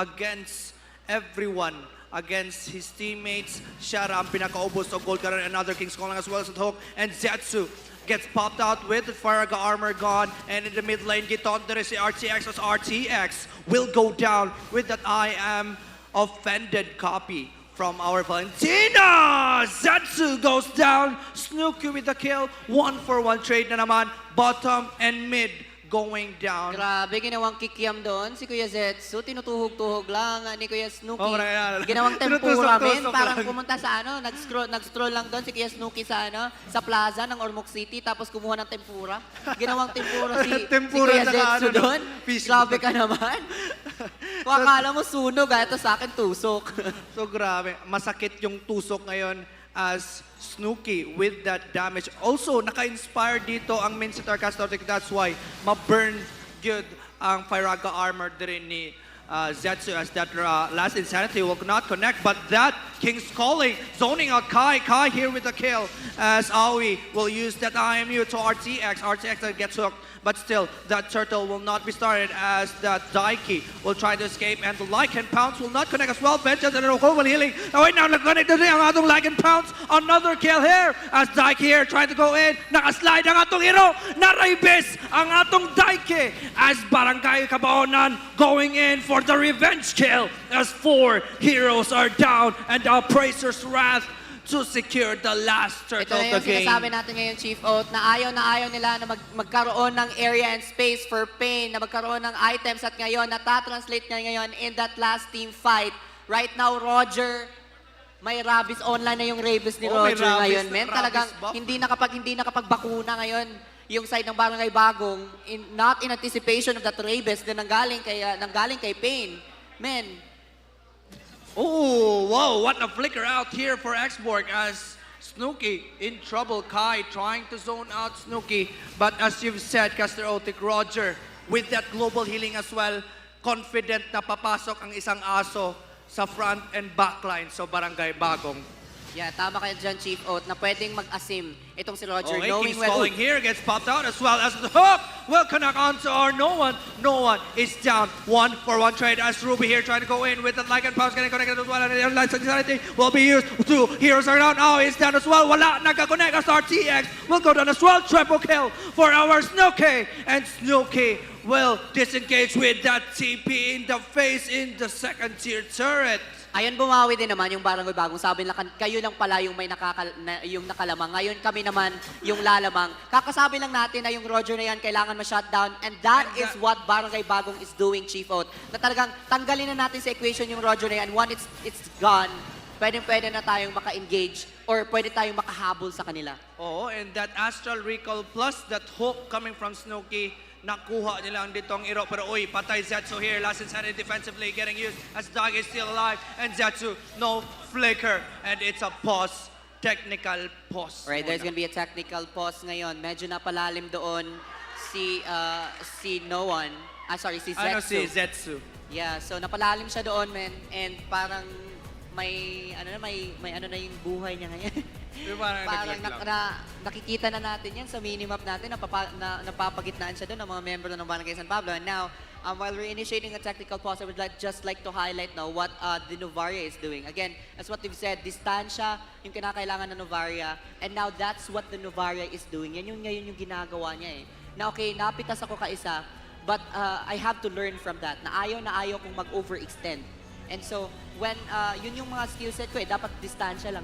against everyone, against his teammates. Siya ra ang pinakaubos of gold karon. Another King's Calling as well as at hook and Zetsu gets popped out with the Firaga armor gone and in the mid lane giton diri si RTX as RTX will go down with that I am offended copy from our Valentina. Zetsu goes down. Snooki with the kill. 1-for-1 trade na naman. Bottom and mid going down. Grabe, ginawang kikiam doon. Si Kuya Zetsu, tinutuhog-tuhog lang ni Kuya Snooki. Oh, ginawang tempura, men. Parang pumunta sa nag-stroll lang doon si Kuya Snooki sa plaza ng Ormoc City, tapos kumuha ng tempura. Ginawang tempura si Kuya Zetsu doon. Grabe ka naman. Kung akala mo sunog, ito sa akin tusok. So grabe, masakit yung tusok ngayon as Snooki with that damage. Also, naka-inspire dito ang Minsitar Castrotic. That's why ma-burn good ang Firaga armor din ni Zetsu as that last Insanity will not connect. But that King's Calling, zoning out Kai. Kai here with the kill as Aoi will use that IMU to RTX. RTX gets hooked. But still, that turtle will not be started as that Daiki will try to escape and the Lycan Pounce will not connect as well. Vengeance and Rokoval healing. Oh, wait, now nag-connect na rin ang atong Lycan Pounce. Another kill here as Daiki here trying to go in. Nakaslide ang atong hero. Naraibis ang atong Daiki as Barangay Cabaonan going in for the revenge kill as 4 heroes are down and the Appraiser's Wrath to secure the last turtle of the game. Ito na yung sinasabi natin ngayon, Chief Oat, na ayaw nila na magkaroon ng area and space for Pain, na magkaroon ng items at ngayon, natatranslate niya ngayon in that last team fight. Right now, Roger, may rabies online na yung rabies ni Roger ngayon, men. Talagang hindi nakapagbakuna ngayon yung side ng Barangay Bagong, not in anticipation of that rabies na nanggaling kay Pain. Men, Oh, whoa, what a flicker out here for Xborg as Snooki in trouble. Kai trying to zone out Snooki. But as you've said, Caster Otic, Roger, with that global healing as well, confident na papasok ang isang aso sa front and back line. So Barangay Bagong. Yeah, tama kayo dyan, Chief Oat, na pwedeng mag-asim itong si Roger, Oh, knowing King's well. calling here, gets popped out as well as the hook will connect onto our no one. No one is down. 1-for-1 trade as Ruby here trying to go in with the like and pounds getting connected as well. And the online society will be used. 2 heroes are down. Now he's down as well. Wala nagka-connect as RTX will go down as well. Triple kill for our Snooki. And Snooki will disengage with that TP in the face in the second tier turret. Ayun, bumawi din naman yung Barangay Bagong. Sabi nila, kayo lang pala yung may yung nakalamang. Ngayon kami naman yung lalamang. Kakasabi lang natin na yung Roger na yan kailangan ma-shutdown. And that is what Barangay Bagong is doing, Chief Oat. Na talagang tanggalin na natin sa equation yung Roger na yan. Once it's gone, pwede na tayong maka-engage or pwede tayong makahabol sa kanila. Oh, and that Astral Recall plus that hook coming from Snooki, nakuha nila ang ditong iro. Pero uy, patay Zetsu here. Last insanity defensively getting used as Dog is still alive. And Zetsu, no flicker. And it's a pause. Technical pause. Right, there's gonna be a technical pause ngayon. Medyo napalalim doon si no one. Si Zetsu. Ano si Zetsu? Yeah, so napalalim siya doon, man. And parang may ano na yung buhay niya ngayon. Parang nakikita na natin yan sa minimap natin, napapagitnaan siya doon ng mga member ng Barangay San Pablo. And now, while we're initiating a technical pause, I would just like to highlight now what the Novaria is doing. Again, as what we've said, distansya yung kinakailangan ng Novaria. And now that's what the Novaria is doing. Yan yung ngayon yung ginagawa niya eh. Na okay, napitas ako kaisa, but I have to learn from that. Na ayaw kong mag-overextend. And so, when yun yung mga skill set ko eh, dapat distansya lang,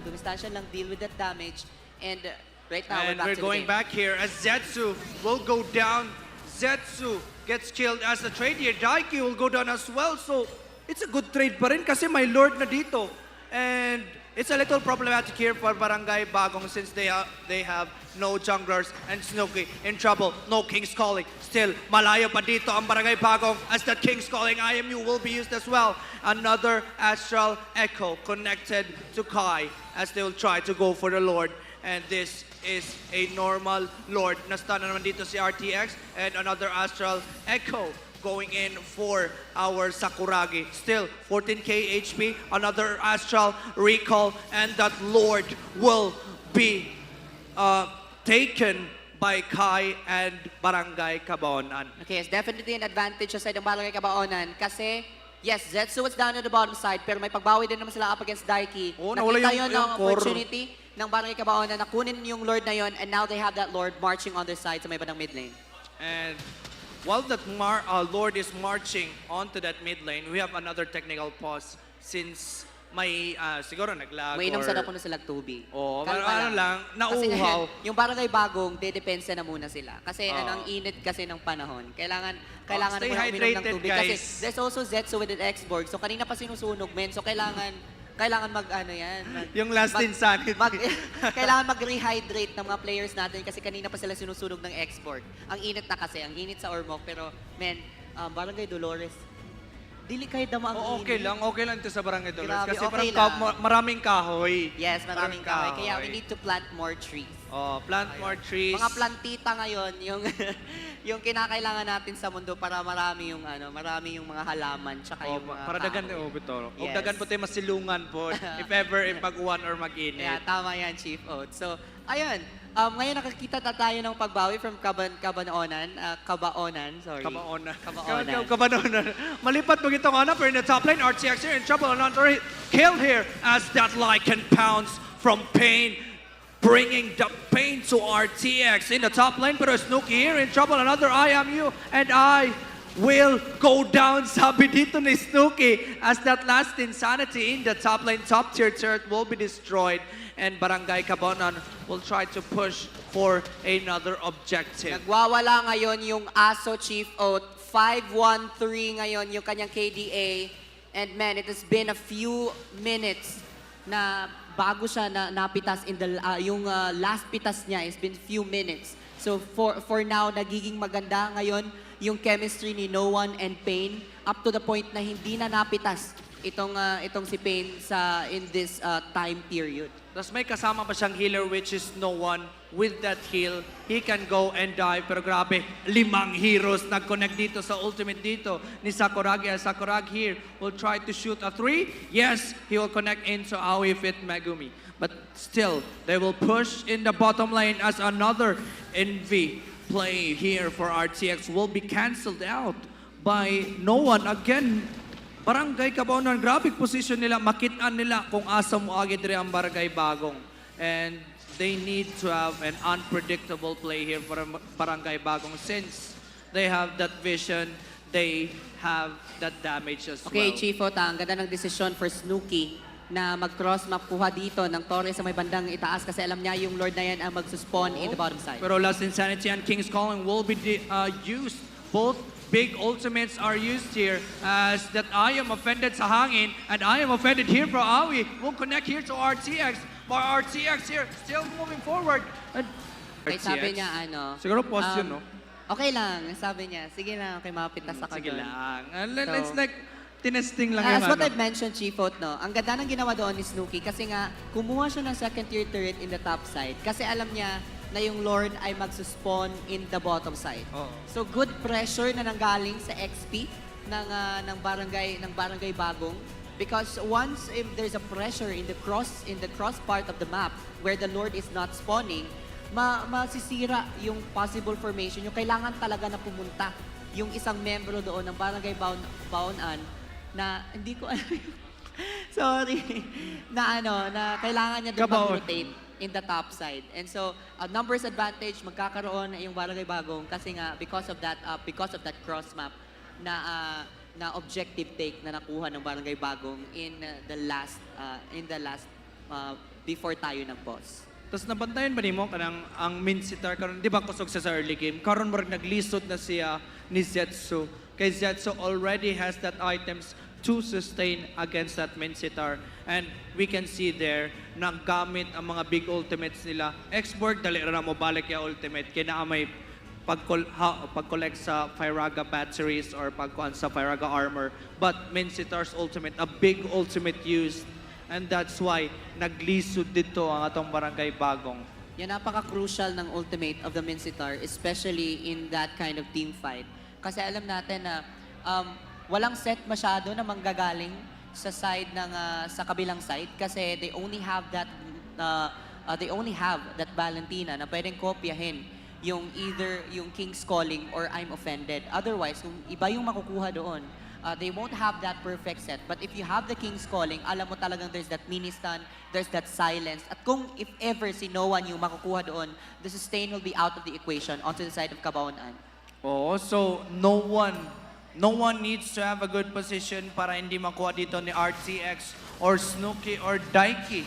deal with that damage. And right now, we're going back here as Zetsu will go down. Zetsu gets killed as the trade here. Daiki will go down as well. So, it's a good trade pa rin kasi may Lord na dito. And it's a little problematic here for Barangay Bagong since they have no junglers and Snooki in trouble. No King's Calling. Still, malayo pa dito ang Barangay Bagong as the King's Calling IMU will be used as well. Another Astral Echo connected to Kai as they will try to go for the Lord. And this is a normal Lord. Nastun na naman dito si RTX and another Astral Echo going in for our Sakuragi. Still, 14k HP, another Astral Recall, and that Lord will be taken by Kai and Barangay Cabonan. Okay, it's definitely an advantage sa side ng Barangay Cabonan kasi yes, Zetsu was down on the bottom side pero may pagbawi din naman sila up against Daiki. Oh, nawala Nakita yun yung ng core. opportunity ng Barangay Cabonan na kunin yung Lord na yun and now they have that Lord marching on their side sa may bandang mid lane. And while that Lord is marching onto that mid lane, we have another technical pause since may siguro naglag May inom or... sana po na sila tubig. Oo, Kalma ano lang, Kasi nauuhaw. ngayon, yung Barangay Bagong, dedepensa na muna sila. Kasi ang init kasi ng panahon. Kailangan stay na muna uminom ng hydrated, tubig. guys. Kasi there's also Zetsu with an X-Borg. So kanina pa sinusunog, men. So kailangan yung last insanity. kailangan mag-rehydrate ng mga players natin kasi kanina pa sila sinusunog ng X-Borg. Ang init na kasi, ang init sa Ormoc. Pero, men, Barangay Dolores, dili kahit dama ang Okay lang ito sa Barangay Dolores. Grabe, Kasi okay maraming kahoy. Yes, maraming kahoy. Kaya we need to plant more trees. Plant more trees. Mga plantita ngayon, yung kinakailangan natin sa mundo para marami yung mga halaman tsaka yung mga para dagan kahoy. bito. Yes. Dagan po tayo masilungan po if ever mag-uwan or mag-init. Yeah, tama yan, Chief Oat. So, ayun. Ngayon nakakita na tayo ng pagbawi from Cabonan. Malipat mo itong pero in the top lane, RTX here in trouble. Another kill here as that Lycan pounds from Pain, bringing the pain to RTX in the top lane. Pero Snooki here in trouble. Another IMU and I will go down. Sabi dito ni Snooki as that last insanity in the top lane. Top tier turret will be destroyed. And Barangay Cabonan will try to push for another objective. Nagwawala ngayon yung Aso Chief Oat. 5-1-3 ngayon yung kanyang KDA. And man, it has been a few minutes na bago siya napitas in the yung last pitas niya has been few minutes. So for now, nagiging maganda ngayon yung chemistry ni No One and Pain up to the point na hindi na napitas itong si Pain in this time period. Tapos may kasama pa siyang healer which is no one. With that heal, he can go and dive. Pero grabe, 5 heroes nag-connect dito sa ultimate dito ni Sakuragi. As Sakuragi here will try to shoot a 3. Yes, he will connect into Aoi with Megumi. But still, they will push in the bottom lane as another NV play here for RTX will be cancelled out by no one. Again, Barangay Cabon, grabe position nila. Makitaan nila kung asa mo agad rin ang Barangay Bagong. And they need to have an unpredictable play here for Barangay Bagong since they have that vision, they have that damage as well. Okay, Chief Ota, ang ganda ng desisyon for Snooki na mag-cross map kuha dito ng Torres sa may bandang itaas kasi alam niya yung Lord na yan ang mag-spawn in the bottom side. Pero Last Insanity and King's Calling will be used. Both big ultimates are used here as that I am offended sa hangin and I am offended here for Aoi. We'll connect here to RTX. But RTX here still moving forward. And Okay, sabi niya ano. Siguro post yun, no? Okay lang, sabi niya. Sige lang, okay, mapitas ako Sige doon. lang. So, It's like, tinesting lang As yung what I've mentioned, Chief Ot, no, ang ganda ng ginawa doon ni Snooki kasi nga, kumuha siya ng second tier turret in the top side kasi alam niya na yung Lord ay magsuspawn in the bottom side. So good pressure na nanggaling sa XP ng Barangay Bagong because once if there's a pressure in the cross part of the map where the Lord is not spawning, masisira yung possible formation. Yung kailangan talaga na pumunta yung isang membro doon ng Barangay Baonan na hindi ko alam sorry, na kailangan niya doon mag-rotate in the top side. And so, numbers advantage, magkakaroon yung Barangay Bagong kasi nga because of that cross map na objective take na nakuha ng Barangay Bagong in the last before tayo nag-pause. Tapos nabantayan ba nimo kanang ang Minsitar karon di ba kusog sa early game karon marag naglisod na siya ni Zetsu kay Zetsu already has that items to sustain against that Minsitar and we can see there naggamit ang mga big ultimates nila Xborg dali ra mo balik ya ultimate kina may pag-collect sa Firaga batteries or pagkuhan sa Firaga armor but Minsitar's ultimate a big ultimate used. And that's why naglisod dito ang atong Barangay Bagong. Yan napaka-crucial ng ultimate of the Minsitar, especially in that kind of team fight. Kasi alam natin na walang set masyado na manggagaling sa side ng sa kabilang side kasi they only have that Valentina na pwedeng kopyahin yung either yung King's Calling or I'm Offended. Otherwise, kung iba yung makukuha doon, they won't have that perfect set. But if you have the King's Calling, alam mo talagang there's that mini-stun, there's that silence. At kung if ever si no one yung makukuha doon, the sustain will be out of the equation onto the side of Cabonan. Oh, so no one needs to have a good position para hindi makuha dito ni RTX or Snooki or Daiki.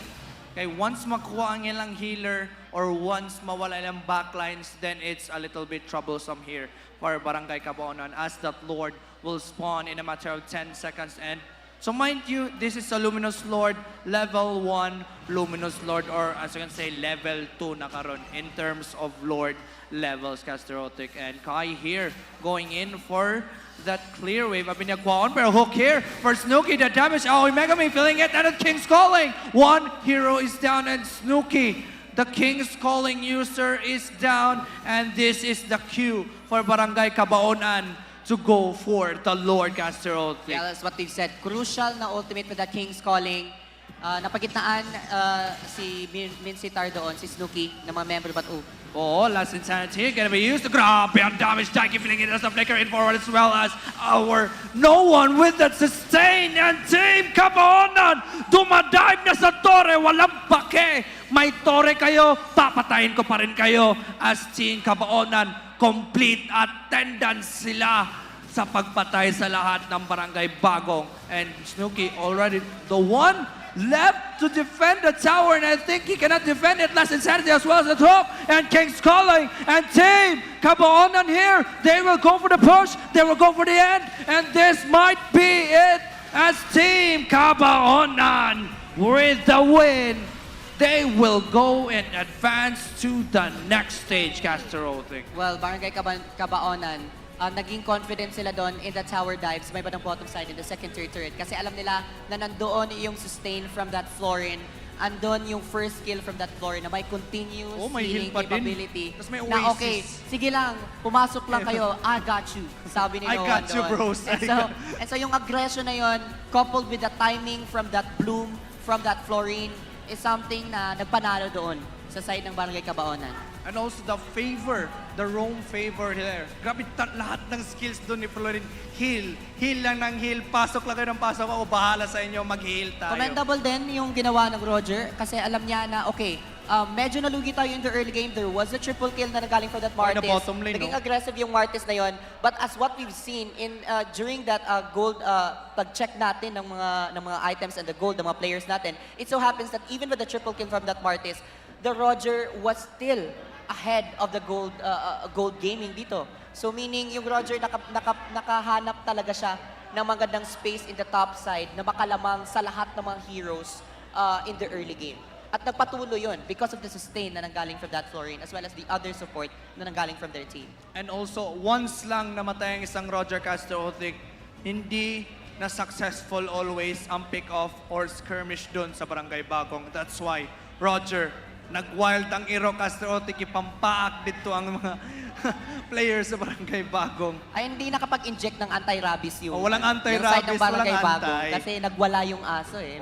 Okay, once makuha ang ilang healer or once mawala ilang backlines, then it's a little bit troublesome here for Barangay Cabonan as that Lord will spawn in a matter of 10 seconds. And so mind you, this is a Luminous Lord, level 1 Luminous Lord, or as you can say, level 2 na karon in terms of Lord levels, Casterotic. And Kai here going in for that clear wave. Abi niya kuwaon, pero hook here for Snooki. The damage, Megami feeling it, and the King's Calling. One hero is down, and Snooki, the King's Calling user, is down. And this is the cue for Barangay Cabonan to go for the Lord Casterotic. Yeah, that's what they've said. Crucial na ultimate with the King's Calling. Napagitnaan si Minsitar doon, si Snooki, na mga member but Oh, Last Insanity gonna be used. Grabe ang damage. Daiki feeling it as a flicker in forward as well as our no one with that sustain and Team Cabonan dumadive na sa torre. Walang pake. May torre kayo, papatayin ko pa rin kayo as Team Cabonan. Complete attendance sila sa pagpatay sa lahat ng Barangay Bagong. And Snooki already the one left to defend the tower, and I think he cannot defend it. Last Insanity as well as the top, and King's Calling, and Team Cabonan here. They will go for the push, they will go for the end, and this might be it as Team Cabonan with the win. They will go and advance to the next stage, Casterotic. Well, Barangay Cabonan naging confident sila doon in the tower dives, may bandang bottom side in the second, third turret. Kasi alam nila na nandoon yung sustain from that Florin, andon yung first skill from that Florin na may continuous may healing heal pa din. capability. Tas may Na Oasis. okay, sige lang, pumasok lang kayo, I got you, sabi ni I Noah got you, doon. bros. And so yung aggression na yon, coupled with the timing from that bloom, from that Florin, is something na nagpanalo doon sa side ng Barangay Cabaonan. And also the favor, the roam favor there. Grabe, lahat ng skills doon ni Florin. Heal. Heal lang ng heal. Pasok lang kayo ng pasok. Ako bahala sa inyo. Mag-heal tayo. Commendable din yung ginawa ng Roger kasi alam niya na, okay, medyo nalugi tayo in the early game. There was a triple kill na nagaling from that Or the Martis. bottom lane, Naging no? aggressive yung Martis na yon. But as what we've seen in during that gold, pag-check natin ng mga items and the gold ng mga players natin, it so happens that even with the triple kill from that Martis, the Roger was still ahead of the gold gaming dito. So meaning yung Roger nakahanap talaga siya ng magandang space in the top side na makalamang sa lahat ng mga heroes in the early game. At nagpatuloy yun because of the sustain na nanggaling from that Florin as well as the other support na nanggaling from their team. And also, once lang namatay ang isang Roger Castro-Otic, hindi na successful always ang pick-off or skirmish dun sa Barangay Bagong. That's why Roger nag-wild ang Iro Castro-Otic, ipampaak dito ang mga players sa Barangay Bagong. Ay, hindi nakapag-inject ng anti-rabies yun. Walang Yung side anti-rabies, ng Barangay walang Bagong. anti. Kasi nagwala yung aso eh.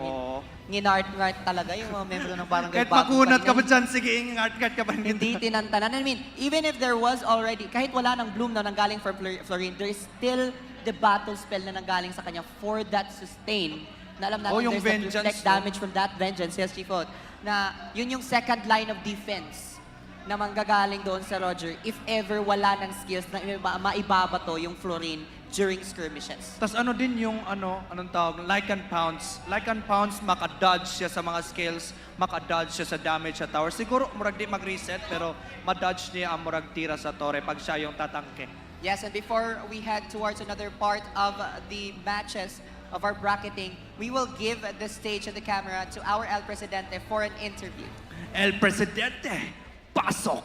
Nginart-ngart talaga yung mga membro ng Barangay Kahit Bagong. makunat ka pa dyan, sige, ingart-ngart ka pa rin. Hindi tinantanan. I mean, even if there was already, kahit wala ng bloom na nanggaling from Florin, there is still the battle spell na nanggaling sa kanya for that sustain. Na alam natin yung there's that vengeance, reflect damage from that vengeance, yes, Chief Oat, na yun yung second line of defense na manggagaling doon sa Roger if ever wala ng skills na maibabato yung Florin during skirmishes. Tapos ano din yung anong tawag, like and pounce. Like and pounce, maka-dodge siya sa mga skills, maka-dodge siya sa damage sa tower. Siguro murag di mag-reset pero ma-dodge niya ang murag tira sa torre pag siya yung tatangke. Yes, and before we head towards another part of the matches of our bracketing, we will give the stage and the camera to our El Presidente for an interview. El Presidente, pasok!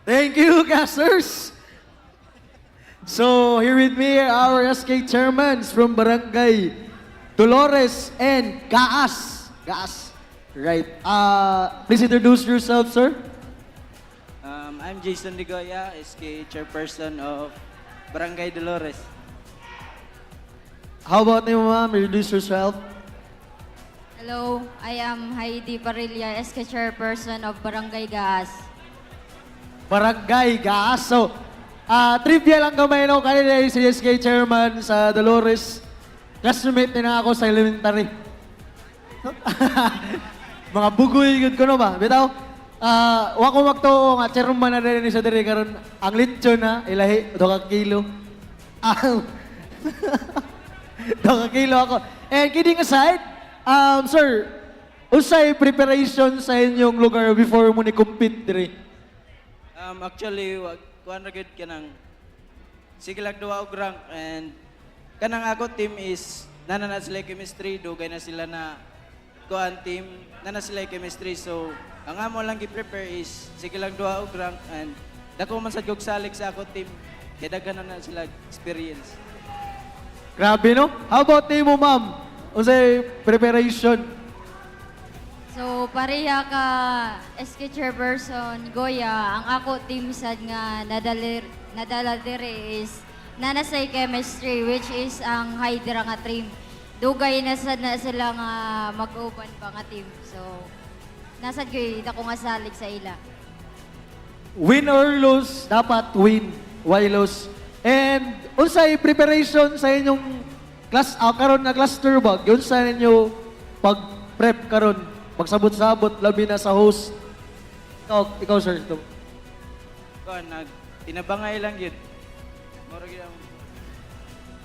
Thank you, casters! So, here with me are our SK chairmans from Barangay, Dolores and Gaas. Gaas, right. Please introduce yourself, sir. I'm Jason Ligoya, SK chairperson of Barangay Dolores. How about you, ma'am? Introduce yourself. Hello, I am Heidi Barilla, SK chairperson of Barangay Gaas. Barangay Gaas. So, trivia lang kamay no, kanina si SK chairman sa Dolores. Classmate din ako sa elementary. Mga bugoy gud ko no ba? Bitaw, wa ko magtuo nga chairman na rin sa diri karon ang lechon na ilahi 2 kilo. 2 kilo ako. And kidding aside, sir, usay preparation sa inyong lugar before mo ni compete diri? Actually, kuan ra gyud kanang sige lang duwa og rank and kanang ako team is nana sila chemistry, dugay na sila na kuan team, nana sila chemistry, so ang amo lang gi-prepare is sige lang duwa og rank and dako man sad kog salik sa ako team kay daghan na sila experience. Grabe no? How about mo, ma'am? Unsay preparation? So, pareha ka SK chairperson Goya, ang ako team sad nga nadala dire is nanasay chemistry which is ang Hydra nga team. Dugay na sad na sila nga mag-open pa nga team. So, nasad gyud ako nga salig sa ila. Win or lose, dapat win. Why lose? And unsay preparation sa inyong karon na cluster bag? Unsa ninyo pag-prep karon? Pagsabot-sabot labi na sa host. Ikaw sir. Ito. Kuan tinabangay lang yun. Mura gyud.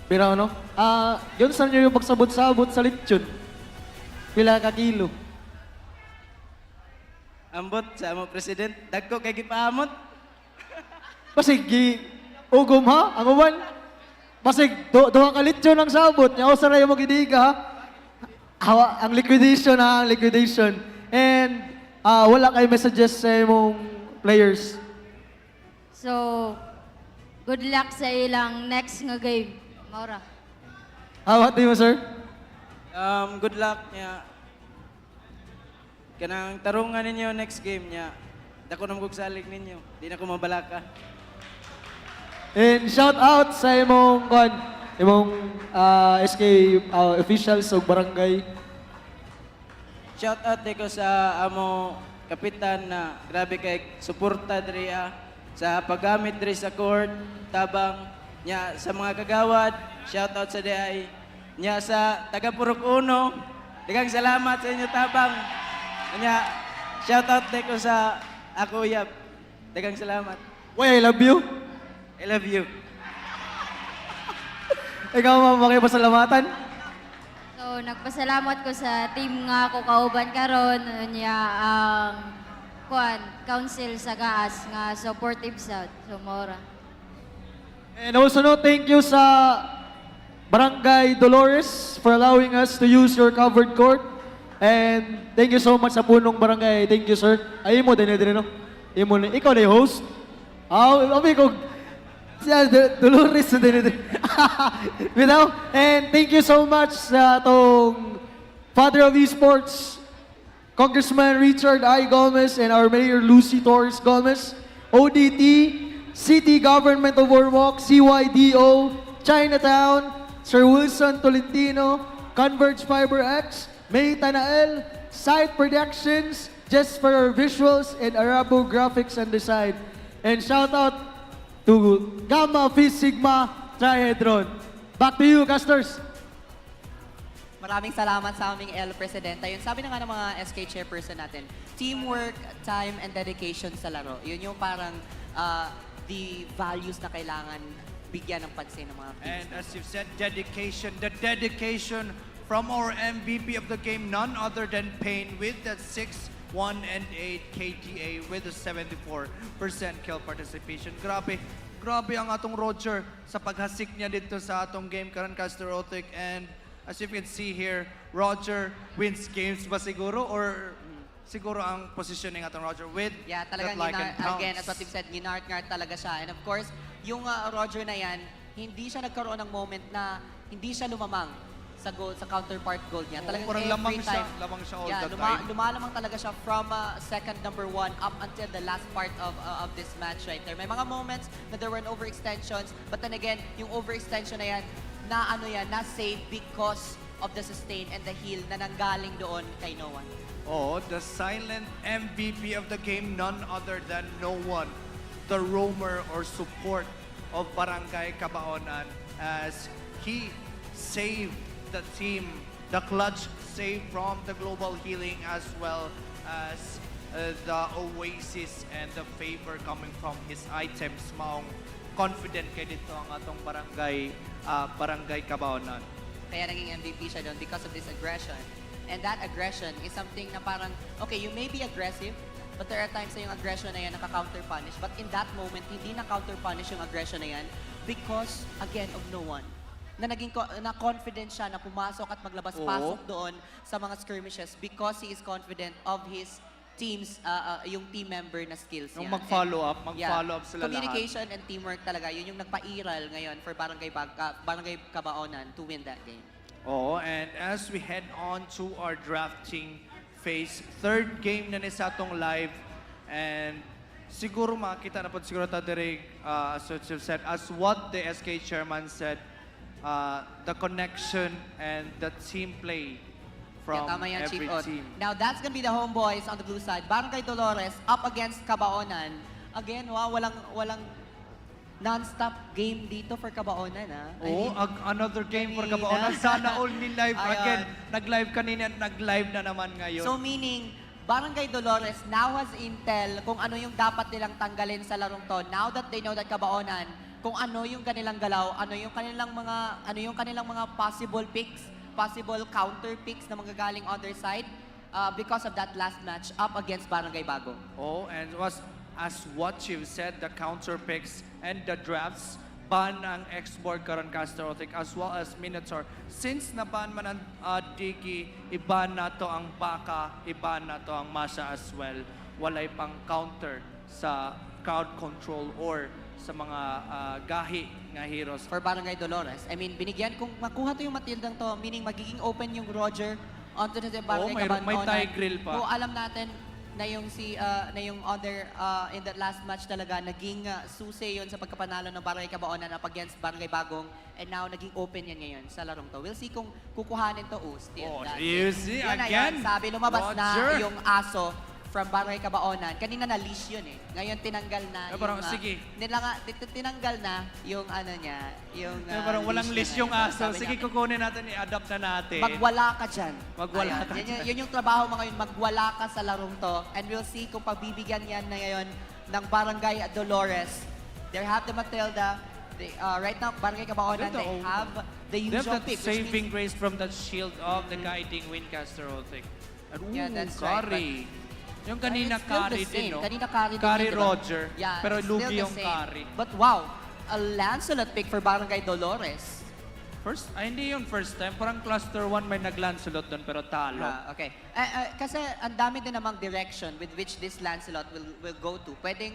Pero ano? Yun sa inyo yung pagsabot-sabot sa lechon. Pila ka kilo? Ambot sa amo president, dagko kay gipaamot. Pasig ugom ha? Ang uwan? Pasig duha ka lechon ang sabot. Nya usa ra yung magidiga ha? Ang liquidation ha, ang liquidation. And wala kay messages sa imong players. So, good luck sa ilang next nga game. Maura. How about you, sir? Good luck niya. Kanang tarungan ninyo next game niya. Dako na magugsalig ninyo. Di na ko mabalaka. And shout out sa imong SK officials o barangay. Shout out ko sa amo kapitan na grabe kay suporta diri sa paggamit diri sa court tabang nya sa mga kagawad. Shout out sa DI nya sa taga Purok Uno. Daghang salamat sa inyo tabang. Nya shout out ko sa ako Yap. Daghang salamat. Why, I love you. I love you. Ikaw makipasalamatan. So, nagpasalamat ko sa team nga ako kauban karon niya ang council sa GAAS nga supportive sa Mora. And also thank you sa Barangay Dolores for allowing us to use your covered court. And thank you so much sa punong barangay. Thank you, sir. Ay mo din no. Ikaw na yung host. Abi ko siya Dolores din. Bitaw. And thank you so much sa tong Father of Esports, Congressman Richard I. Gomez and our Mayor Lucy Torres Gomez, ODT, City Government of Ormoc, CYDO, Chinatown, Sir Wilson Tolentino, Converge Fiber X, May Tanael, Site Productions, just for our visuals and Arabo graphics and design. And shout out to Gamma Phi Sigma Trihedron. Back to you, casters. Maraming salamat sa aming El Presidenta. Yun, sabi na nga ng mga SK chairperson natin, teamwork, time, and dedication sa laro. Yun yung parang the values na kailangan bigyan ng pansin ng mga teams. And as you've said, dedication, the dedication from our MVP of the game, none other than Payne with that 6, 1, and 8 KTA with a 74% kill participation. Grabe ang atong Roger sa paghasik niya dito sa atong game karon Caster Otic. And as you can see here, Roger wins games ba siguro or siguro ang positioning atong Roger with talagang that like and pounce. again, as what you've said, ginart-ngart talaga siya. And of course, yung Roger na yan, hindi siya nagkaroon ng moment na hindi siya lumamang sa goal, sa counterpart goal niya. Talagang parang every time, lamang siya all the time. lumalamang talaga siya from second number 1 up until the last part of this match right there. May mga moments na there were overextensions, but then again, yung overextension na yan, na-save because of the sustain and the heal na nanggaling doon kay no one. Oh, the silent MVP of the game, none other than no one, the roamer or support of Barangay Cabaonan, as he saved the team, the clutch save from the global healing, as well as the oasis and the favor coming from his items. Maong confident kay dito ang atong Barangay Cabaonan. Kaya naging MVP siya doon because of this aggression. And that aggression is something na parang, okay, you may be aggressive, but there are times na yung aggression na yan naka-counter-punish. But in that moment, hindi na-counter-punish yung aggression na yan because, again, of no one. Na confident siya na pumasok at maglabas-pasok doon sa mga skirmishes because he is confident of his team's, yung team member na skills niya. Yung mag-follow up sila Communication and teamwork talaga, yun yung nagpa-iral ngayon for Barangay Cabaonan to win that game. Oh, and as we head on to our drafting phase, third game na ni sa atong live, and siguro makita na po siguro ta diri, as what you've said, as what the SK chairman said, the connection and the team play from tama yan, every Chief Od. team. Now, that's gonna be the homeboys on the blue side. Barangay Dolores up against Cabaonan. Again, walang non-stop game dito for Cabaonan, ha? Another game for Cabaonan. Sana all ni live again. Nag-live kanina, nag-live na naman ngayon. So meaning, Barangay Dolores now has intel kung ano yung dapat nilang tanggalin sa larong to. Now that they know that Cabaonan, kung ano yung kanilang galaw, ano yung kanilang mga possible picks, possible counter picks na magagaling other side because of that last match up against Barangay Bago. Oh, and as what you've said, the counter picks and the drafts, ban ang export karon Caster Otic as well as Minotaur. Since naban man ang Digi, iban na to ang Baka, iban na to ang Masha as well. Walay pang counter sa crowd control or sa mga gahi nga heroes. For Barangay Dolores. I mean, binigyan, kung makuha to yung Matildang to, meaning magiging open yung Roger onto the Barangay Cabon. may tie grill pa. Kung alam natin na yung na yung other in that last match talaga naging susi yun sa pagkapanalo ng Barangay Cabaonan up against Barangay Bagong, and now naging open yan ngayon sa larong to. We'll see kung kukuhanin to still. You see, Yun na again, yun. Sabi lumabas na Roger. yung aso from Barangay Cabaonan. Kanina na leash yun eh. Ngayon tinanggal na parang, sige. tinanggal na yung ano niya, yung Parang walang list yung aso. Sabi Sige, niya, kukunin natin, i-adapt na natin. magwala ka dyan. Magwala ka Yun, dyan. yun yung trabaho mo ngayon, magwala ka sa larong to. And we'll see kung pagbibigyan yan na ngayon ng Barangay Dolores. They have the Matilda. They, right now, Barangay Cabaonan, they have the They have usual that pick. which saving means- grace from that shield of the guiding Windcaster thing. And Yeah, that's right, carry. Yung kanina It's still carry the din, same. no? Kanina carry din Carry yun, diba? Roger. Yeah, pero it's still lugi the yung same. carry. But wow, a Lancelot pick for Barangay Dolores. Hindi yun first time. Parang cluster 1 may nag-Lancelot doon pero talo. Okay. Kasi ang dami din namang direction with which this Lancelot will go to. Pwedeng,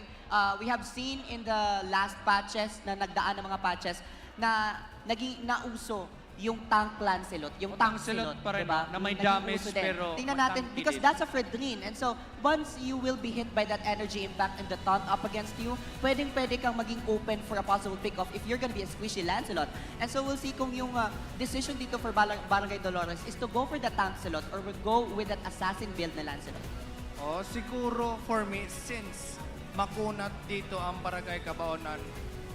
we have seen in the last patches na nagdaan ng mga patches na naging nauso yung tank Lancelot, yung tank Lancelot Silot, pa rin, diba? na may Naging damage uso din. pero Tingnan natin, matangki because din. that's a Fredrin. And so, once you will be hit by that energy impact and the taunt up against you, pwede kang maging open for a possible pick-off if you're gonna be a squishy Lancelot. And so, we'll see kung yung decision dito for Barangay Dolores is to go for the tank Silot or will go with that assassin build na Lancelot. Siguro for me, since makunat dito ang Barangay Cabaonan,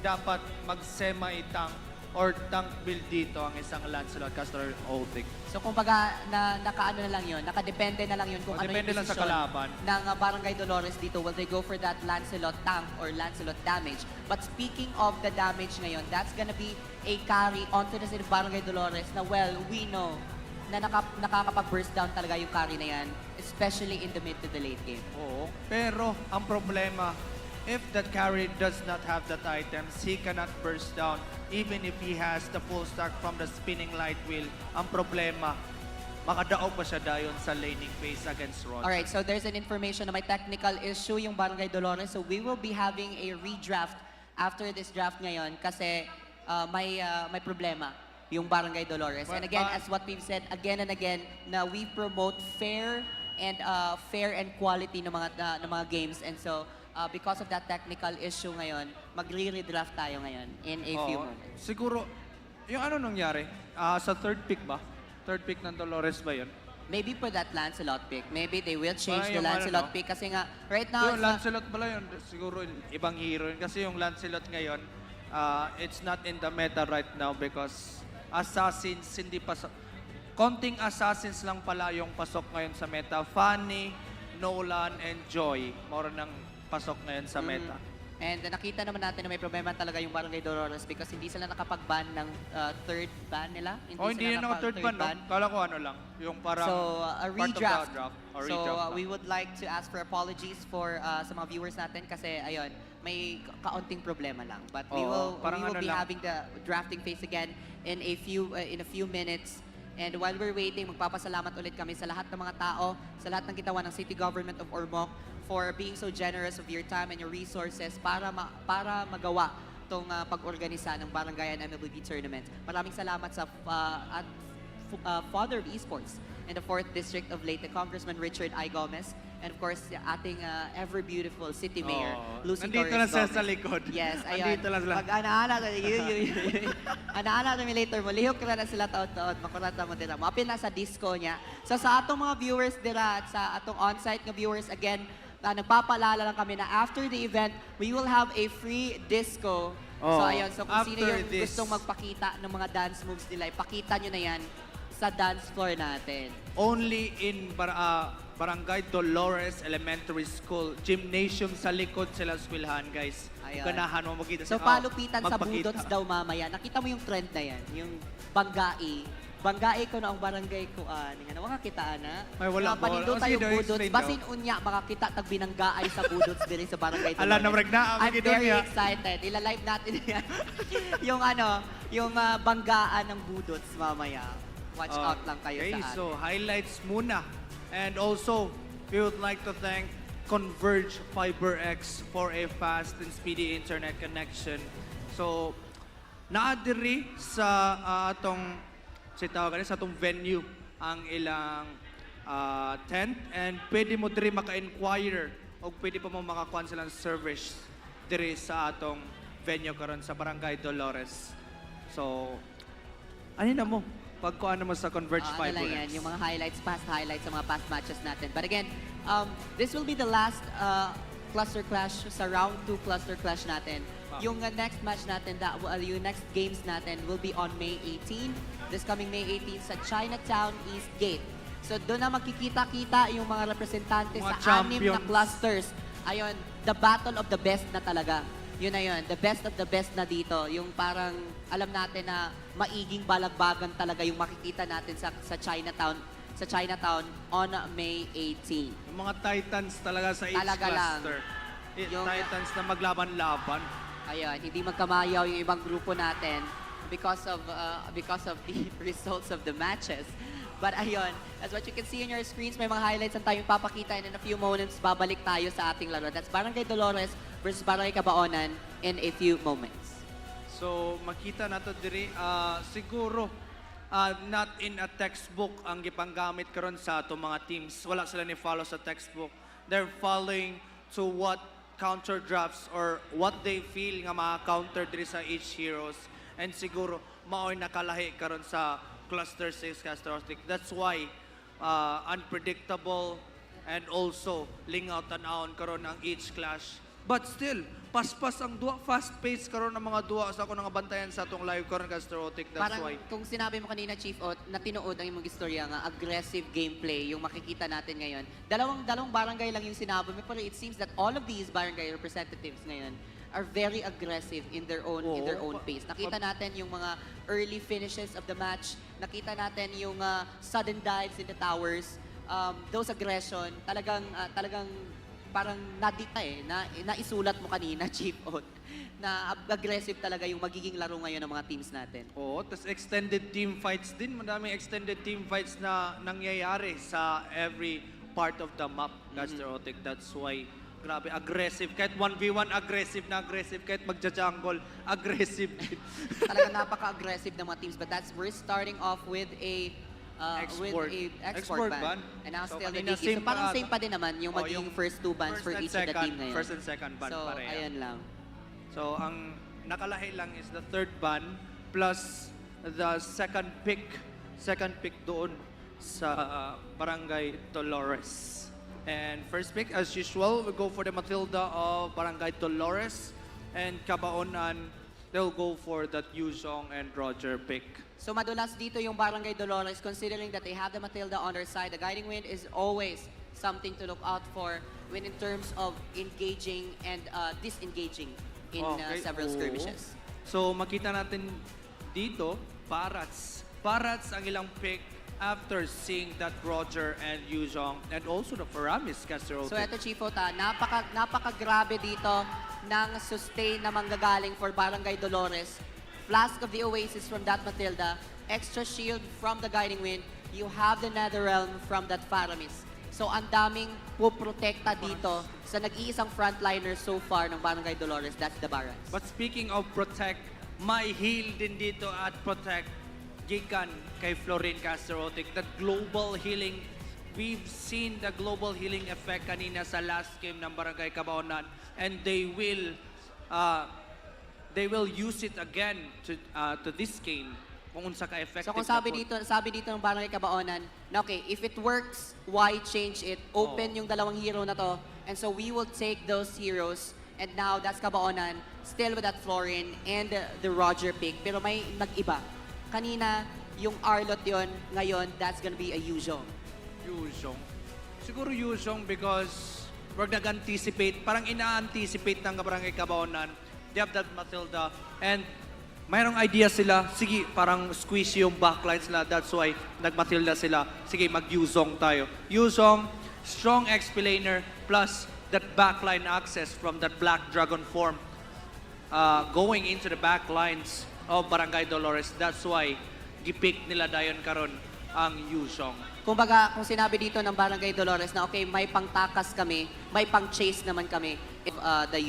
dapat mag-semi-tank or tank build dito ang isang Lancelot caster Otic. So kumbaga nakaano na lang 'yon, nakadepende na lang 'yon kung ano yung Depende lang sa desisyon kalaban. ng Barangay Dolores dito. Will they go for that Lancelot tank or Lancelot damage? But speaking of the damage ngayon, that's gonna be a carry onto the side of Barangay Dolores na we know na nakakapag-burst down talaga yung carry na yan, especially in the mid to the late game. Oo. Pero ang problema, if that carry does not have that items, he cannot burst down even if he has the full stack from the spinning light wheel. Ang problema, makadaog pa siya dayon sa laning phase against Roger. Alright, so there's an information na may technical issue yung Barangay Dolores. So we will be having a redraft after this draft ngayon kasi may problema yung Barangay Dolores. And again, as what we've said again and again, na we promote fair and quality ng mga games. And so, because of that technical issue ngayon, magre-redraft tayo ngayon in a few moments. Siguro, yung ano nangyari? Sa third pick ba? Third pick ng Dolores ba yun? Maybe for that Lancelot pick. Maybe they will change Parang the yung Lancelot ano, no? pick kasi nga, right now, Yung Lancelot pala yun, siguro ibang hero yun. Kasi yung Lancelot ngayon, it's not in the meta right now because Assassins, hindi pa konting Assassins lang pala yung pasok ngayon sa meta. Fanny, Nolan, and Joy. More ng pasok ngayon sa meta. And nakita naman natin na may problema talaga yung Barangay Dolores because hindi sila nakapag-ban ng third ban nila. Hindi yun ang third ban, no? Kala ko ano lang, yung parang So, a part of the redraft. draft. Or So, redraft lang. we would like to ask for apologies for sa mga viewers natin kasi, ayun, may kaunting problema lang. But we will parang ano be lang. having the drafting phase again in a few minutes. And while we're waiting, magpapasalamat ulit kami sa lahat ng mga tao, sa lahat ng kitawan ng City Government of Ormoc for being so generous of your time and your resources para magawa itong pag-organisa ng Barangayan MLBB Tournament. Maraming salamat sa Father of Esports in the 4th District of Leyte, Congressman Richard I. Gomez, and of course, ating ever beautiful City Mayor, Lucy Nandito Torres na siya Gomez. sa likod. Yes, ayun. Nandito lang sila. Pag-ana-ana, ana-ana kami later mo. Lihok ka na sila taon-taon. Makurata mo dira. Mapil na sa disco niya. So sa atong mga viewers dira at sa atong on-site nga viewers, again, nagpapaalala lang kami na after the event, we will have a free disco. So ayun, so kung sino after yung this. gustong magpakita ng mga dance moves nila, ipakita nyo na yan sa dance floor natin. Only in Barangay Dolores Elementary School. Gymnasium sa likod sila eskwelahan, guys. Ayun. Ganahan mo makita So, sila. palupitan sa magpakita. budots daw mamaya. Nakita mo yung trend na yan, yung Bangai. Bangai ko na ang barangay ko, nga nawa kita na. Ay, wala ko. Panindo Sige tayo daw, budots. explain Basin unya, makakita tag binanggaay sa budots din sa barangay. Ala, namrag na. I'm very excited. Ila-live natin yan. yung banggaan ng budots mamaya. Watch out lang kayo okay, sa so highlights muna. And also, we would like to thank converge fiber X for a fast and speedy internet connection. So, naadiri sa atong sa atong venue ang ilang tent, and pwede mo diri maka-inquire o pwede pa mo makakuha silang service diri sa atong venue karon sa Barangay Dolores. So, ano na mo? Pagkuha naman sa Converge Ano Fiber lang yan, X. yung mga past highlights sa mga past matches natin. But again, this will be the last cluster clash sa round 2 cluster clash natin. Yung next match natin, yung next games natin will be on May 18. This coming May 18 sa Chinatown East Gate. So doon na makikita-kita yung mga representante Mga sa 6 na champions. clusters. Ayun, the battle of the best na talaga. Yun na yun, the best of the best na dito. Yung parang alam natin na maiging balagbagan talaga yung makikita natin sa Chinatown on May 18. Yung mga Titans talaga sa each Talaga lang. cluster. Yung- Titans na maglaban-laban. Ayun, hindi magkamayaw yung ibang grupo natin because of the results of the matches. But ayun, as what you can see on your screens, may mga highlights ang tayong papakita, and in a few moments, babalik tayo sa ating laro. That's Barangay Dolores versus Barangay Cabaonan in a few moments. So, makita nato diri, siguro, not in a textbook ang gipanggamit karon sa ato mga teams. Wala sila ni follow sa textbook. They're following to what counter drafts or what they feel nga maka-counter diri sa each heroes. And siguro, mao'y nakalahi karon sa Cluster 6 Castorostic. That's why unpredictable and also lingaw tan-awon karon ang each clash. But still, paspas ang duwa, fast-paced karon ang mga duwa sa ako nga bantayan sa atong live karon Castorostic. That's Parang why. kung sinabi mo kanina, Chief Ot, na tinuod ang imong istorya nga, aggressive gameplay yung makikita natin ngayon. Dalawang barangay lang yung sinabi mo, pero it seems that all of these barangay representatives ngayon are very aggressive in their own pace. Nakita natin yung mga early finishes of the match. Nakita natin yung sudden dives in the towers. Those aggression, talagang parang nadita naisulat mo kanina, Chief Ot, na aggressive talaga yung magiging laro ngayon ng mga teams natin. Oo, tas extended team fights din. Madaming extended team fights na nangyayari sa every part of the map, Castorostic. That's why grabe, aggressive. Kahit 1v1, aggressive na aggressive. Kahit magja-jungle, aggressive din. Talaga napaka-aggressive ng mga teams. But we're starting off with a export ban. And now So, still the kanina DQ. So same parang pa same pa din naman yung magiging first two bans for each of the team ngayon. First and second ban So, pareha. ayan lang. So, ang nakalahi lang is the third ban plus the second pick doon sa Barangay Dolores. And first pick, as usual, we go for the Matilda of Barangay Dolores, and Cabaonan, they'll go for that Yuzong and Roger pick. So madulas dito yung Barangay Dolores, considering that they have the Matilda on their side. The guiding wind is always something to look out for when in terms of engaging and disengaging in several skirmishes. So makita natin dito, Parats. Parats ang ilang pick after seeing that Roger and Yuzong and also the Faramis Casserole. So eto, Chief Ota, napaka-grabe dito ng sustain na manggagaling for Barangay Dolores. Flask of the Oasis from that Matilda, extra shield from the Guiding Wind, you have the Netherrealm from that Faramis. So ang daming puprotekta dito sa nag-iisang frontliner so far ng Barangay Dolores, that's the Barats. But speaking of protect, may heal din dito at protect gikan kay Florin Castorostic. That global healing, we've seen the global healing effect kanina sa last game ng Barangay Cabaonan, and they will use it again to this game kung unsa ka effective. So kung sabi dito ng Barangay Cabaonan, na okay, if it works, why change it? Open yung dalawang hero na to, and so we will take those heroes, and now that's Cabaonan, still with that Florin and the Roger pick, pero may nag-iba. Kanina, yung Arlot yon, ngayon, that's gonna be a Yuzong. Yuzong. Siguro Yuzong because we're nag-anticipate, parang ina-anticipate ng Barangay Cabaonan. They have that Matilda, and mayroong idea sila, sige, parang squeeze yung backlines nila. That's why nag-Matilda sila. Sige, mag-Yuzong tayo. Yuzong, strong explainer, plus that backline access from that Black Dragon form going into the backlines of Barangay Dolores. That's why gipick nila dayon karon ang Yusyong. Kumbaga, kung sinabi dito ng Barangay Dolores na okay, may pangtakas kami, may pang-chase naman kami, if the